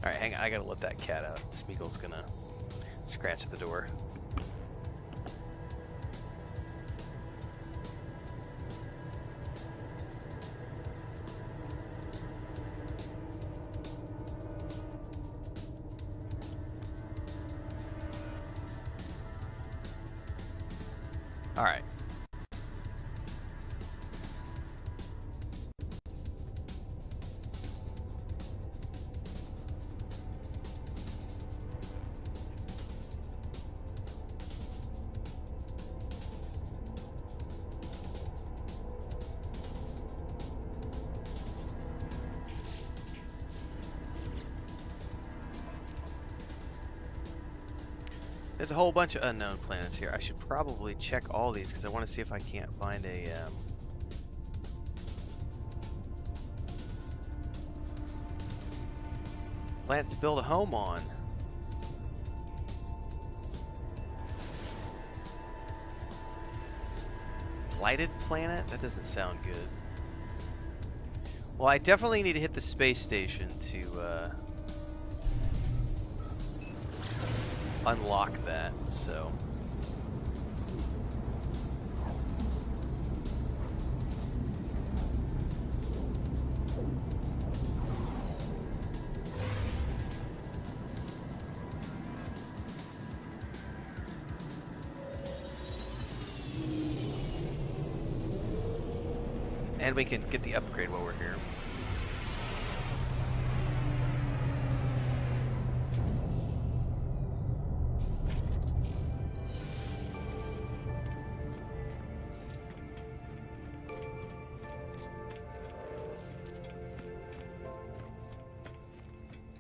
Alright, hang on, I gotta let that cat out. Smeagol's gonna scratch at the door. Alright. There's a whole bunch of unknown planets here. I should probably check all these because I want to see if I can't find a planet to build a home on. Blighted planet? That doesn't sound good. Well, I definitely need to hit the space station to unlock that, so. And we can get the upgrade while we're here.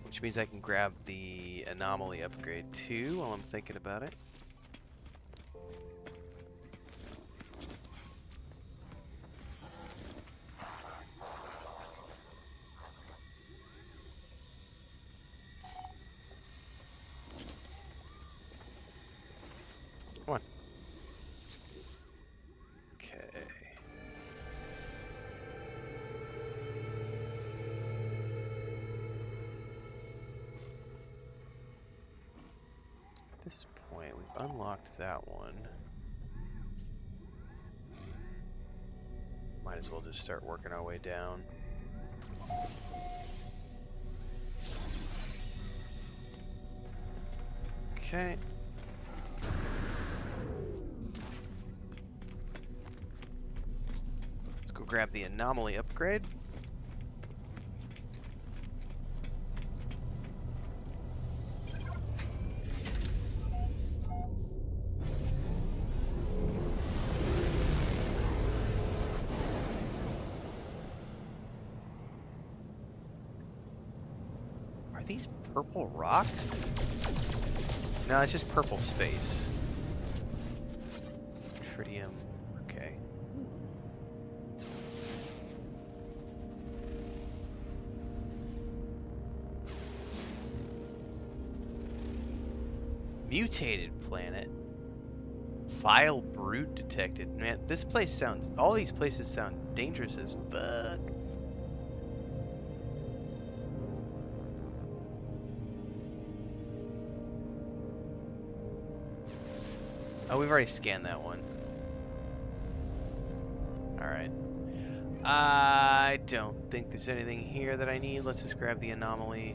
Which means I can grab the Anomaly upgrade too while I'm thinking about it. Come on. Okay. this point, we've unlocked that one. Might as well just start working our way down. Okay. Let's go grab the Anomaly upgrade. Are these purple rocks? No, it's just purple space. Tritium, okay. Mutated planet. Vile brood detected. Man, this place sounds... all these places sound dangerous as fuck. Oh, we've already scanned that one. Alright. I don't think there's anything here that I need. Let's just grab the Anomaly.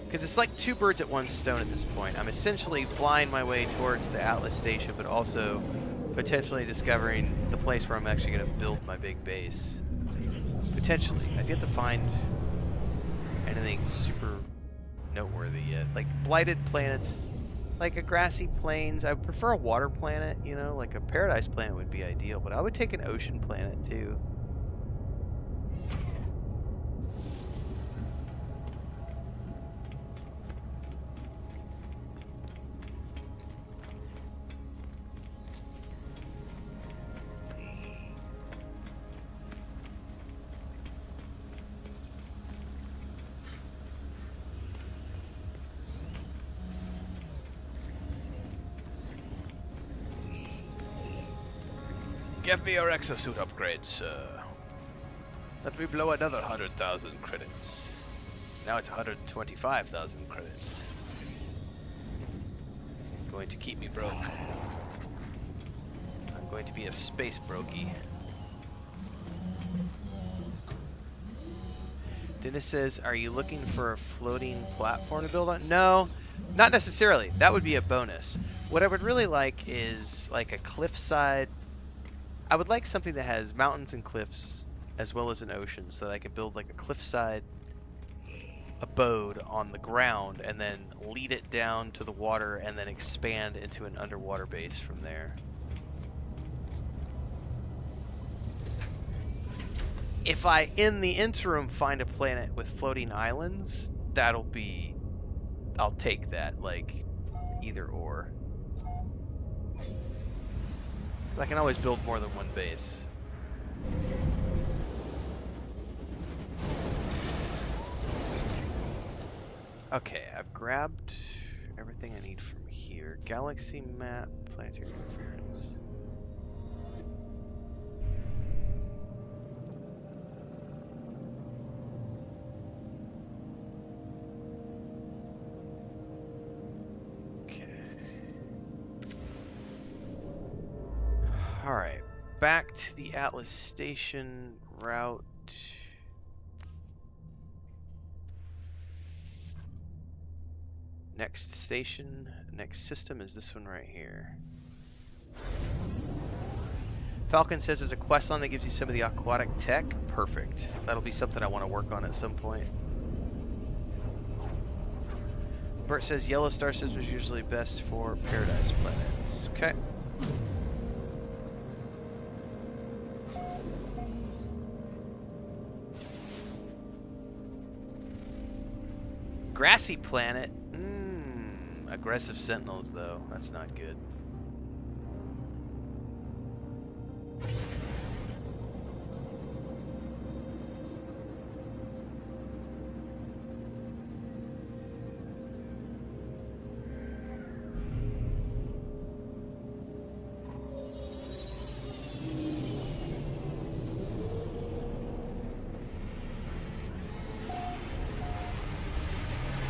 Because it's like two birds at one stone at this point. I'm essentially flying my way towards the Atlas station, but also potentially discovering the place where I'm actually going to build my big base. Potentially. I've yet to find anything super noteworthy yet. Like blighted planets, like a grassy plains. I would prefer a water planet, you know, like a paradise planet would be ideal, but I would take an ocean planet too. Give me your exosuit upgrade, sir. Let me blow another 100,000 credits. Now it's 125,000 credits. Going to keep me broke. I'm going to be a space brokey. Dennis says, are you looking for a floating platform to build on? No, not necessarily. That would be a bonus. What I would really like is like a cliffside. I would like something that has mountains and cliffs as well as an ocean so that I can build like a cliffside abode on the ground and then lead it down to the water and then expand into an underwater base from there. If I, in the interim, find a planet with floating islands, that'll be... I'll take that, like, either or. So I can always build more than one base. Okay, I've grabbed everything I need from here. Galaxy map, planetary interference. Alright, back to the Atlas station route. Next station, next system is this one right here. Falcon says there's a quest line that gives you some of the aquatic tech. Perfect. That'll be something I want to work on at some point. Bert says yellow star system is usually best for paradise planets. Okay. Grassy planet. Aggressive sentinels, though. That's not good.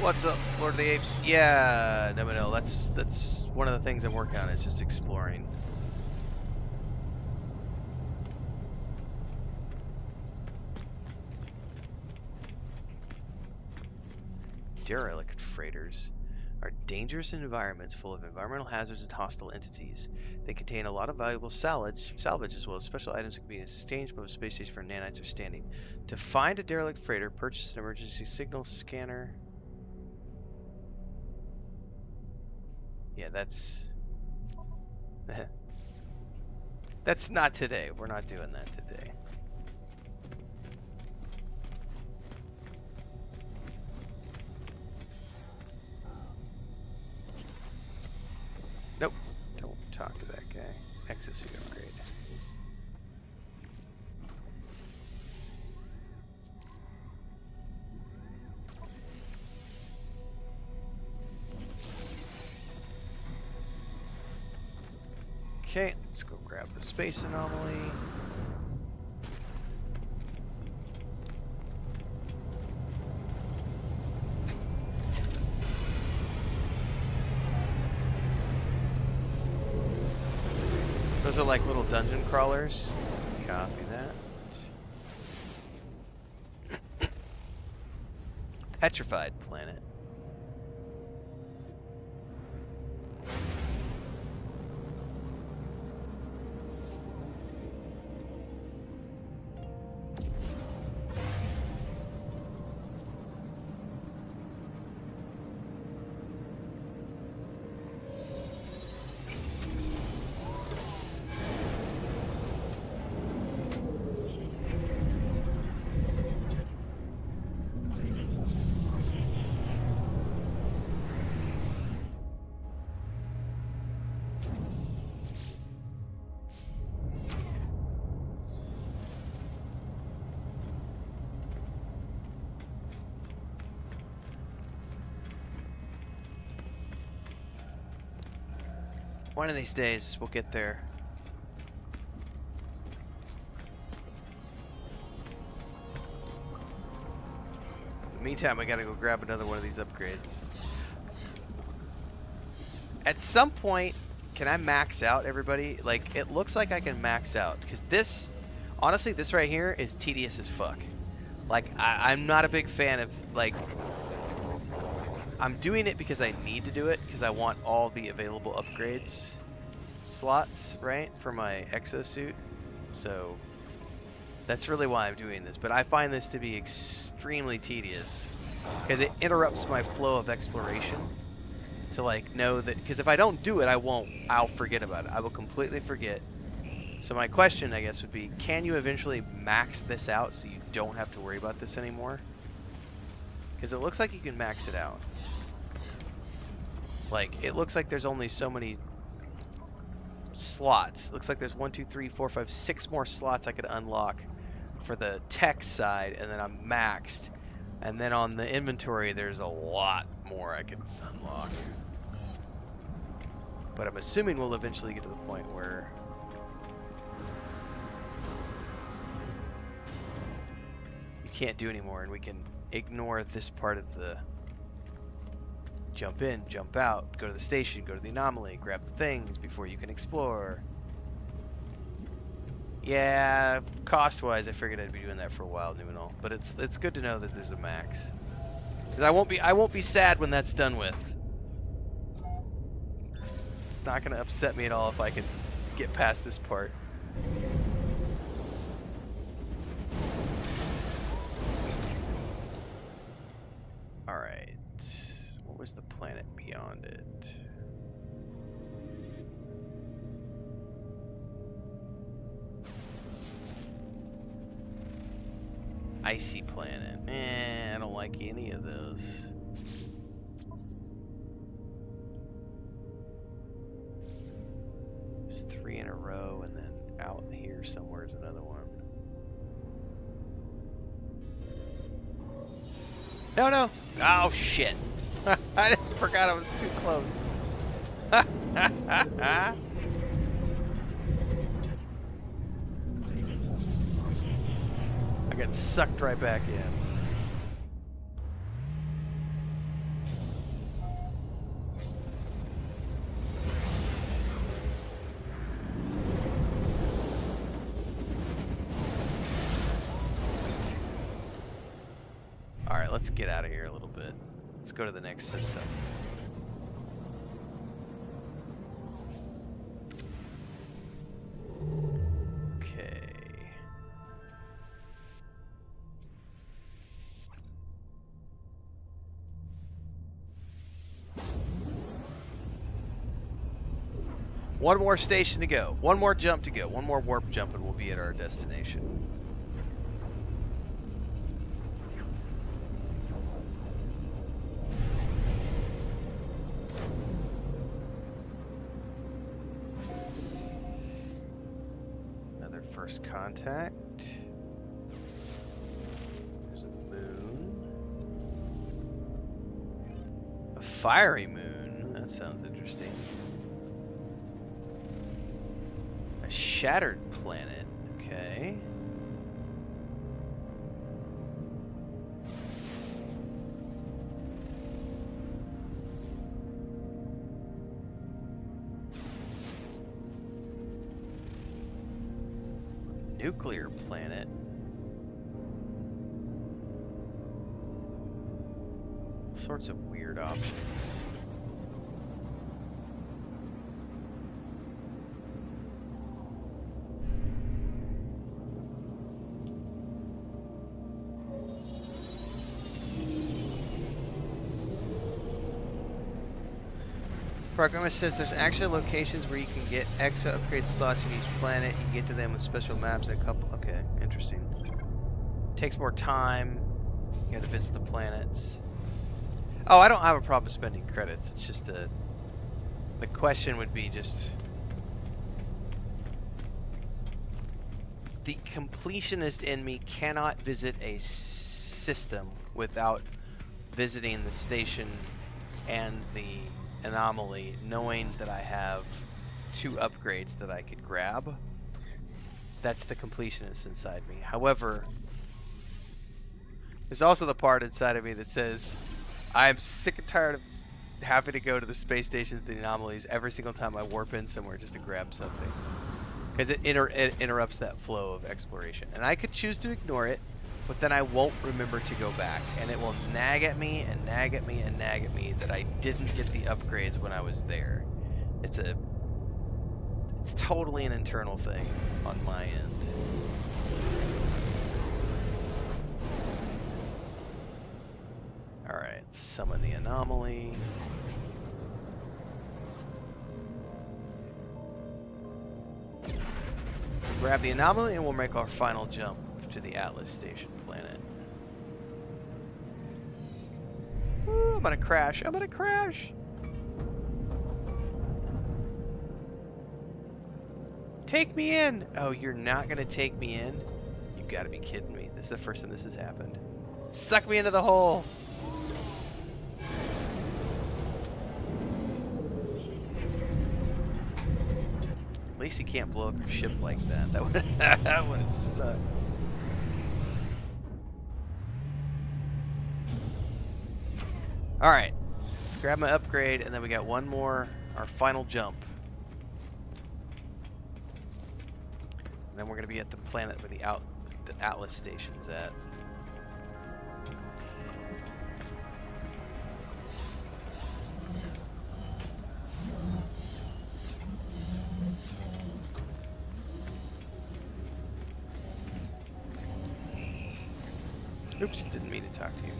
What's up, Lord of the Apes? Yeah, no, that's one of the things I'm working on. Is just exploring. Derelict freighters are dangerous environments full of environmental hazards and hostile entities. They contain a lot of valuable salvage as well as special items that can be exchanged by the space station for nanites or standing. To find a derelict freighter, purchase an emergency signal scanner. Yeah, that's that's not today. We're not doing that today. Nope. Don't talk to that guy. Exosuit upgrade. Okay, let's go grab the space anomaly. Those are like little dungeon crawlers. Copy that. Petrified planet. One of these days, we'll get there. In the meantime, I gotta go grab another one of these upgrades. At some point, can I max out, everybody? Like, it looks like I can max out. Because this, honestly, this right here is tedious as fuck. Like, I'm not a big fan of, like... I'm doing it because I need to do it, because I want all the available upgrades slots, right, for my exosuit. So that's really why I'm doing this. But I find this to be extremely tedious, because it interrupts my flow of exploration to, like, know that, because if I don't do it, I'll forget about it. I will completely forget. So my question, I guess, would be, can you eventually max this out so you don't have to worry about this anymore? Because it looks like you can max it out. Like, it looks like there's only so many slots. It looks like there's 1, 2, 3, 4, 5, 6 more slots I could unlock for the tech side, and then I'm maxed. And then on the inventory, there's a lot more I could unlock. But I'm assuming we'll eventually get to the point where you can't do anymore, and we can ignore this part of the jump in, jump out, go to the station, go to the anomaly, grab the things before you can explore. Yeah, cost-wise, I figured I'd be doing that for a while, new and all. But it's good to know that there's a max, because I won't be sad when that's done with. It's not gonna upset me at all if I can get past this part. All right. What was the planet beyond it? Icy planet. I don't like any of those. There's 3 in a row, and then out here somewhere is another one. No! Oh, shit. I forgot I was too close. I got sucked right back in. let's get out of here a little bit. Let's go to the next system. Okay. One more station to go. One more jump to go. One more warp jump and we'll be at our destination. Another first contact. There's a moon. A fiery moon. That sounds interesting. A shattered planet, okay. Nuclear planet. All sorts of weird options. Programmer says there's actually locations where you can get extra upgrade slots in each planet. You can get to them with special maps and a couple. Okay, interesting. Takes more time. You got to visit the planets. Oh, I don't have a problem spending credits. It's just a. The question would be just. The completionist in me cannot visit a system without visiting the station and the Anomaly, knowing that I have 2 upgrades that I could grab. That's the completionist inside me. However, there's also the part inside of me that says I'm sick and tired of having to go to the space stations, the anomalies, every single time I warp in somewhere just to grab something. Because it interrupts that flow of exploration. And I could choose to ignore it, but then I won't remember to go back. And it will nag at me and nag at me and nag at me that I didn't get the upgrades when I was there. It's totally an internal thing on my end. Alright, summon the anomaly. Grab the anomaly and we'll make our final jump to the Atlas station planet. Ooh, I'm gonna crash. I'm gonna crash. Take me in. Oh, you're not gonna take me in? You've got to be kidding me. This is the first time this has happened. Suck me into the hole. At least you can't blow up your ship like that. That would suck. Alright, let's grab my upgrade, and then we got one more, our final jump. And then we're going to be at the planet where the Atlas station's at. Oops, didn't mean to talk to you.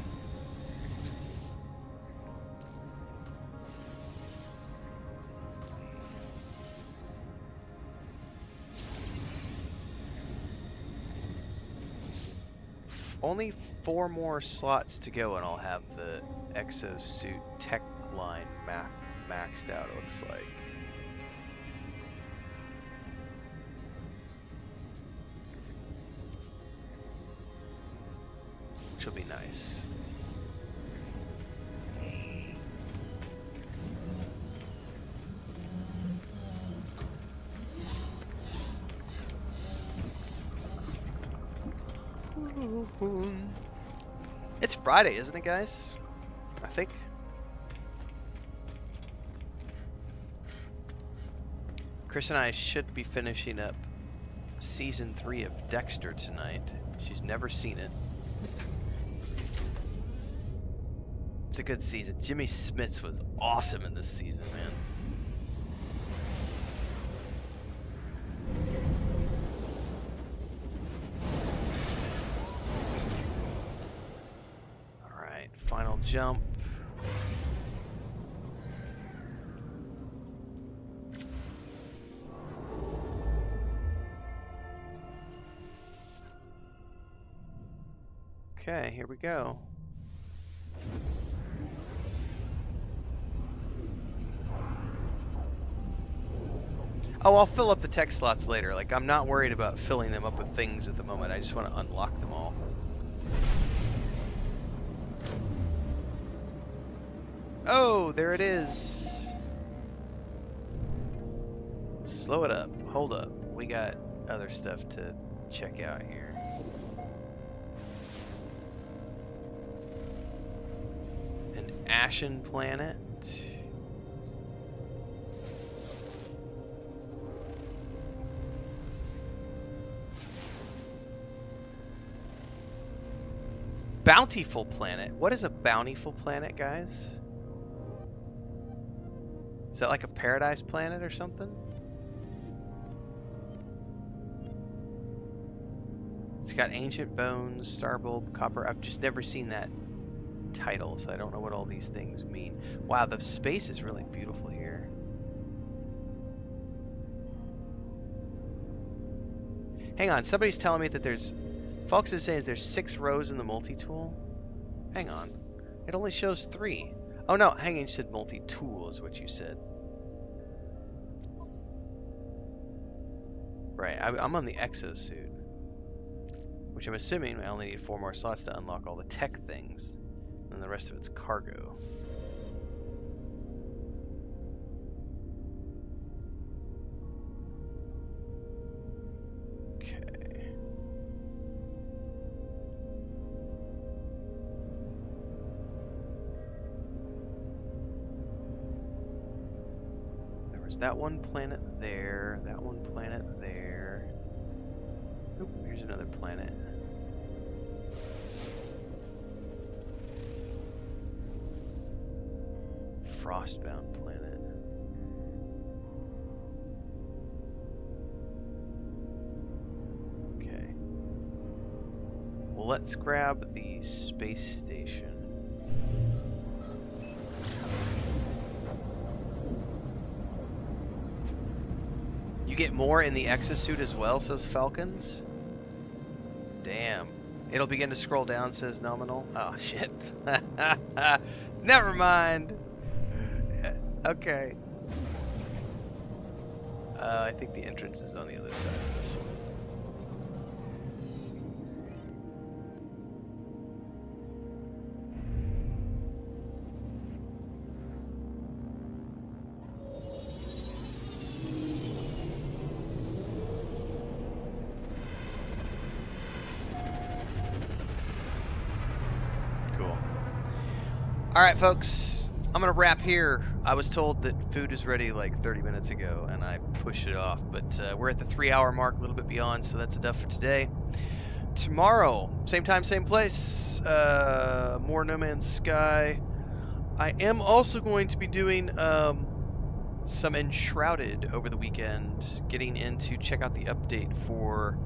Only 4 more slots to go and I'll have the exosuit tech line maxed out, it looks like. Which will be nice. It's Friday, isn't it, guys? I think. Chris and I should be finishing up season 3 of Dexter tonight. She's never seen it. It's a good season. Jimmy Smits was awesome in this season, man. All right, final jump. Okay, here we go. Oh, I'll fill up the tech slots later. Like, I'm not worried about filling them up with things at the moment. I just want to unlock them all. Oh, there it is. Slow it up. Hold up. We got other stuff to check out here. An ashen planet. Bountiful planet. What is a bountiful planet, guys? Is that like a paradise planet or something? It's got ancient bones, star bulb, copper. I've just never seen that title, so I don't know what all these things mean. Wow, the space is really beautiful here. Hang on, somebody's telling me that there's... Fox is saying there's 6 rows in the multi-tool. Hang on. It only shows 3. Oh no, hang on, you said multi-tool is what you said. Right, I'm on the exosuit. Which I'm assuming I only need 4 more slots to unlock all the tech things. And the rest of it's cargo. Okay. There was that one planet there, that one planet there. Oop, here's another planet. Frostbound planet. Okay. Well, let's grab the space station. You get more in the exosuit as well, says Falcons. Damn. It'll begin to scroll down, says Nominal. Oh, shit. Never mind. Okay. I think the entrance is on the other side of this one. Cool. All right, folks. I'm gonna wrap here. I was told that food is ready like 30 minutes ago, and I pushed it off. But we're at the 3-hour mark, a little bit beyond, so that's enough for today. Tomorrow, same time, same place. More No Man's Sky. I am also going to be doing some Enshrouded over the weekend. Getting in to check out the update for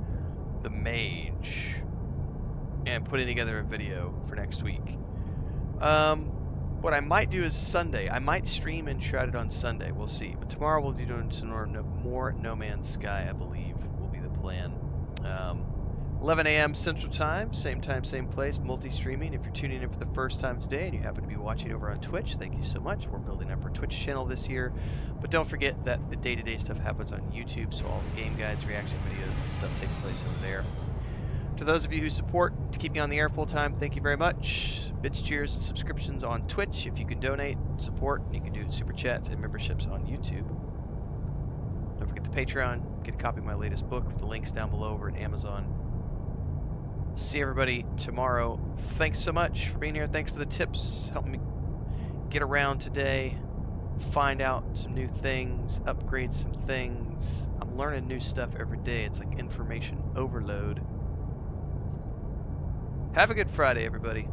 the Mage, and putting together a video for next week. What I might do is Sunday. I might stream Enshrouded on Sunday. We'll see. But tomorrow we'll be doing some more No Man's Sky, I believe, will be the plan. 11 a.m. Central Time, same place, multi-streaming. If you're tuning in for the first time today and you happen to be watching over on Twitch, thank you so much. We're building up our Twitch channel this year. But don't forget that the day-to-day stuff happens on YouTube, so all the game guides, reaction videos, and stuff take place over there. To those of you who support to keep me on the air full time, thank you very much. Bits, cheers, and subscriptions on Twitch. If you can donate, support, you can do super chats and memberships on YouTube. Don't forget the Patreon. Get a copy of my latest book with the links down below over at Amazon. See everybody tomorrow. Thanks so much for being here. Thanks for the tips. Helping me get around today. Find out some new things. Upgrade some things. I'm learning new stuff every day. It's like information overload. Have a good Friday, everybody.